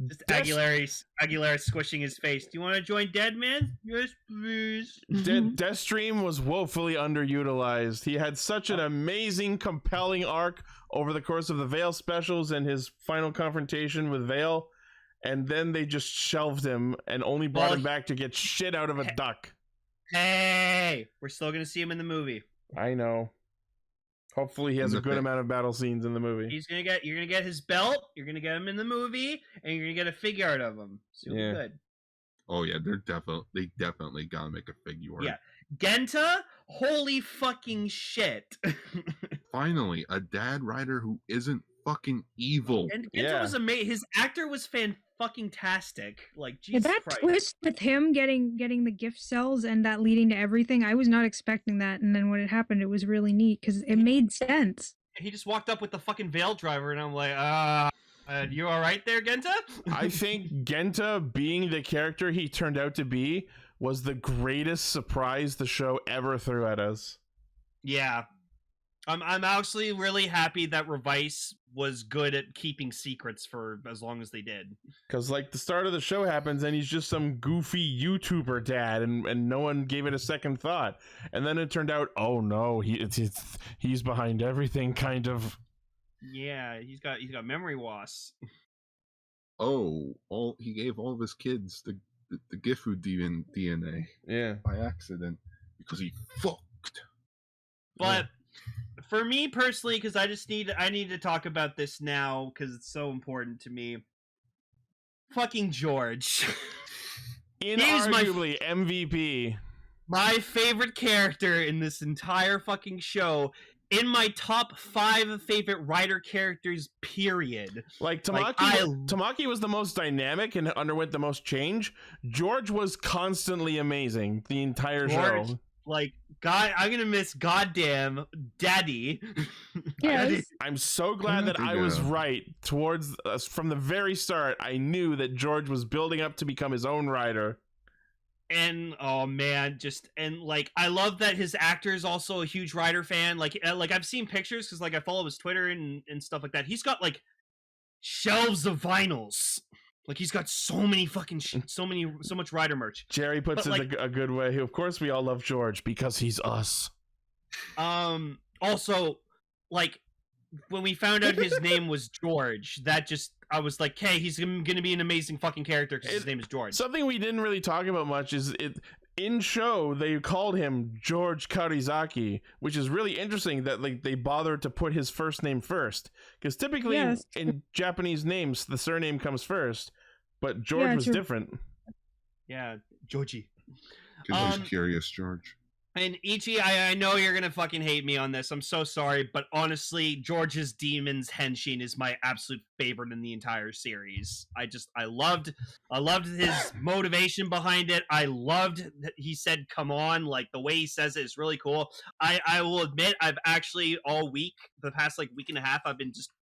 [SPEAKER 2] Just Aguilera squishing his face. Do you want to join Deadman? Yes, please.
[SPEAKER 1] Deathstream was woefully underutilized. He had such an amazing, compelling arc over the course of the Vale specials and his final confrontation with Vale, and then they just shelved him and only brought him back to get shit out of a duck.
[SPEAKER 2] Hey, we're still gonna see him in the movie.
[SPEAKER 1] I know. Hopefully he has a good amount of battle scenes in the movie.
[SPEAKER 2] You're gonna get his belt, you're gonna get him in the movie, and you're gonna get a figure art of him. So
[SPEAKER 1] Yeah.
[SPEAKER 2] good.
[SPEAKER 3] Oh yeah, they definitely gotta make a figure art.
[SPEAKER 2] Yeah. Genta, holy fucking shit.
[SPEAKER 3] Finally, a dad rider who isn't fucking evil.
[SPEAKER 2] And Genta was amazing. His actor was fan-fucking-tastic. Like,
[SPEAKER 4] yeah,
[SPEAKER 2] Jesus
[SPEAKER 4] that
[SPEAKER 2] Christ.
[SPEAKER 4] twist with him getting the gift cells and that leading to everything. I was not expecting that, and then when it happened, it was really neat because it made sense.
[SPEAKER 2] He just walked up with the fucking Veil driver, and I'm like, you all right there, Genta?
[SPEAKER 1] I think Genta being the character he turned out to be was the greatest surprise the show ever threw at us.
[SPEAKER 2] Yeah. I'm actually really happy that Revice was good at keeping secrets for as long as they did.
[SPEAKER 1] Because, like, the start of the show happens and he's just some goofy YouTuber dad, and no one gave it a second thought. And then it turned out, oh no, he's behind everything, kind of.
[SPEAKER 2] Yeah, he's got memory loss.
[SPEAKER 3] Oh, he gave all of his kids the Gifu DNA.
[SPEAKER 1] Yeah.
[SPEAKER 3] By accident because he fucked.
[SPEAKER 2] But for me personally, because I need to talk about this now because it's so important to me. Fucking George.
[SPEAKER 1] Inarguably MVP.
[SPEAKER 2] My favorite character in this entire fucking show. In my top 5 favorite writer characters, period.
[SPEAKER 1] Like, Tamaki was the most dynamic and underwent the most change. George was constantly amazing the entire show.
[SPEAKER 2] Like, God, I'm gonna miss goddamn Daddy.
[SPEAKER 4] Yes.
[SPEAKER 1] I'm so glad that I was right towards from the very start. I knew that George was building up to become his own writer.
[SPEAKER 2] And oh man, I love that his actor is also a huge Rider fan. Like I've seen pictures because like I follow his Twitter and stuff like that. He's got like shelves of vinyls. Like he's got so many fucking so much Rider merch.
[SPEAKER 1] Jerry puts it a good way. Of course, we all love George because he's us.
[SPEAKER 2] Also, like when we found out his name was George, I was like, hey, he's gonna be an amazing fucking character because his name is George.
[SPEAKER 1] Something we didn't really talk about much is in show they called him George Karizaki, which is really interesting that like they bothered to put his first name first, because typically in Japanese names the surname comes first, but George was different.
[SPEAKER 2] Yeah, Georgie.
[SPEAKER 3] Because he's curious, George.
[SPEAKER 2] And Ichi, I know you're gonna fucking hate me on this. I'm so sorry, but honestly, George's Demons Henshin is my absolute favorite in the entire series. I loved his motivation behind it. I loved that he said "come on," like the way he says it is really cool. I will admit, I've actually all week, the past like week and a half, I've been just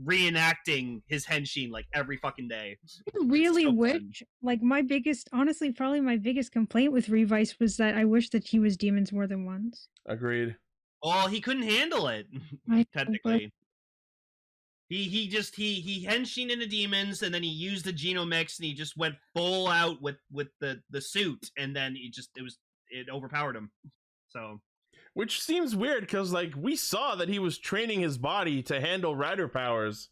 [SPEAKER 2] reenacting his Henshin like every fucking day.
[SPEAKER 4] I really wish, like probably my biggest complaint with Revice was that I wish that he was demons more than once.
[SPEAKER 1] Agreed.
[SPEAKER 2] Well, he couldn't handle it, technically. He henshin into demons, and then he used the genomix, and he just went full out with the suit, and then it overpowered him. So.
[SPEAKER 1] Which seems weird because, like, we saw that he was training his body to handle rider powers.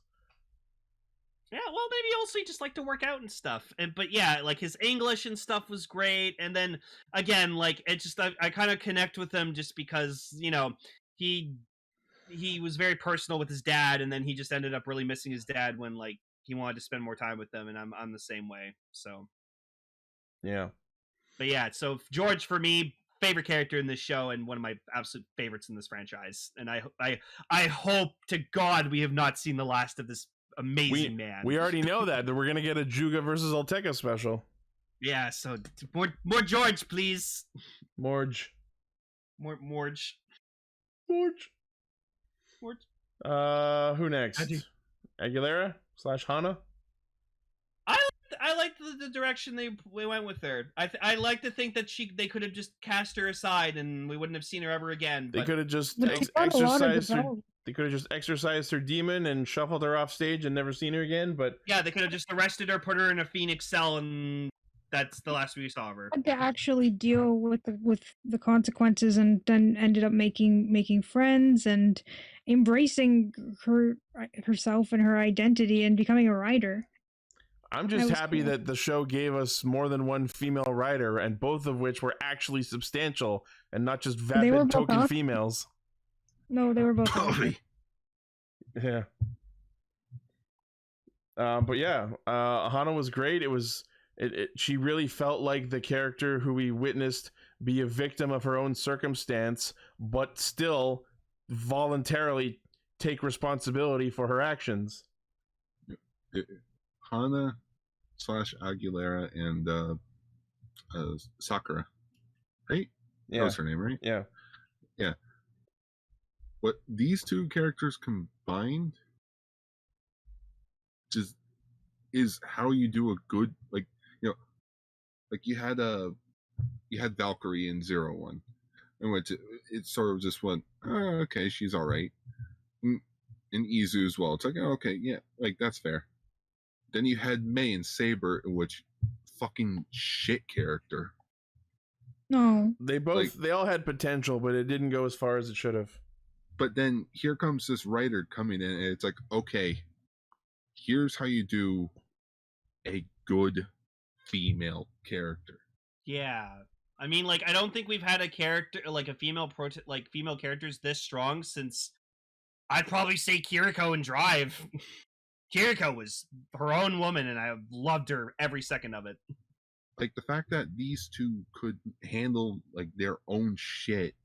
[SPEAKER 2] Yeah, well, maybe also he just liked to work out and stuff. But yeah, like his English and stuff was great. And then again, like it just I kind of connect with him just because he was very personal with his dad, and then he just ended up really missing his dad when like he wanted to spend more time with them. And I'm the same way. So
[SPEAKER 1] yeah.
[SPEAKER 2] But yeah, so George for me, favorite character in this show and one of my absolute favorites in this franchise. And I hope to God we have not seen the last of this amazing man.
[SPEAKER 1] We already know that we're gonna get a Juga versus Alteca special.
[SPEAKER 2] Yeah, so more George, please.
[SPEAKER 1] Morge. Who next? Aguilera / Hana.
[SPEAKER 2] I like the direction they went with her. I like to think that they could have just cast her aside and we wouldn't have seen her ever again.
[SPEAKER 1] They could have just exercised her. They could have just exercised her demon and shuffled her off stage and never seen her again. But
[SPEAKER 2] yeah, they could have just arrested her, put her in a Phoenix cell, and that's the last we saw of her.
[SPEAKER 4] To actually deal with the consequences, and then ended up making friends and embracing herself and her identity and becoming a rider.
[SPEAKER 1] I'm just happy that the show gave us more than one female rider, and both of which were actually substantial and not just vapid token females.
[SPEAKER 4] No, they were both.
[SPEAKER 1] Yeah. But yeah, Hana was great. She really felt like the character who we witnessed be a victim of her own circumstance, but still voluntarily take responsibility for her actions.
[SPEAKER 3] Hana / Aguilera and Sakura, right?
[SPEAKER 1] Yeah,
[SPEAKER 3] that was her name, right?
[SPEAKER 1] Yeah.
[SPEAKER 3] What these two characters combined just is how you do a good, like you had Valkyrie in 01, and it sort of just went, oh, okay, she's all right, and Izu as well. It's like, oh, okay, yeah, like that's fair. Then you had Mei and Saber, which fucking shit character.
[SPEAKER 4] No,
[SPEAKER 1] they all had potential, but it didn't go as far as it should have.
[SPEAKER 3] But then here comes this writer coming in, and it's like, okay, here's how you do a good female character.
[SPEAKER 2] Yeah, I mean, like, I don't think we've had a character like a female female characters this strong since I'd probably say Kiriko in Drive. Kiriko was her own woman, and I loved her every second of it.
[SPEAKER 3] Like the fact that these two could handle like their own shit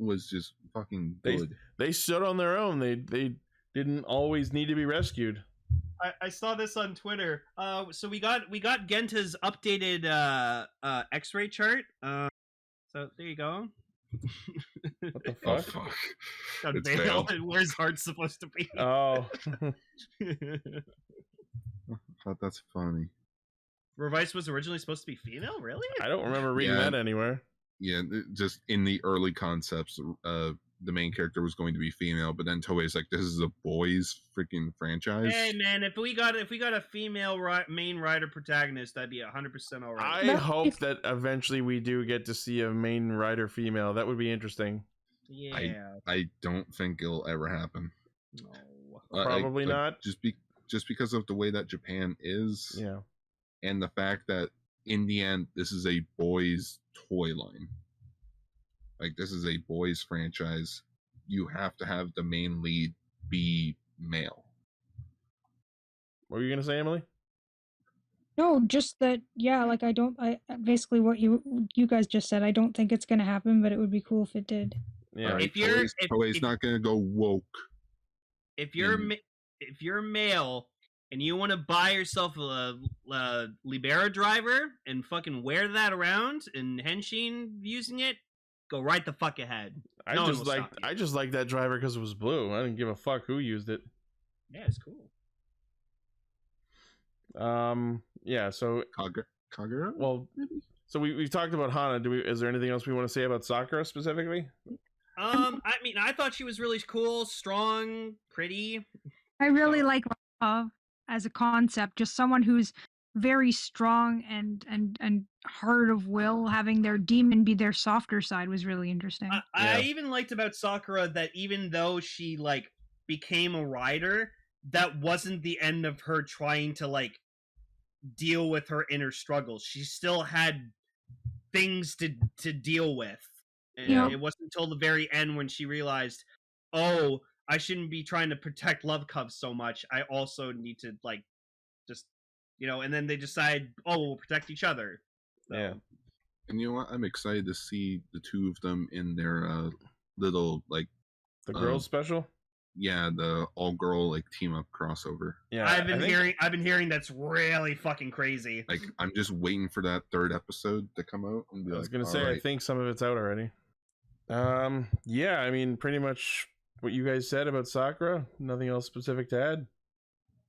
[SPEAKER 3] was just fucking good.
[SPEAKER 1] They stood on their own. They didn't always need to be rescued.
[SPEAKER 2] I saw this on Twitter. So we got Genta's updated X-ray chart. So there you go.
[SPEAKER 1] What the fuck?
[SPEAKER 3] Oh, fuck.
[SPEAKER 2] It's Vale, and where's Heart supposed to be?
[SPEAKER 1] Oh.
[SPEAKER 3] I thought that's funny.
[SPEAKER 2] Revice was originally supposed to be female? Really?
[SPEAKER 1] I don't remember reading that anywhere.
[SPEAKER 3] Yeah, just in the early concepts, the main character was going to be female, but then Toei's like, this is a boys freaking franchise.
[SPEAKER 2] Hey man, if we got a female main rider protagonist, that'd be 100% all right.
[SPEAKER 1] I hope that eventually we do get to see a main rider female. That would be interesting.
[SPEAKER 2] Yeah.
[SPEAKER 3] I don't think it'll ever happen.
[SPEAKER 2] No.
[SPEAKER 1] Probably not.
[SPEAKER 3] Just because of the way that Japan is.
[SPEAKER 1] Yeah.
[SPEAKER 3] And the fact that in the end, this is a boys' toy line. Like, this is a boys' franchise. You have to have the main lead be male.
[SPEAKER 1] What were you going to say, Emily?
[SPEAKER 4] No, just that, yeah, like I basically what you guys just said, I don't think it's going to happen, but it would be cool if it did.
[SPEAKER 1] Yeah.
[SPEAKER 3] Right, Toei's not going to go woke.
[SPEAKER 2] If you're male and you want to buy yourself a Libera driver and fucking wear that around and Henshin using it, go right the fuck ahead.
[SPEAKER 1] I just like that driver because it was blue. I didn't give a fuck who used it.
[SPEAKER 2] Yeah, it's cool.
[SPEAKER 1] Yeah. So
[SPEAKER 3] Kagura.
[SPEAKER 1] Well, so we've talked about Hana. Is there anything else we want to say about Sakura specifically?
[SPEAKER 2] I mean, I thought she was really cool, strong, pretty.
[SPEAKER 4] I really like love as a concept. Just someone who's very strong and hard of will, having their demon be their softer side was really interesting.
[SPEAKER 2] I even liked about Sakura that even though she like became a rider, that wasn't the end of her trying to like deal with her inner struggles. She still had things to deal with. And it wasn't until the very end when she realized, oh, I shouldn't be trying to protect Love Cub so much. I also need to like just, and then they decide, oh, we'll protect each other. So.
[SPEAKER 1] Yeah.
[SPEAKER 3] And you know what? I'm excited to see the two of them in their little like
[SPEAKER 1] the girls special.
[SPEAKER 3] Yeah, the all-girl like team-up crossover.
[SPEAKER 2] Yeah, I've been hearing that's really fucking crazy.
[SPEAKER 3] Like, I'm just waiting for that third episode to come out. And be
[SPEAKER 1] I was gonna say, I think some of it's out already. Yeah, I mean, pretty much what you guys said about Sakura. Nothing else specific to add.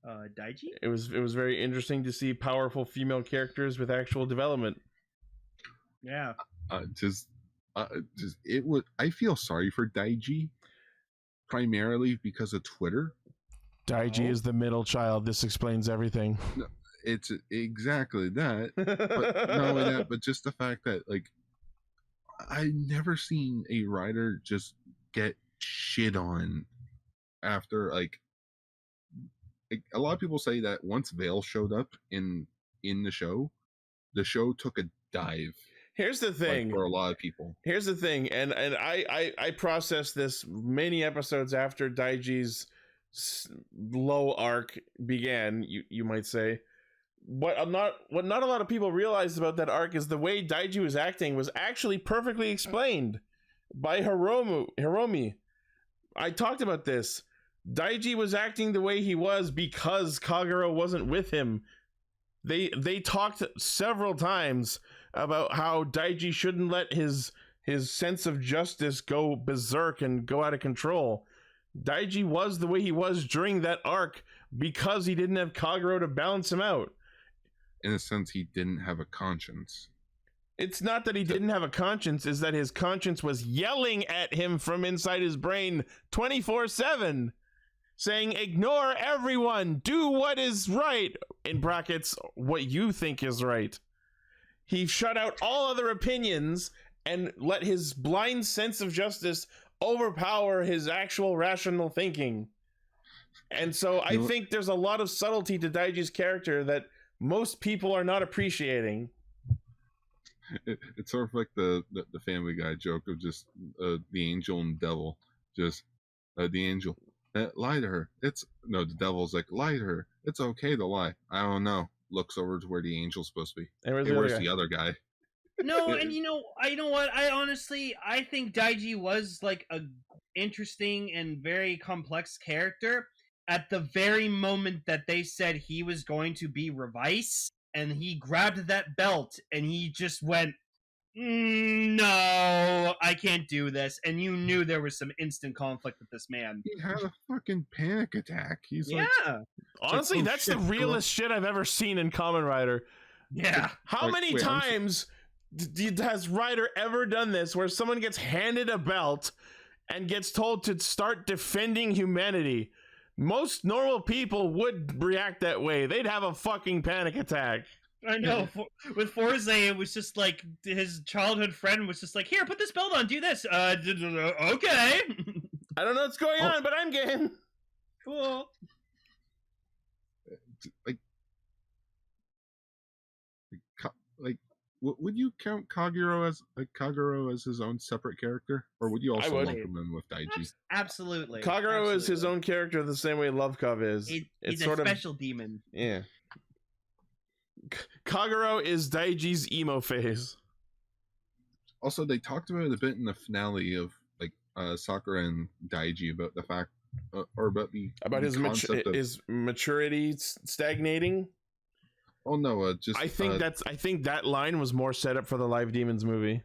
[SPEAKER 2] Daichi.
[SPEAKER 1] It was very interesting to see powerful female characters with actual development.
[SPEAKER 2] Yeah.
[SPEAKER 3] It was. I feel sorry for Daichi. Primarily because of Twitter.
[SPEAKER 1] Daichi is the middle child. This explains everything.
[SPEAKER 3] No, it's exactly that. But not only that, but just the fact that like I never seen a writer just get shit on after like a lot of people say that once Vale showed up in the show took a dive.
[SPEAKER 1] Here's the thing,
[SPEAKER 3] like, for a lot of people.
[SPEAKER 1] Here's the thing, and I processed this many episodes after Daiji's low arc began. You might say, what not a lot of people realized about that arc is the way Daiji was acting was actually perfectly explained by Hiromi. I talked about this. Daiji was acting the way he was because Kagero wasn't with him. They talked several times about how Daiji shouldn't let his sense of justice go berserk and go out of control. Daiji was the way he was during that arc because he didn't have Kagero to balance him out.
[SPEAKER 3] In a sense, he didn't have a conscience.
[SPEAKER 1] It's not that he didn't have a conscience, is that his conscience was yelling at him from inside his brain 24/7, saying, ignore everyone, do what is right, in brackets, what you think is right. He shut out all other opinions and let his blind sense of justice overpower his actual rational thinking. And so I think there's a lot of subtlety to Daiji's character that most people are not appreciating.
[SPEAKER 3] It's sort of like the Family Guy joke of just the angel and devil. Just the angel, lie to her. The devil's like, lie to her. It's okay to lie. I don't know. Looks over to where the angel's supposed to be.
[SPEAKER 1] And
[SPEAKER 3] where's the other guy?
[SPEAKER 2] No, and you know what? I think Daiji was like a interesting and very complex character at the very moment that they said he was going to be Revice, and he grabbed that belt and he just went, no, I can't do this. And you knew there was some instant conflict with this man.
[SPEAKER 3] He had a fucking panic attack. He's
[SPEAKER 1] honestly,
[SPEAKER 3] like,
[SPEAKER 1] that's the realest shit I've ever seen in Kamen Rider.
[SPEAKER 2] Yeah.
[SPEAKER 1] How many times has Rider ever done this where someone gets handed a belt and gets told to start defending humanity? Most normal people would react that way. They'd have a fucking panic attack.
[SPEAKER 2] I know. With Forze, it was just like his childhood friend was just like, here, put this belt on, do this. Okay.
[SPEAKER 1] I don't know what's going on, but I'm game.
[SPEAKER 2] Cool.
[SPEAKER 3] Like, would you count Kagero as his own separate character, or would you also lump him in with Daichi?
[SPEAKER 2] Absolutely.
[SPEAKER 1] Kagero is his own character the same way Love Cub is.
[SPEAKER 2] He's a special demon.
[SPEAKER 1] Yeah. Kagero is Daiji's emo phase.
[SPEAKER 3] Also, they talked about it a bit in the finale of like Sakura and Daiji about the fact, or about his
[SPEAKER 1] maturity stagnating.
[SPEAKER 3] Oh no!
[SPEAKER 1] I think that line was more set up for the Live Demons movie.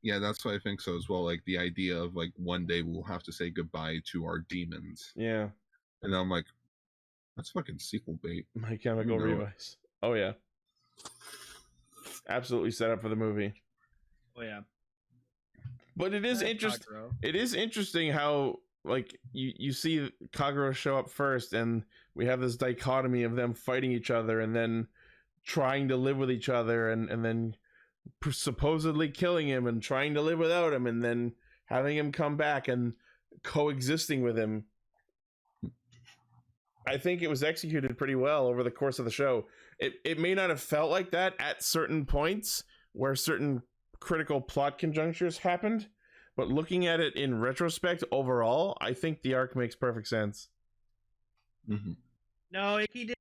[SPEAKER 3] Yeah, that's what I think so as well. Like the idea of like one day we'll have to say goodbye to our demons.
[SPEAKER 1] Yeah.
[SPEAKER 3] And I'm like, that's fucking sequel bait.
[SPEAKER 1] My Chemical Revice. Oh yeah. Absolutely set up for the movie.
[SPEAKER 2] Oh yeah.
[SPEAKER 1] But it is interesting. It is interesting how like you see Kagero show up first, and we have this dichotomy of them fighting each other, and then trying to live with each other, and then supposedly killing him, and trying to live without him, and then having him come back and coexisting with him. I think it was executed pretty well over the course of the show. It may not have felt like that at certain points where certain critical plot conjunctures happened, but looking at it in retrospect overall, I think the arc makes perfect sense.
[SPEAKER 3] Mm-hmm.
[SPEAKER 2] No, Ichi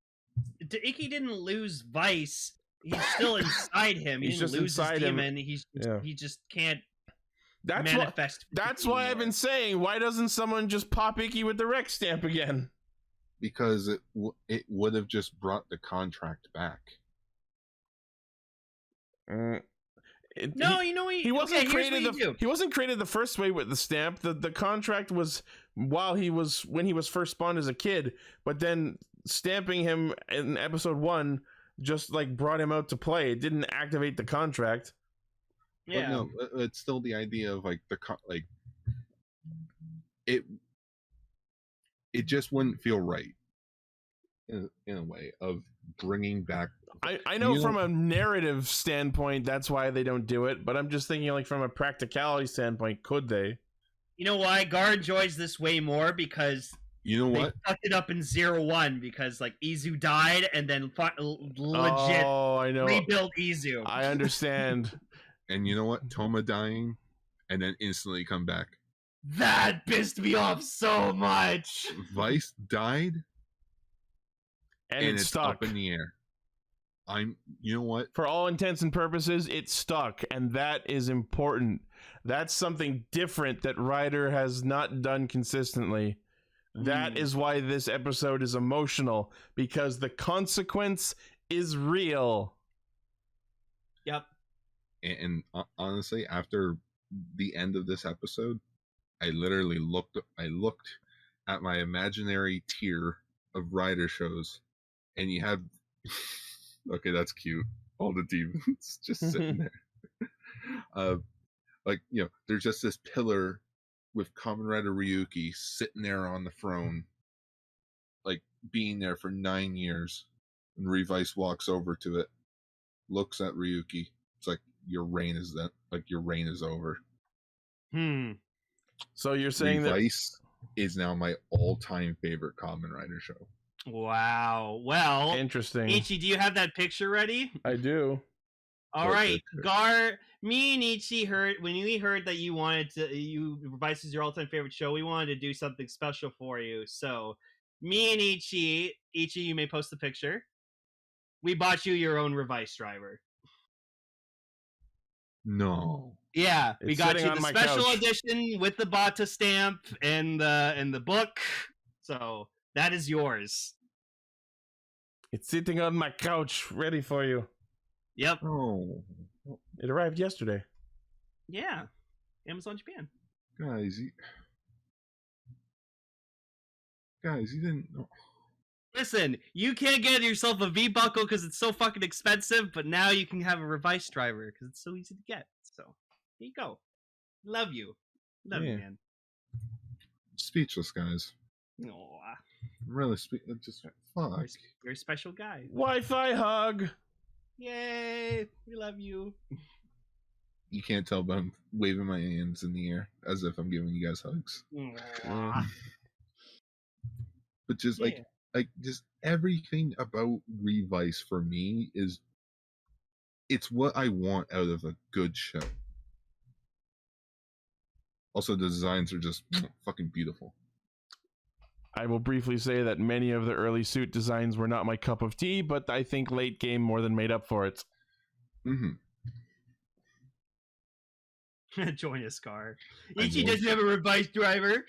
[SPEAKER 2] didn't lose Vice. He's still inside him. He didn't lose his demon. He just can't manifest.
[SPEAKER 1] That's why I've been saying, why doesn't someone just pop Ichi with the Rex stamp again?
[SPEAKER 3] Because it would have just brought the contract back.
[SPEAKER 1] He wasn't created. He wasn't created the first way with the stamp. The contract was when he was first spawned as a kid, but then stamping him in episode 1 just like brought him out to play. It didn't activate the contract.
[SPEAKER 3] Yeah, but no, it's still the idea of like it just wouldn't feel right in a way of bringing back.
[SPEAKER 1] I know from a narrative standpoint that's why they don't do it, but I'm just thinking like from a practicality standpoint, could they?
[SPEAKER 2] You know why Gar enjoys this way more? Because
[SPEAKER 3] you know what,
[SPEAKER 2] they fucked it up in 0-1 because like Izu died and then legit rebuilt Izu.
[SPEAKER 1] I understand.
[SPEAKER 3] And you know what, Toma dying and then instantly come back.
[SPEAKER 2] That pissed me off so much.
[SPEAKER 3] Vice died
[SPEAKER 1] and it's stuck
[SPEAKER 3] up in the air. You know what?
[SPEAKER 1] For all intents and purposes, it's stuck, and that is important. That's something different that Rider has not done consistently. That is why this episode is emotional, because the consequence is real.
[SPEAKER 2] Yep.
[SPEAKER 3] And honestly, after the end of this episode, I literally looked at my imaginary tier of Rider shows, and you have okay, that's cute. All the demons just sitting there. Like, you know, there's just this pillar with Kamen Rider Ryuki sitting there on the throne, like being there for 9 years. And Revice walks over to it, looks at Ryuki. It's like, your reign is over.
[SPEAKER 1] So you're saying
[SPEAKER 3] Revice is now my all-time favorite Kamen Rider show.
[SPEAKER 2] Wow. Well,
[SPEAKER 1] interesting.
[SPEAKER 2] Ichi, do you have that picture ready?
[SPEAKER 1] I do.
[SPEAKER 2] All right, Gar. Me and Ichi heard that Revice is your all-time favorite show. We wanted to do something special for you. So, me and Ichi, you may post the picture. We bought you your own Revice driver.
[SPEAKER 3] No.
[SPEAKER 2] Yeah, we got you the special edition with the Bata stamp and the book. So that is yours.
[SPEAKER 1] It's sitting on my couch, ready for you.
[SPEAKER 2] Yep.
[SPEAKER 3] Oh.
[SPEAKER 1] It arrived yesterday.
[SPEAKER 2] Yeah. Amazon Japan.
[SPEAKER 3] Guys, you didn't know.
[SPEAKER 2] Listen, you can't get yourself a V-Buckle because it's so fucking expensive, but now you can have a Revice driver because it's so easy to get. So, here you go. Love you. Love you, man.
[SPEAKER 3] Speechless, guys.
[SPEAKER 2] Aww.
[SPEAKER 3] Really, just fuck.
[SPEAKER 2] You're a special guy.
[SPEAKER 1] Wi-Fi hug.
[SPEAKER 2] Yay! We love you.
[SPEAKER 3] You can't tell, but I'm waving my hands in the air as if I'm giving you guys hugs. But just like just everything about Revice for me it's what I want out of a good show. Also, the designs are just fucking beautiful.
[SPEAKER 1] I will briefly say that many of the early suit designs were not my cup of tea, but I think late game more than made up for it.
[SPEAKER 2] Join us, Gar. Ichi doesn't have a Revice driver.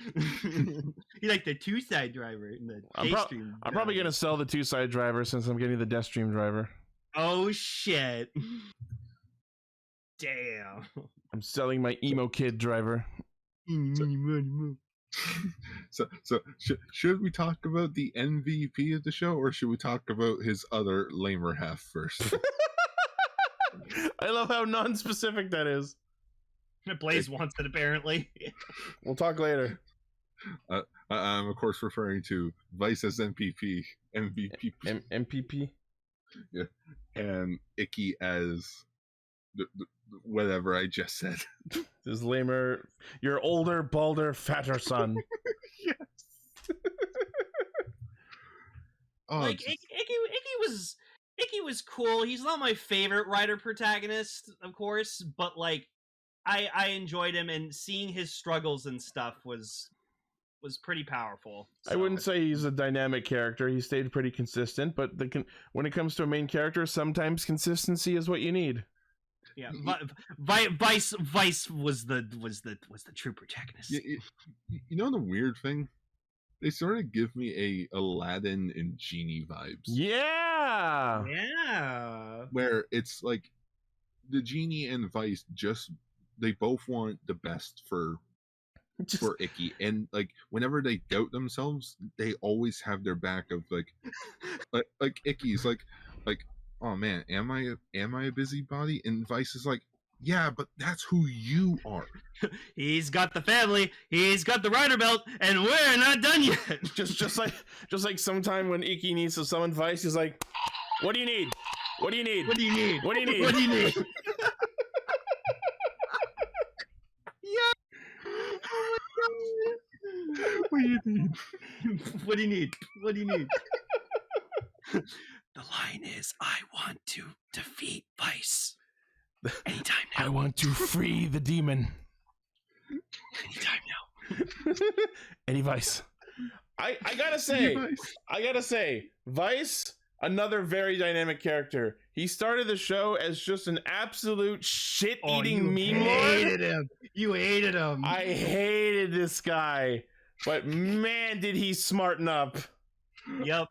[SPEAKER 2] He like the 2-side driver in the Daystream.
[SPEAKER 1] I'm probably gonna sell the 2-side driver since I'm getting the Deathstream driver.
[SPEAKER 2] Oh shit! Damn.
[SPEAKER 1] I'm selling my emo kid driver.
[SPEAKER 3] So should we talk about the MVP of the show, or should we talk about his other lamer half first?
[SPEAKER 1] I love how non-specific that is.
[SPEAKER 2] Blaze wants it, apparently.
[SPEAKER 1] We'll talk later.
[SPEAKER 3] I'm of course referring to Vice as MVP.
[SPEAKER 1] MPP.
[SPEAKER 3] Yeah, and Ichi as whatever I just said.
[SPEAKER 1] This lamer, your older, balder, fatter son.
[SPEAKER 3] Yes.
[SPEAKER 2] like Icky was cool. He's not my favorite Rider protagonist, of course, but like I enjoyed him, and seeing his struggles and stuff was pretty powerful. So.
[SPEAKER 1] I wouldn't say he's a dynamic character. He stayed pretty consistent, but when it comes to a main character, sometimes consistency is what you need.
[SPEAKER 2] Yeah, Vice was the true protagonist.
[SPEAKER 3] You know the weird thing? They sort of give me a Aladdin and Genie vibes.
[SPEAKER 1] Yeah.
[SPEAKER 3] Where it's like the Genie and Vice they both want the best for Icky, and like whenever they doubt themselves, they always have their back of like Icky's like, oh man, am I a busybody? And Vice is like, yeah, but that's who you are.
[SPEAKER 2] He's got the family, he's got the rider belt, and we're not done yet.
[SPEAKER 1] just like sometime when Icky needs to summon Vice, he's like, what do you need? What do you need?
[SPEAKER 2] What do you need?
[SPEAKER 1] What do you need?
[SPEAKER 2] What do you need? Yeah. Oh my God.
[SPEAKER 3] What do you need?
[SPEAKER 2] What do you need? What do you need? The line is, I want to defeat Vice. Anytime now.
[SPEAKER 1] I want to free the demon.
[SPEAKER 2] Anytime now.
[SPEAKER 1] Any Vice. I gotta say, Vice, another very dynamic character. He started the show as just an absolute shit-eating meme lord.
[SPEAKER 2] You hated him.
[SPEAKER 1] I hated this guy, but man, did he smarten up.
[SPEAKER 2] Yep.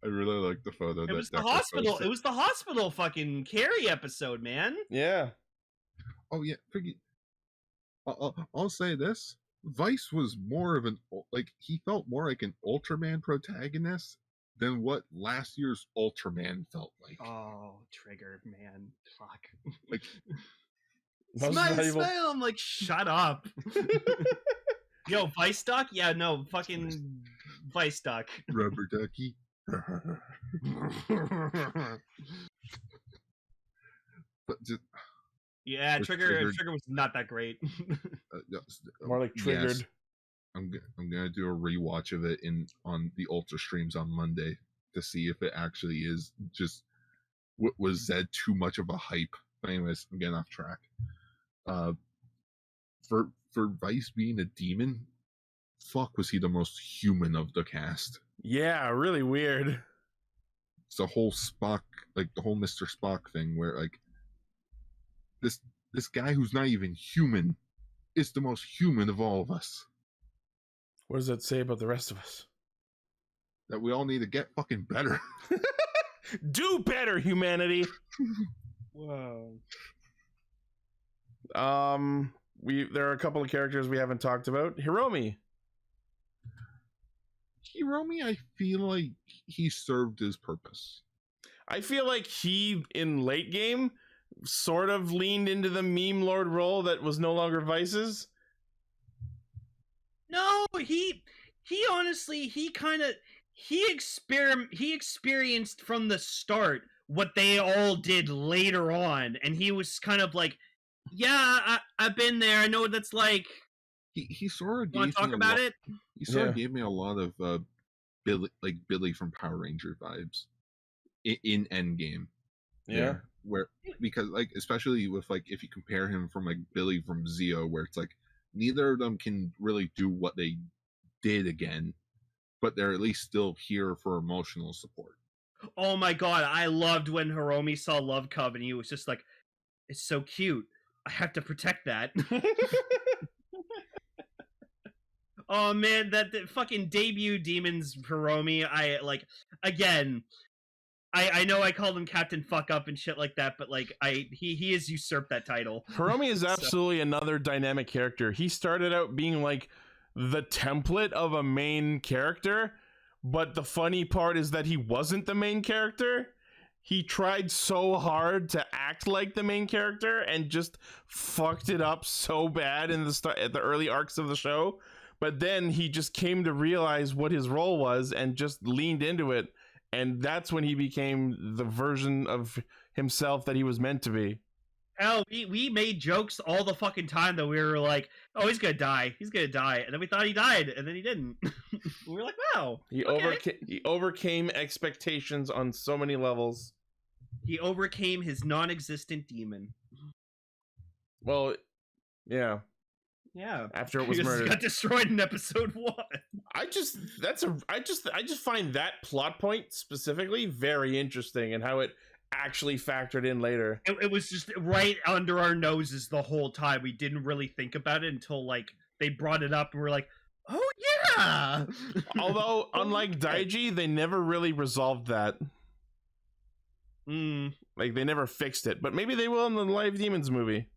[SPEAKER 3] I really like the photo.
[SPEAKER 2] It was the hospital. It was the hospital fucking Carrie episode, man.
[SPEAKER 1] Yeah.
[SPEAKER 3] Oh yeah. I'll say this: Vice was more of he felt more like an Ultraman protagonist than what last year's Ultraman felt like.
[SPEAKER 2] Oh, Trigger, man, fuck.
[SPEAKER 3] Like,
[SPEAKER 2] smile. I'm like, shut up. Yo, Vice Duck? Yeah, no, fucking Vice Duck.
[SPEAKER 3] Rubber ducky. But
[SPEAKER 2] yeah, Trigger was not that great.
[SPEAKER 1] More like Triggered.
[SPEAKER 3] Yes. I'm gonna do a rewatch of it on the Ultra streams on Monday to see if it actually is just was Zed too much of a hype. But anyways, I'm getting off track. For Vice being a demon, fuck, was he the most human of the cast?
[SPEAKER 1] Yeah, really weird.
[SPEAKER 3] It's the whole Spock, like the whole Mr. Spock thing, where like this guy who's not even human is the most human of all of us.
[SPEAKER 1] What does that say about the rest of us?
[SPEAKER 3] That we all need to get fucking better.
[SPEAKER 1] Do better, humanity.
[SPEAKER 2] Whoa.
[SPEAKER 1] There are a couple of characters we haven't talked about. Hiromi,
[SPEAKER 3] I feel like he served his purpose.
[SPEAKER 1] I feel like he, in late game, sort of leaned into the meme lord role that was no longer Vice's.
[SPEAKER 2] No, he honestly, he experienced from the start what they all did later on, and he was kind of like, yeah, I've been there. I know what that's like.
[SPEAKER 3] He sort of
[SPEAKER 2] want to talk about it.
[SPEAKER 3] He sort of gave me a lot of Billy from Power Ranger vibes in Endgame.
[SPEAKER 1] Yeah.
[SPEAKER 3] Because like, especially with like, if you compare him from like Billy from Zeo, where it's like neither of them can really do what they did again, but they're at least still here for emotional support.
[SPEAKER 2] Oh my god, I loved when Hiromi saw Love Cub and he was just like, it's so cute. I have to protect that. Oh man, that fucking debut Demons Hiromi, I know I called him Captain Fuck Up and shit like that, but like he has usurped that title.
[SPEAKER 1] Hiromi is absolutely another dynamic character. He started out being like the template of a main character, but the funny part is that he wasn't the main character. He tried so hard to act like the main character and just fucked it up so bad in at the early arcs of the show. But then he just came to realize what his role was and just leaned into it. And that's when he became the version of himself that he was meant to be.
[SPEAKER 2] Hell, we made jokes all the fucking time that we were like, oh, he's gonna die, and then we thought he died, and then he didn't. We were like, wow.
[SPEAKER 1] He overcame expectations on so many levels.
[SPEAKER 2] He overcame his non-existent demon.
[SPEAKER 1] Well, yeah.
[SPEAKER 2] Yeah.
[SPEAKER 1] After it was murdered,
[SPEAKER 2] got destroyed in episode 1.
[SPEAKER 1] I just find that plot point specifically very interesting, and how it actually factored in later.
[SPEAKER 2] It was just right under our noses the whole time. We didn't really think about it until like they brought it up, and we're like, oh yeah.
[SPEAKER 1] Although, unlike Daiji, they never really resolved that. Like, they never fixed it, but maybe they will in the Live Demons movie.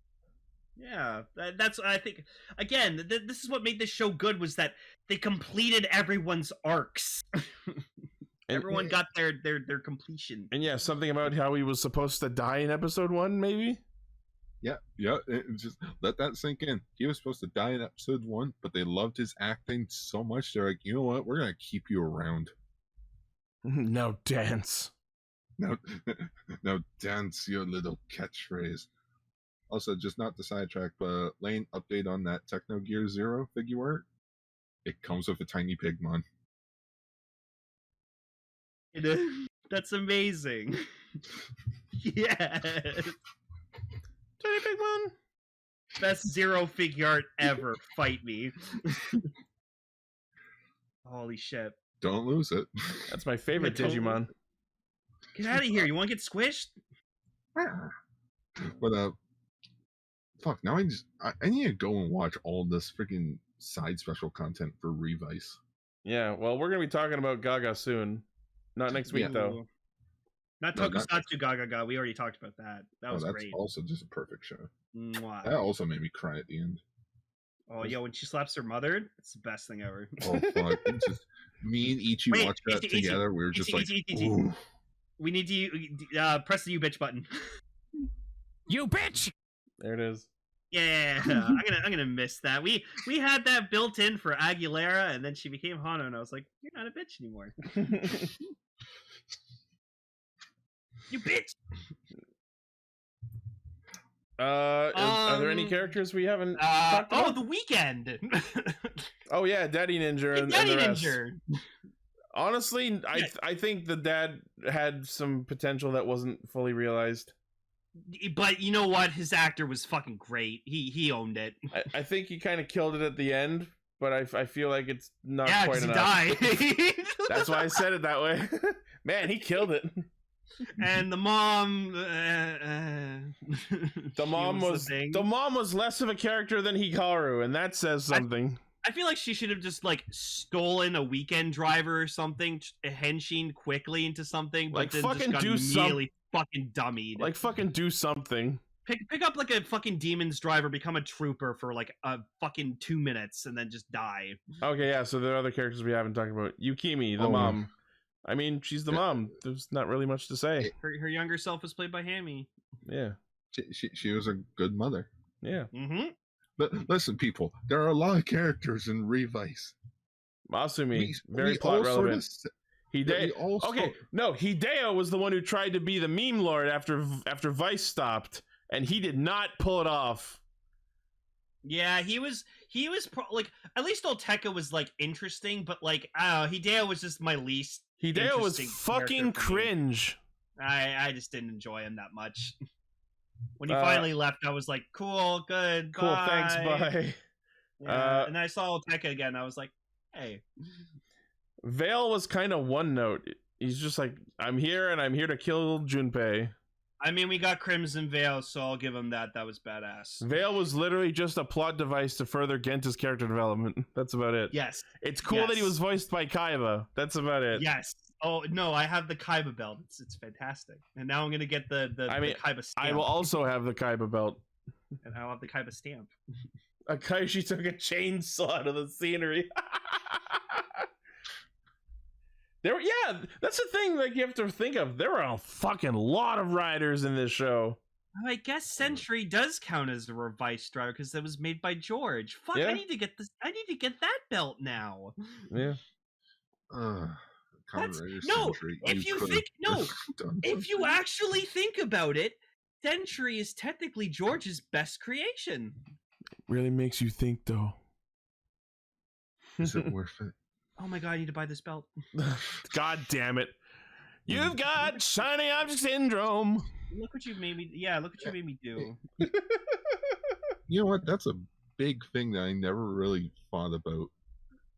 [SPEAKER 2] Yeah, that's, I think, again, this is what made this show good, was that they completed everyone's arcs. Everyone got their completion.
[SPEAKER 1] And yeah, something about how he was supposed to die in episode 1, maybe?
[SPEAKER 3] Yeah, just let that sink in. He was supposed to die in episode 1, but they loved his acting so much, they're like, you know what, we're gonna keep you around.
[SPEAKER 1] Now dance.
[SPEAKER 3] Now dance your little catchphrase. Also, just not to sidetrack, but Lane, update on that Techno Gear Zero figure art. It comes with a tiny Pigmon.
[SPEAKER 2] That's amazing. Yes.
[SPEAKER 1] Tiny Pigmon.
[SPEAKER 2] Best Zero figure art ever. Fight me. Holy shit.
[SPEAKER 3] Don't lose it.
[SPEAKER 1] That's my favorite Digimon.
[SPEAKER 2] Get out of here. You want to get squished?
[SPEAKER 3] But, fuck, now I need to go and watch all this freaking side special content for Revice.
[SPEAKER 1] Yeah, well, we're going to be talking about Gaga soon. Not next week, though.
[SPEAKER 2] Not Tokusatsu Gaga. We already talked about that. That was great.
[SPEAKER 3] That's also just a perfect show.
[SPEAKER 2] Mwah.
[SPEAKER 3] That also made me cry at the end.
[SPEAKER 2] Oh, yo, when she slaps her mother, it's the best thing ever.
[SPEAKER 3] Oh, fuck. Just, me and Ichi watched that together. We were just like, ooh.
[SPEAKER 2] We need to press the you bitch button.
[SPEAKER 5] You bitch!
[SPEAKER 1] There it is.
[SPEAKER 2] Yeah, I'm gonna miss that. We had that built in for Aguilera, and then she became Hano, and I was like, you're not a bitch anymore. You bitch.
[SPEAKER 1] Are there any characters we haven't talked about?
[SPEAKER 2] The Weekend.
[SPEAKER 1] Oh yeah, Daddy Ninja and
[SPEAKER 2] Daddy
[SPEAKER 1] the rest.
[SPEAKER 2] Ninja.
[SPEAKER 1] Honestly, I think the dad had some potential that wasn't fully realized.
[SPEAKER 2] But you know what? His actor was fucking great. He owned it.
[SPEAKER 1] I think he kind of killed it at the end, but I feel like it's not quite enough.
[SPEAKER 2] He died.
[SPEAKER 1] That's why I said it that way. Man, he killed it.
[SPEAKER 2] And the mom,
[SPEAKER 1] the mom was less of a character than Hikaru, and that says something.
[SPEAKER 2] I feel like she should have just like stolen a weekend driver or something, henshin quickly into something, but
[SPEAKER 1] like
[SPEAKER 2] then
[SPEAKER 1] fucking
[SPEAKER 2] just got
[SPEAKER 1] do something.
[SPEAKER 2] Fucking dummied.
[SPEAKER 1] Like fucking do something.
[SPEAKER 2] Pick up like a fucking demon's driver, become a trooper for like a fucking 2 minutes, and then just die.
[SPEAKER 1] Okay, yeah. So there are other characters we haven't talked about. Yukimi, the mom. I mean, she's the mom. There's not really much to say.
[SPEAKER 2] Her younger self was played by Hammy.
[SPEAKER 1] Yeah.
[SPEAKER 3] She was a good mother.
[SPEAKER 1] Yeah.
[SPEAKER 2] Mm-hmm.
[SPEAKER 3] But listen, people, there are a lot of characters in Revice.
[SPEAKER 1] Masumi, very plot relevant. Hideo was the one who tried to be the meme lord after Vice stopped, and he did not pull it off.
[SPEAKER 2] Yeah, he was like, at least Olteka was like interesting, but like Hideo was just my least.
[SPEAKER 1] Hideo was fucking cringe.
[SPEAKER 2] I just didn't enjoy him that much. When he finally left, I was like, cool, good,
[SPEAKER 1] cool,
[SPEAKER 2] bye.
[SPEAKER 1] thanks, bye.
[SPEAKER 2] Yeah, and then I saw Olteka again. I was like, hey.
[SPEAKER 1] Vale was kind of one note. He's just like, I'm here and I'm here to kill Junpei.
[SPEAKER 2] I mean, we got Crimson Veil, so I'll give him that. That was badass.
[SPEAKER 1] Veil was literally just a plot device to further Genta's character development. That's about it.
[SPEAKER 2] Yes.
[SPEAKER 1] It's cool that he was voiced by Kaiba. That's about it.
[SPEAKER 2] Yes. Oh, no, I have the Kaiba belt. It's fantastic. And now I'm going to get the Kaiba stamp.
[SPEAKER 1] I will also have the Kaiba belt.
[SPEAKER 2] And I'll have the Kaiba stamp.
[SPEAKER 1] Akaishi took a chainsaw out of the scenery. That's the thing. Like, you have to think of. There were a fucking lot of riders in this show.
[SPEAKER 2] I guess Sentry does count as a Revice driver because that was made by George. Fuck! Yeah. I need to get this. I need to get that belt now.
[SPEAKER 1] Yeah.
[SPEAKER 2] If you actually think about it, Sentry is technically George's best creation.
[SPEAKER 1] Really makes you think, though.
[SPEAKER 3] Is it worth it?
[SPEAKER 2] Oh my god, I need to buy this belt.
[SPEAKER 1] God damn it. You've got shiny object syndrome.
[SPEAKER 2] Look what you made me. Yeah, look what you made me do.
[SPEAKER 3] You know what? That's a big thing that I never really thought about.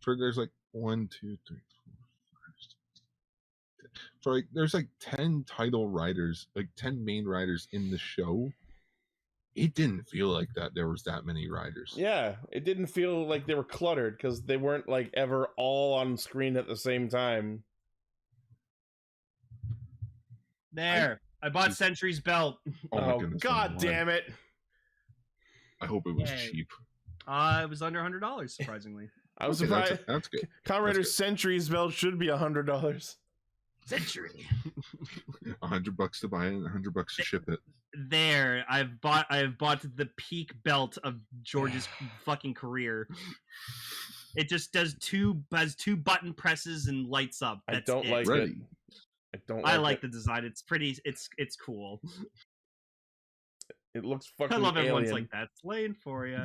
[SPEAKER 3] For there's like 1, 2, 3, 4, 5, 6, 7. For like there's like 10 title riders, like 10 main riders in the show. It didn't feel like that there was that many riders.
[SPEAKER 1] Yeah, it didn't feel like they were cluttered because they weren't like ever all on screen at the same time.
[SPEAKER 2] There, I bought Sentry's belt.
[SPEAKER 1] Oh god damn it!
[SPEAKER 3] I hope it was cheap.
[SPEAKER 2] It was under $100, surprisingly.
[SPEAKER 1] I was surprised.
[SPEAKER 3] That's good.
[SPEAKER 1] Kamen Rider Sentry's belt should be $100.
[SPEAKER 2] Sentry.
[SPEAKER 3] $100 to buy it and $100 to ship it.
[SPEAKER 2] There, I've bought the peak belt of George's fucking career. It just has two button presses and lights up. That's
[SPEAKER 1] I don't like it.
[SPEAKER 2] I like the design. It's pretty. It's cool.
[SPEAKER 1] It looks fucking.
[SPEAKER 2] I love
[SPEAKER 1] alien.
[SPEAKER 2] everyone's like that. It's laying for you.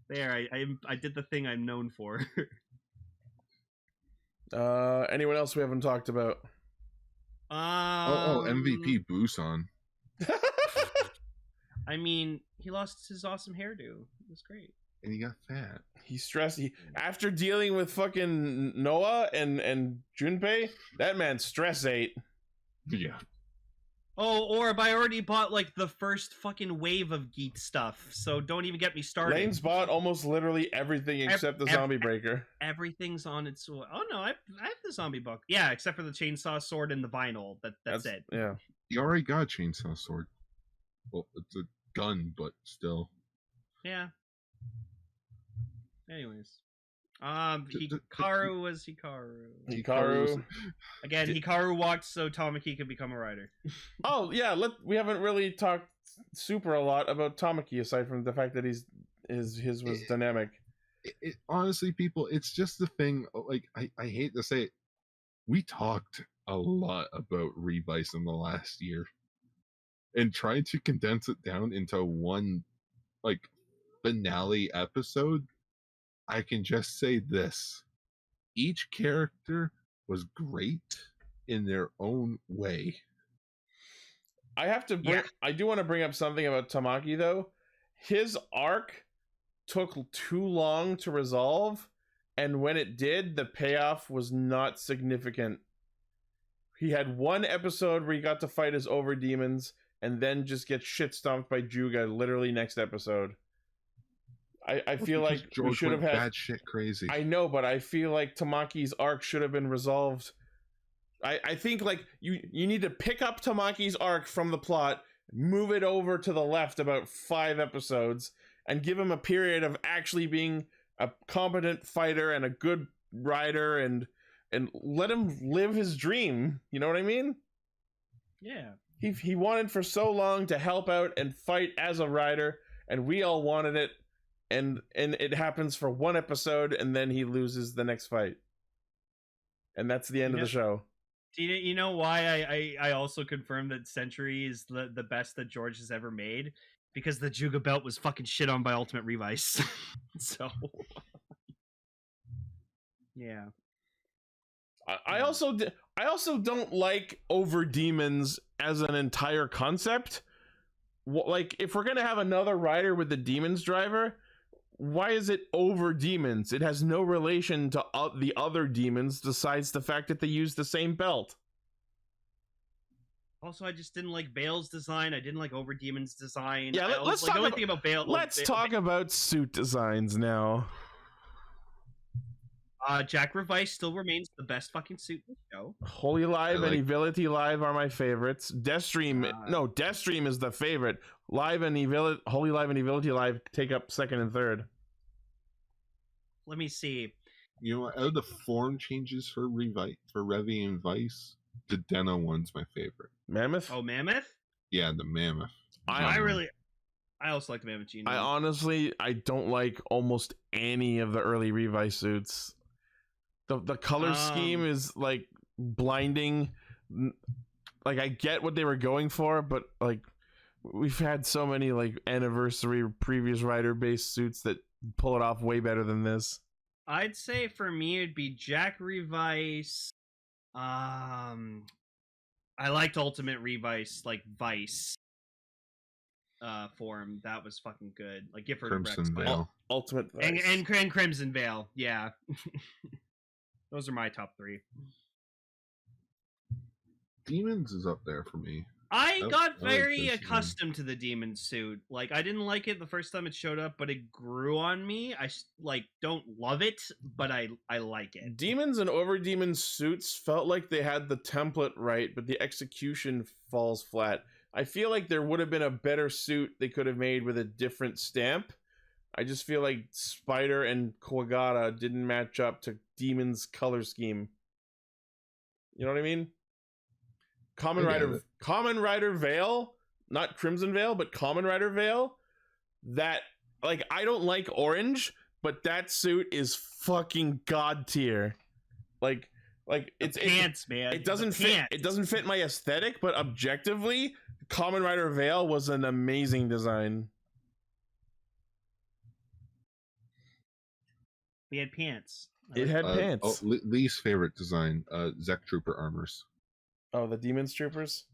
[SPEAKER 2] There, I did the thing I'm known for.
[SPEAKER 1] Anyone else we haven't talked about?
[SPEAKER 3] MVP Busan.
[SPEAKER 2] I mean, he lost his awesome hairdo. It was great.
[SPEAKER 3] And he got fat.
[SPEAKER 1] He's stressed. After dealing with fucking Noah and Junpei, that man stress ate.
[SPEAKER 3] Yeah.
[SPEAKER 2] Oh, Orb, I already bought like the first fucking wave of geek stuff, so don't even get me started.
[SPEAKER 1] Lane's bought almost literally everything except the zombie breaker.
[SPEAKER 2] Everything's on its way. Oh no, I have the zombie book. Yeah, except for the chainsaw sword and the vinyl. That's it.
[SPEAKER 1] Yeah.
[SPEAKER 3] You already got a chainsaw sword. Well, it's a gun, but still.
[SPEAKER 2] Yeah. Anyways. Hikaru was Hikaru.
[SPEAKER 1] Hikaru. Again,
[SPEAKER 2] Hikaru walked so Tamaki could become a rider.
[SPEAKER 1] Oh yeah, we haven't really talked super a lot about Tamaki aside from the fact that his was dynamic.
[SPEAKER 3] Honestly, people, it's just the thing. Like I hate to say it, we talked a lot about Revice in the last year, and trying to condense it down into one like finale episode. I can just say this. Each character was great in their own way.
[SPEAKER 1] I do want to bring up something about Tamaki though. His arc took too long to resolve, and when it did, the payoff was not significant. He had one episode where he got to fight his overdemons and then just get shit stomped by Juga literally next episode. I feel like
[SPEAKER 3] George
[SPEAKER 1] we should have had
[SPEAKER 3] bad shit crazy.
[SPEAKER 1] I know, but I feel like Tamaki's arc should have been resolved. I think like you need to pick up Tamaki's arc from the plot, move it over to the left about 5 episodes, and give him a period of actually being a competent fighter and a good rider, and let him live his dream. You know what I mean?
[SPEAKER 2] Yeah.
[SPEAKER 1] He wanted for so long to help out and fight as a rider, and we all wanted it. And it happens for one episode, and then he loses the next fight, and that's the end of the show.
[SPEAKER 2] Do you know why I also confirmed that Century is the best that George has ever made? Because the Juga belt was fucking shit on by Ultimate Revice. So yeah.
[SPEAKER 1] I also don't like over demons as an entire concept. Like, if we're gonna have another rider with the demons driver, why is it over demons? It has no relation to the other demons besides the fact that they use the same belt.
[SPEAKER 2] Also, I just didn't like Bale's design. I didn't like Over Demon's design.
[SPEAKER 1] Yeah, let's talk about,
[SPEAKER 2] thing about Bale.
[SPEAKER 1] Let's talk about suit designs now.
[SPEAKER 2] Jack Revice still remains the best fucking suit in the show.
[SPEAKER 1] Holy Live and Evility Live are my favorites. Deathstream is the favorite. Live and Holy Live and Evility Live take up second and third.
[SPEAKER 2] Let me see.
[SPEAKER 3] You know, out of the form changes for Revi and Vice, the Deno one's my favorite.
[SPEAKER 1] Mammoth?
[SPEAKER 2] Oh, Mammoth?
[SPEAKER 3] Yeah, the Mammoth.
[SPEAKER 2] I also like the Mammoth Gene.
[SPEAKER 1] I don't like almost any of the early Revice suits. The color scheme is like blinding. Like, I get what they were going for, but like we've had so many like anniversary previous rider based suits that pull it off way better than this.
[SPEAKER 2] I'd say for me it'd be Jack Revice. I liked Ultimate Revice, like Vice form. That was fucking good. Like Gifford
[SPEAKER 3] Crimson Veil.
[SPEAKER 1] Ultimate Vice.
[SPEAKER 2] And Crimson Veil. Yeah. Those are my top 3.
[SPEAKER 3] Demons is up there for me.
[SPEAKER 2] I got very accustomed to the demon suit. Like, I didn't like it the first time it showed up, but it grew on me. I don't love it, but I like it.
[SPEAKER 1] Demons and Overdemon suits felt like they had the template right, but the execution falls flat. I feel like there would have been a better suit they could have made with a different stamp. I just feel like Spider and Kawagata didn't match up to Demon's color scheme. You know what I mean? Kamen Rider Veil, not Crimson Veil, but Kamen Rider Veil. That, like, I don't like orange, but that suit is fucking god tier. Like it's
[SPEAKER 2] pants, man.
[SPEAKER 1] It doesn't fit. It doesn't fit my aesthetic, but objectively, Kamen Rider Veil was an amazing design.
[SPEAKER 2] We had pants.
[SPEAKER 1] It had pants.
[SPEAKER 3] Lee's favorite design, Zek Trooper armors.
[SPEAKER 1] Oh, the Demons Troopers?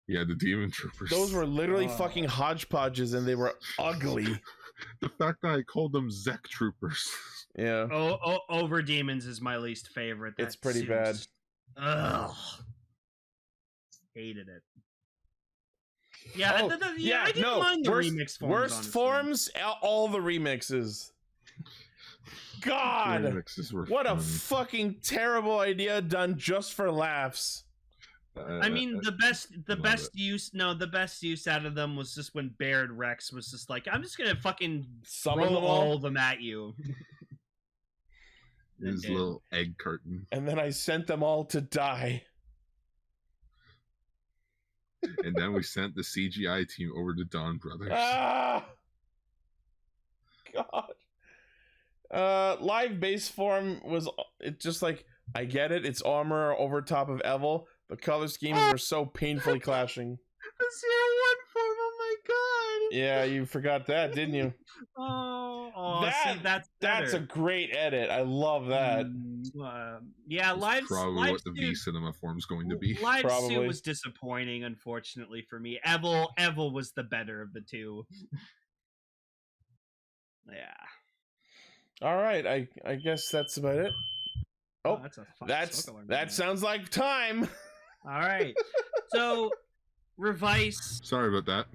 [SPEAKER 3] Yeah, the Demon Troopers.
[SPEAKER 1] Those were literally fucking hodgepodges, and they were ugly.
[SPEAKER 3] The fact that I called them Zek Troopers.
[SPEAKER 1] Yeah.
[SPEAKER 2] Over Demons is my least favorite.
[SPEAKER 1] It's pretty bad.
[SPEAKER 2] Ugh. Hated it. Yeah, I didn't mind the remix forms.
[SPEAKER 1] Worst
[SPEAKER 2] honestly.
[SPEAKER 1] forms, all the remixes. God, what a fucking terrible idea done just for laughs.
[SPEAKER 2] I mean, the best use out of them was just when Baird Rex was just like, I'm just gonna fucking throw all of them at you.
[SPEAKER 3] His little egg curtain.
[SPEAKER 1] And then I sent them all to die.
[SPEAKER 3] And then we sent the CGI team over to Donbrothers.
[SPEAKER 1] Ah! God. Live base form was, it's just like, I get it, it's armor over top of Evil. The color schemes were so painfully clashing.
[SPEAKER 2] The 0-1 form, oh my god!
[SPEAKER 1] Yeah, you forgot that, didn't you? That's a great edit. I love that.
[SPEAKER 2] Yeah, live
[SPEAKER 3] probably what the V cinema form's going to be.
[SPEAKER 2] Live suit was disappointing, unfortunately for me. Evil was the better of the two. Yeah.
[SPEAKER 1] All right, I guess that's about it. Oh, that sounds like time.
[SPEAKER 2] All right. So, Revice.
[SPEAKER 3] Sorry about that.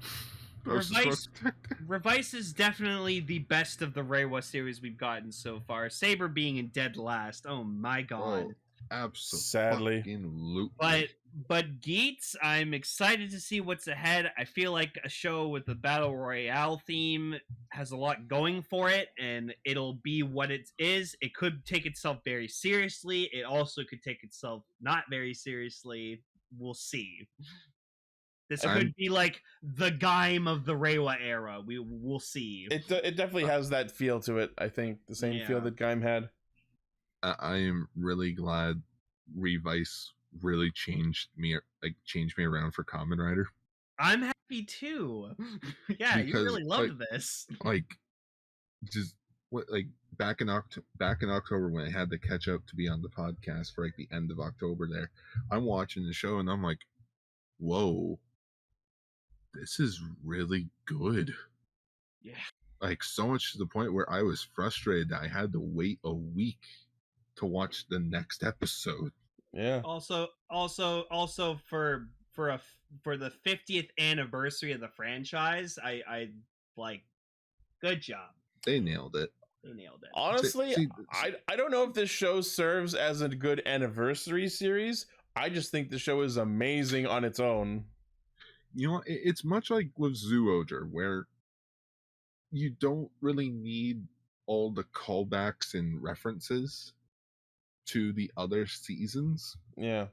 [SPEAKER 2] Revice is definitely the best of the Reiwa series we've gotten so far. Saber being in dead last. Oh my god.
[SPEAKER 3] Oh, absolutely.
[SPEAKER 2] Sadly. But Geets, I'm excited to see what's ahead. I feel like a show with the Battle Royale theme has a lot going for it, and it'll be what it is. It could take itself very seriously. It also could take itself not very seriously. We'll see. This could be like the Gaim of the Reiwa era. We'll see.
[SPEAKER 1] It definitely has that feel to it, I think. The same feel that Gaim had.
[SPEAKER 3] I am really glad Revice really changed me around for Kamen Rider.
[SPEAKER 2] I'm happy too. Yeah, because, you really loved this.
[SPEAKER 3] Like, just what, like back in October when I had to catch up to be on the podcast for like the end of October there, I'm watching the show and I'm like, whoa, this is really good.
[SPEAKER 2] Yeah.
[SPEAKER 3] Like, so much to the point where I was frustrated that I had to wait a week to watch the next episode.
[SPEAKER 1] Yeah.
[SPEAKER 2] Also for the 50th anniversary of the franchise, I like, good job.
[SPEAKER 3] They nailed it.
[SPEAKER 1] Honestly, I don't know if this show serves as a good anniversary series. I just think the show is amazing on its own.
[SPEAKER 3] You know, it's much like with Zooder, where you don't really need all the callbacks and references to the other seasons to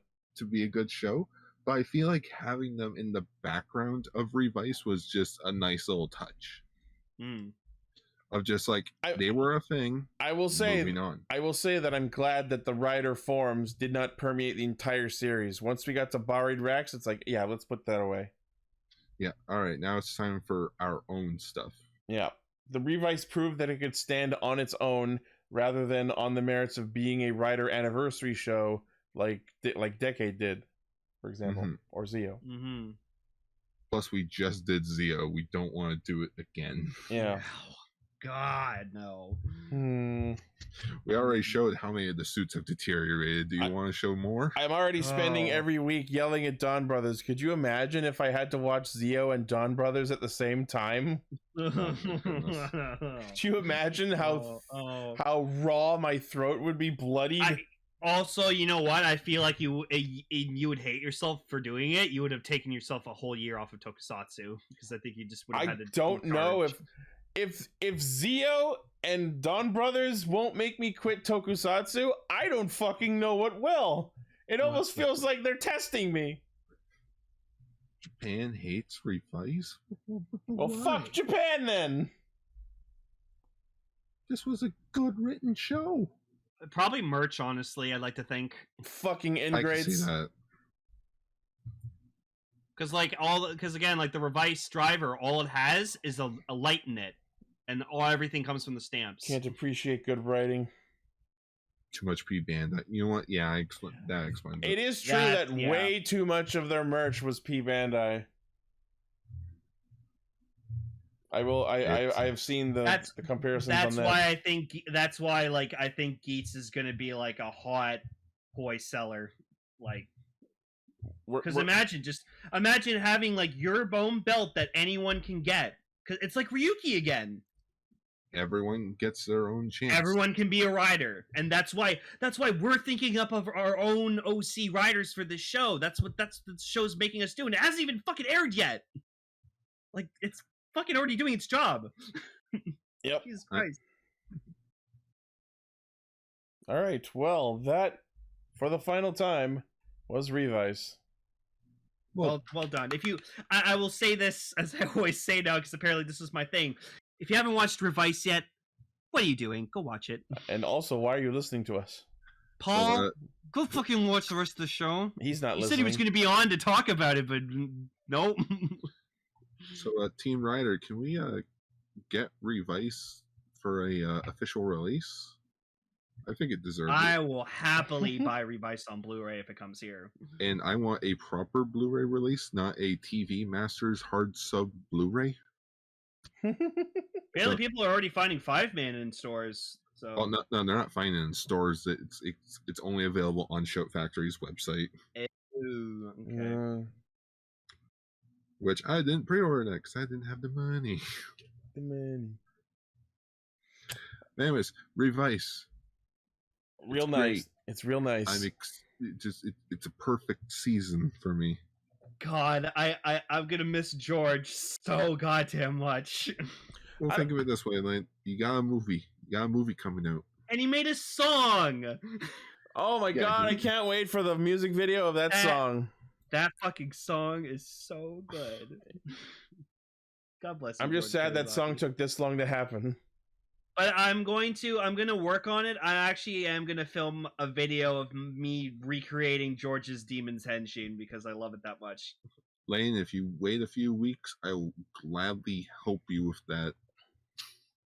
[SPEAKER 3] be a good show, but I feel like having them in the background of Revice was just a nice little touch of just like they were a thing.
[SPEAKER 1] I will say that I'm glad that the rider forms did not permeate the entire series. Once we got to Buried Rex, it's like, yeah, let's put that away.
[SPEAKER 3] Yeah. All right. Now it's time for our own stuff.
[SPEAKER 1] Yeah. The Revice proved that it could stand on its own rather than on the merits of being a Rider anniversary show like Decade did, for example, or Zeo.
[SPEAKER 2] Mm-hmm.
[SPEAKER 3] Plus, we just did Zeo. We don't want to do it again.
[SPEAKER 1] Yeah.
[SPEAKER 2] God, no.
[SPEAKER 3] We already showed how many of the suits have deteriorated. Do you want to show more?
[SPEAKER 1] I'm already spending every week yelling at Donbrothers. Could you imagine if I had to watch Zeo and Donbrothers at the same time? Could you imagine how raw my throat would be bloodied?
[SPEAKER 2] Also, you know what? I feel like you would hate yourself for doing it. You would have taken yourself a whole year off of tokusatsu because I think you just would have had to. I
[SPEAKER 1] don't know if Zeo and Donbrothers won't make me quit tokusatsu, I don't fucking know what will. It almost feels like they're testing me.
[SPEAKER 3] Japan hates Revice?
[SPEAKER 1] Well, fuck Japan then.
[SPEAKER 3] This was a good written show.
[SPEAKER 2] Probably merch, honestly, I'd like to think.
[SPEAKER 1] Fucking ingrades. I can see that.
[SPEAKER 2] Because again, like the Revice driver, all it has is a light in it. And everything comes from the stamps.
[SPEAKER 1] Can't appreciate good writing.
[SPEAKER 3] Too much P-Bandai. You know what? Yeah, that explains it.
[SPEAKER 1] It is true that way too much of their merch was P-Bandai. I've seen the comparisons on that.
[SPEAKER 2] That's why I think Geets is gonna be like a hot toy seller. Like, because imagine having like your bone belt that anyone can get. Cause it's like Ryuki again.
[SPEAKER 3] Everyone gets their own chance.
[SPEAKER 2] Everyone can be a rider, and that's why we're thinking up of our own OC riders for this show. That's the show's making us do, and it hasn't even fucking aired yet. Like, it's fucking already doing its job.
[SPEAKER 1] Yep.
[SPEAKER 2] Jesus Christ.
[SPEAKER 1] All right. Well, that for the final time was Revice.
[SPEAKER 2] Well done. I will say this as I always say now, because apparently this is my thing. If you haven't watched Revice yet, what are you doing? Go watch it.
[SPEAKER 1] And also, why are you listening to us?
[SPEAKER 2] Paul, go fucking watch the rest of the show.
[SPEAKER 1] He's not listening.
[SPEAKER 2] He said he was going to be on to talk about it, but nope.
[SPEAKER 3] So, Team Rider, can we get Revice for a official release? I think it deserves it.
[SPEAKER 2] I will happily buy Revice on Blu-ray if it comes here.
[SPEAKER 3] And I want a proper Blu-ray release, not a TV Masters hard sub Blu-ray.
[SPEAKER 2] Apparently, people are already finding 5-Man in stores. So.
[SPEAKER 3] Well, no, they're not finding it in stores. It's only available on Shout Factory's website.
[SPEAKER 2] Ooh, okay.
[SPEAKER 3] Which I didn't pre-order that because I didn't have the money. Anyways, Revice.
[SPEAKER 1] Real nice. Great. It's real nice.
[SPEAKER 3] It's a perfect season for me.
[SPEAKER 2] God, I'm gonna miss George so goddamn much.
[SPEAKER 3] Well, think of it this way, Lane. You got a movie coming out.
[SPEAKER 2] And he made a song!
[SPEAKER 1] Oh my god, I can't wait for the music video of that song.
[SPEAKER 2] That fucking song is so good. God bless you.
[SPEAKER 1] I'm just sad that song took this long to happen.
[SPEAKER 2] But I'm gonna work on it. I actually am gonna film a video of me recreating George's Demon's Henshin because I love it that much.
[SPEAKER 3] Lane, if you wait a few weeks, I will gladly help you with that.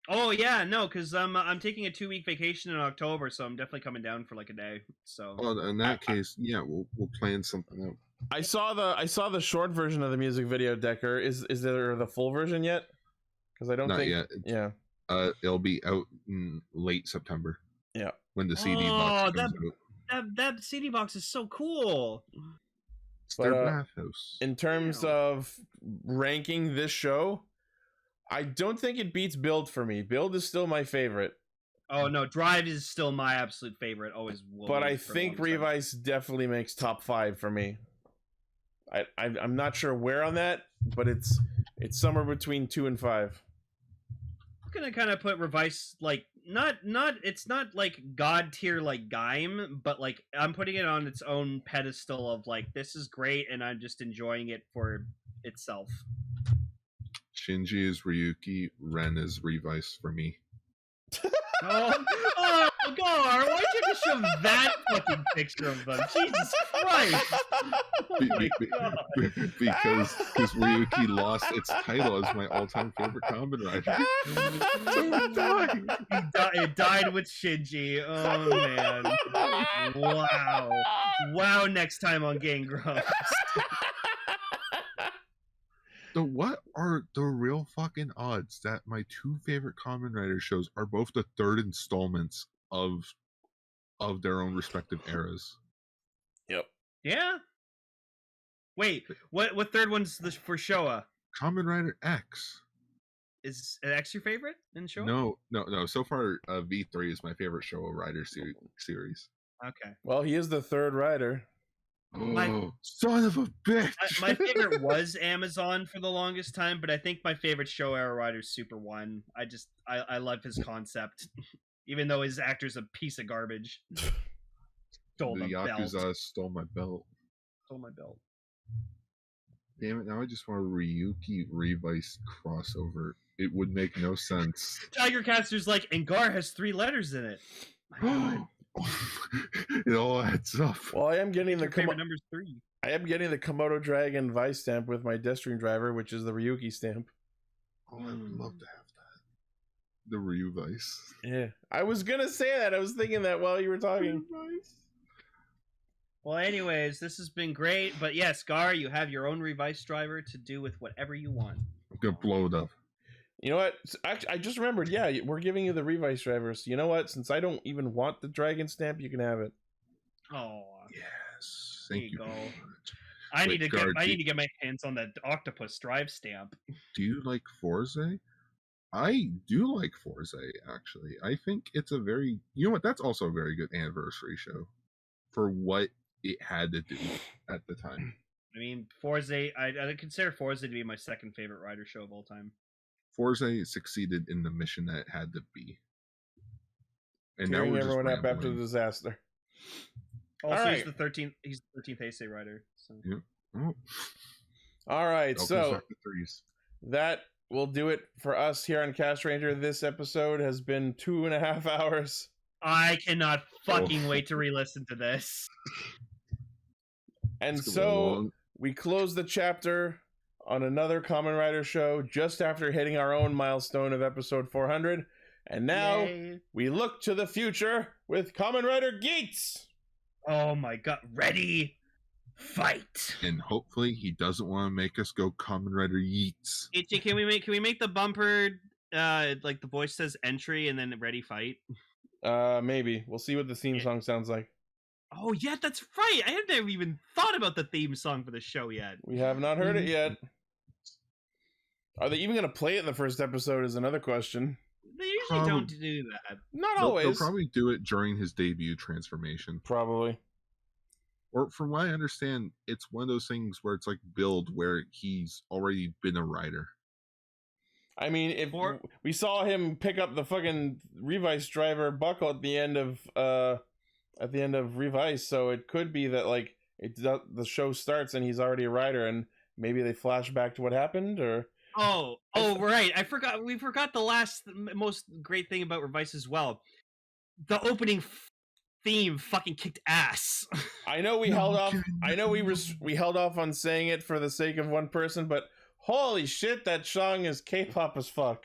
[SPEAKER 2] Oh yeah, no, because I'm taking a 2-week vacation in October, so I'm definitely coming down for like a day. So.
[SPEAKER 3] Well, in that case, yeah, we'll plan something out.
[SPEAKER 1] I saw the short version of the music video, Decker. Is there the full version yet? Because I don't think
[SPEAKER 3] yet.
[SPEAKER 1] Yeah.
[SPEAKER 3] It'll be out in late September.
[SPEAKER 1] Yeah.
[SPEAKER 3] When the CD box comes out.
[SPEAKER 2] That CD box is so cool.
[SPEAKER 3] It's their bathhouse.
[SPEAKER 1] In terms of ranking this show, I don't think it beats Build for me. Build is still my favorite.
[SPEAKER 2] Oh no, Drive is still my absolute favorite. Always will.
[SPEAKER 1] But I think Revice definitely makes top 5 for me. I'm not sure where on that, but it's somewhere between 2 and 5.
[SPEAKER 2] I'm gonna kind of put Revice like it's not like god tier like Gaim, but like I'm putting it on its own pedestal of like this is great and I'm just enjoying it for itself.
[SPEAKER 3] Shinji is Ryuki, Ren is Revice for me.
[SPEAKER 2] Oh Gar, why'd you have to show that fucking picture of them? Jesus Christ!
[SPEAKER 3] Because Ryuki lost its title as my all-time favorite Kamen Rider. So
[SPEAKER 2] it died with Shinji. Oh man! Wow! Next time on Game Grumps.
[SPEAKER 3] So what are the real fucking odds that my two favorite Kamen Rider shows are both the third installments of their own respective eras?
[SPEAKER 1] Yep.
[SPEAKER 2] Yeah. Wait, what third one's for Showa?
[SPEAKER 3] Kamen Rider X.
[SPEAKER 2] Is X your favorite in Showa?
[SPEAKER 3] No. So far, V3 is my favorite Showa Rider series.
[SPEAKER 2] Okay.
[SPEAKER 1] Well, he is the third rider.
[SPEAKER 3] Oh, son of a bitch!
[SPEAKER 2] My favorite was Amazon for the longest time, but I think my favorite Showa era rider is Super One. I love his concept, even though his actor's a piece of garbage. Stole
[SPEAKER 3] the Yakuza stole my belt. Damn it! Now I just want a Ryuki Revice crossover. It would make no sense.
[SPEAKER 2] Tiger Caster's like, and Gar has 3 letters in it. My God.
[SPEAKER 3] It all adds up.
[SPEAKER 1] Well, I am getting the
[SPEAKER 2] number's 3.
[SPEAKER 1] I am getting the Komodo Dragon Vice stamp with my Death Stream driver, which is the Ryuki stamp.
[SPEAKER 3] Oh, I would love to have that. The Ryu Vice.
[SPEAKER 1] Yeah, I was gonna say that. I was thinking that while you were talking.
[SPEAKER 2] Well, anyways, this has been great. But yes, Gar, you have your own Revice driver to do with whatever you want.
[SPEAKER 3] I'm gonna blow it up.
[SPEAKER 1] You know what? Actually, I just remembered. Yeah, we're giving you the Revice drivers. You know what? Since I don't even want the dragon stamp, you can have it.
[SPEAKER 2] Oh,
[SPEAKER 3] yes. Thank you.
[SPEAKER 2] Go. I need to get my hands on that octopus drive stamp.
[SPEAKER 3] Do you like Forze? I do like Forze, actually. I think it's a very... You know what? That's also a very good anniversary show for what it had to do at the time.
[SPEAKER 2] I mean, Forze... I consider Forze to be my second favorite rider show of all time.
[SPEAKER 3] Forze succeeded in the mission that it had to be. And
[SPEAKER 1] tearing everyone up after the disaster.
[SPEAKER 2] Also, all right. He's the 13th Heisei rider. So.
[SPEAKER 3] Yep. Oh.
[SPEAKER 1] All right, so that will do it for us here on Castranger. This episode has been 2.5 hours.
[SPEAKER 2] I cannot fucking wait to re-listen to this.
[SPEAKER 1] And so we close the chapter on another Kamen Rider show just after hitting our own milestone of episode 400. And now we look to the future with Kamen Rider Geats.
[SPEAKER 2] Oh my God. Ready? Fight.
[SPEAKER 3] And hopefully he doesn't want to make us go Kamen Rider Yeets.
[SPEAKER 2] Ichi, can we make the bumper like the voice says entry and then ready fight?
[SPEAKER 1] Maybe. We'll see what the theme song sounds like.
[SPEAKER 2] Oh yeah, that's right. I hadn't even thought about the theme song for the show yet.
[SPEAKER 1] We have not heard it yet. Are they even going to play it in the first episode is another question.
[SPEAKER 2] They usually don't do that.
[SPEAKER 1] Not always.
[SPEAKER 3] They'll probably do it during his debut transformation.
[SPEAKER 1] Probably.
[SPEAKER 3] Or from what I understand, it's one of those things where it's like build where he's already been a rider.
[SPEAKER 1] I mean, if we saw him pick up the fucking Revice driver buckle at the end of Revice, so it could be that like the show starts and he's already a rider, and maybe they flash back to what happened, or.
[SPEAKER 2] Oh, right. We forgot the last most great thing about Revice as well. The opening theme fucking kicked ass.
[SPEAKER 1] I know we held off. I know we held off on saying it for the sake of one person, but holy shit, that song is K-pop as fuck.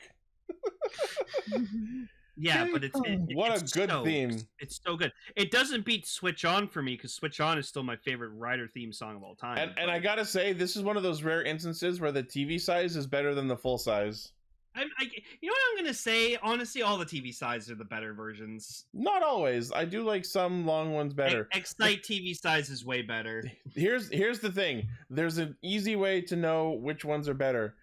[SPEAKER 2] Yeah, but it's
[SPEAKER 1] what a good theme.
[SPEAKER 2] It's so good. It doesn't beat Switch On for me because Switch On is still my favorite Rider theme song of all time.
[SPEAKER 1] And I gotta say, this is one of those rare instances where the TV size is better than the full size.
[SPEAKER 2] You know what I'm gonna say? Honestly, all the TV sizes are the better versions.
[SPEAKER 1] Not always. I do like some long ones better.
[SPEAKER 2] Excite TV size is way better.
[SPEAKER 1] Here's the thing. There's an easy way to know which ones are better.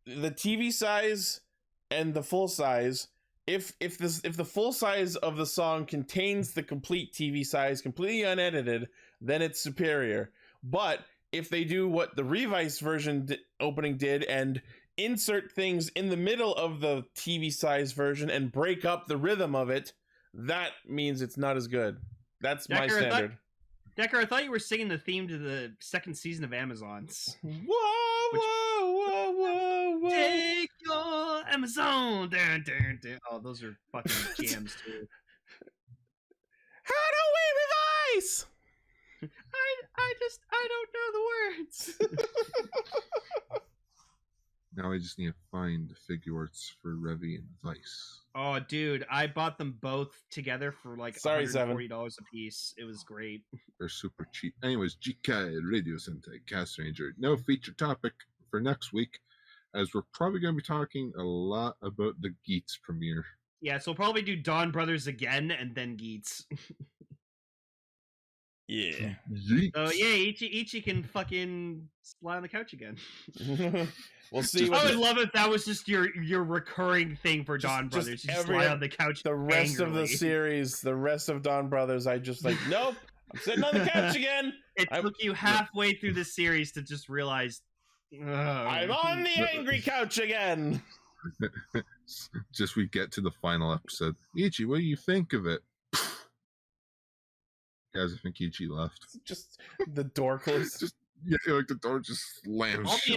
[SPEAKER 1] The TV size and the full size. If the full size of the song contains the complete TV size, completely unedited, then it's superior. But if they do what the Revice version opening did and insert things in the middle of the TV size version and break up the rhythm of it, that means it's not as good. That's my standard.
[SPEAKER 2] Decker, I thought you were singing the theme to the second season of Amazons.
[SPEAKER 1] Whoa.
[SPEAKER 2] Take your Amazon. Dun, dun, dun. Oh, those are fucking jams too. I don't know the words.
[SPEAKER 3] Now I just need to find the figure arts for Revy and Vice.
[SPEAKER 2] Oh, dude, I bought them both together for like $140 a piece. It was great.
[SPEAKER 3] They're super cheap. Anyways, GK Radio Sentai Castranger. No feature topic for next week, as we're probably going to be talking a lot about the Geats premiere.
[SPEAKER 2] Yeah, so we'll probably do Donbrothers again and then Geats.
[SPEAKER 1] Yeah.
[SPEAKER 3] Yeeks.
[SPEAKER 2] Oh yeah, Ichi can fucking lie on the couch again.
[SPEAKER 1] We'll see.
[SPEAKER 2] I would love if that was just your recurring thing for Donbrothers. Just lie on the couch.
[SPEAKER 1] The rest
[SPEAKER 2] angrily.
[SPEAKER 1] of the series, the rest of Donbrothers, I just like, nope, I'm sitting on the couch again.
[SPEAKER 2] It took you halfway through the series to just realize
[SPEAKER 1] I'm on the angry couch again.
[SPEAKER 3] Just we get to the final episode. Ichi, what do you think of it? Guys, I think Ichi left.
[SPEAKER 1] Just the door closed.
[SPEAKER 3] Just yeah, like the door just slams.
[SPEAKER 2] I'll be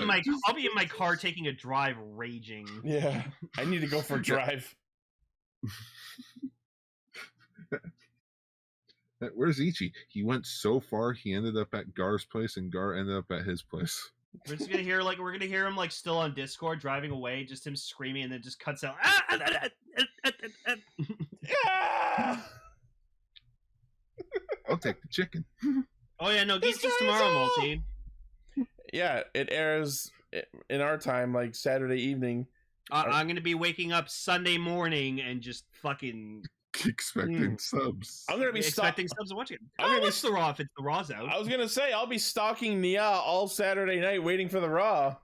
[SPEAKER 2] in my car taking a drive, raging.
[SPEAKER 1] Yeah, I need to go for a drive.
[SPEAKER 3] Where's Ichi? He went so far, he ended up at Gar's place, and Gar ended up at his place.
[SPEAKER 2] We're just gonna hear him like still on Discord driving away, just him screaming, and then just cuts out.
[SPEAKER 1] Yeah!
[SPEAKER 3] I'll take the chicken.
[SPEAKER 2] Oh yeah, no, Geats is tomorrow, Multi.
[SPEAKER 1] Yeah, it airs in our time, like Saturday evening.
[SPEAKER 2] I'm gonna be waking up Sunday morning and just fucking
[SPEAKER 3] expecting subs.
[SPEAKER 1] I'm gonna be
[SPEAKER 2] expecting subs and watching it. I'm gonna watch the Raw if the Raw's out.
[SPEAKER 1] I was gonna say I'll be stalking Nia all Saturday night, waiting for the Raw.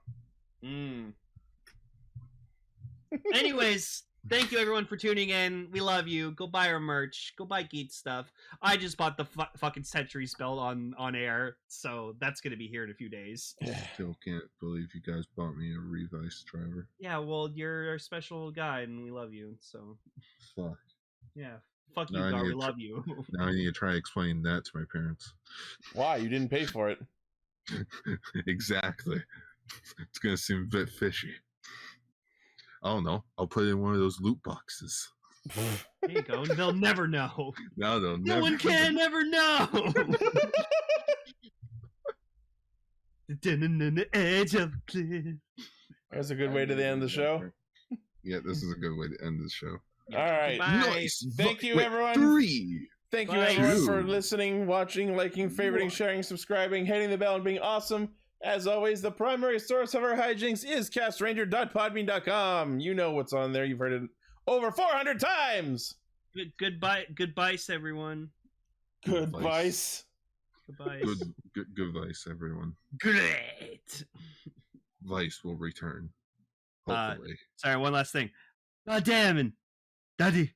[SPEAKER 2] Anyways, thank you everyone for tuning in. We love you. Go buy our merch. Go buy Geet stuff. I just bought the fucking Century spell on air, so that's gonna be here in a few days.
[SPEAKER 3] Still can't believe you guys bought me a Revice driver.
[SPEAKER 2] Yeah, well, you're our special guy, and we love you. So,
[SPEAKER 3] fuck.
[SPEAKER 2] Yeah, fuck you, Gar. We love you.
[SPEAKER 3] Now I need to try to explain that to my parents.
[SPEAKER 1] Why? You didn't pay for it.
[SPEAKER 3] Exactly. It's gonna seem a bit fishy. I don't know. I'll put it in one of those loot boxes.
[SPEAKER 2] There you go. They'll never know.
[SPEAKER 3] No,
[SPEAKER 2] no one can ever know. The edge of the cliff.
[SPEAKER 1] That's a good way to end the show.
[SPEAKER 3] Yeah, this is a good way to end the show.
[SPEAKER 1] All right.
[SPEAKER 3] Nice.
[SPEAKER 1] Thank you, everyone.
[SPEAKER 3] 3.
[SPEAKER 1] Thank you, everyone, for listening, watching, liking, favoriting, sharing, subscribing, hitting the bell, and being awesome. As always, the primary source of our hijinks is castranger.podbean.com. You know what's on there. You've heard it over 400 times.
[SPEAKER 2] Goodbye, everyone.
[SPEAKER 1] Goodbye.
[SPEAKER 2] Goodbye.
[SPEAKER 3] Good Vice, everyone.
[SPEAKER 2] Great.
[SPEAKER 3] Vice will return. Hopefully.
[SPEAKER 2] Sorry, one last thing. God damn it. Daddy.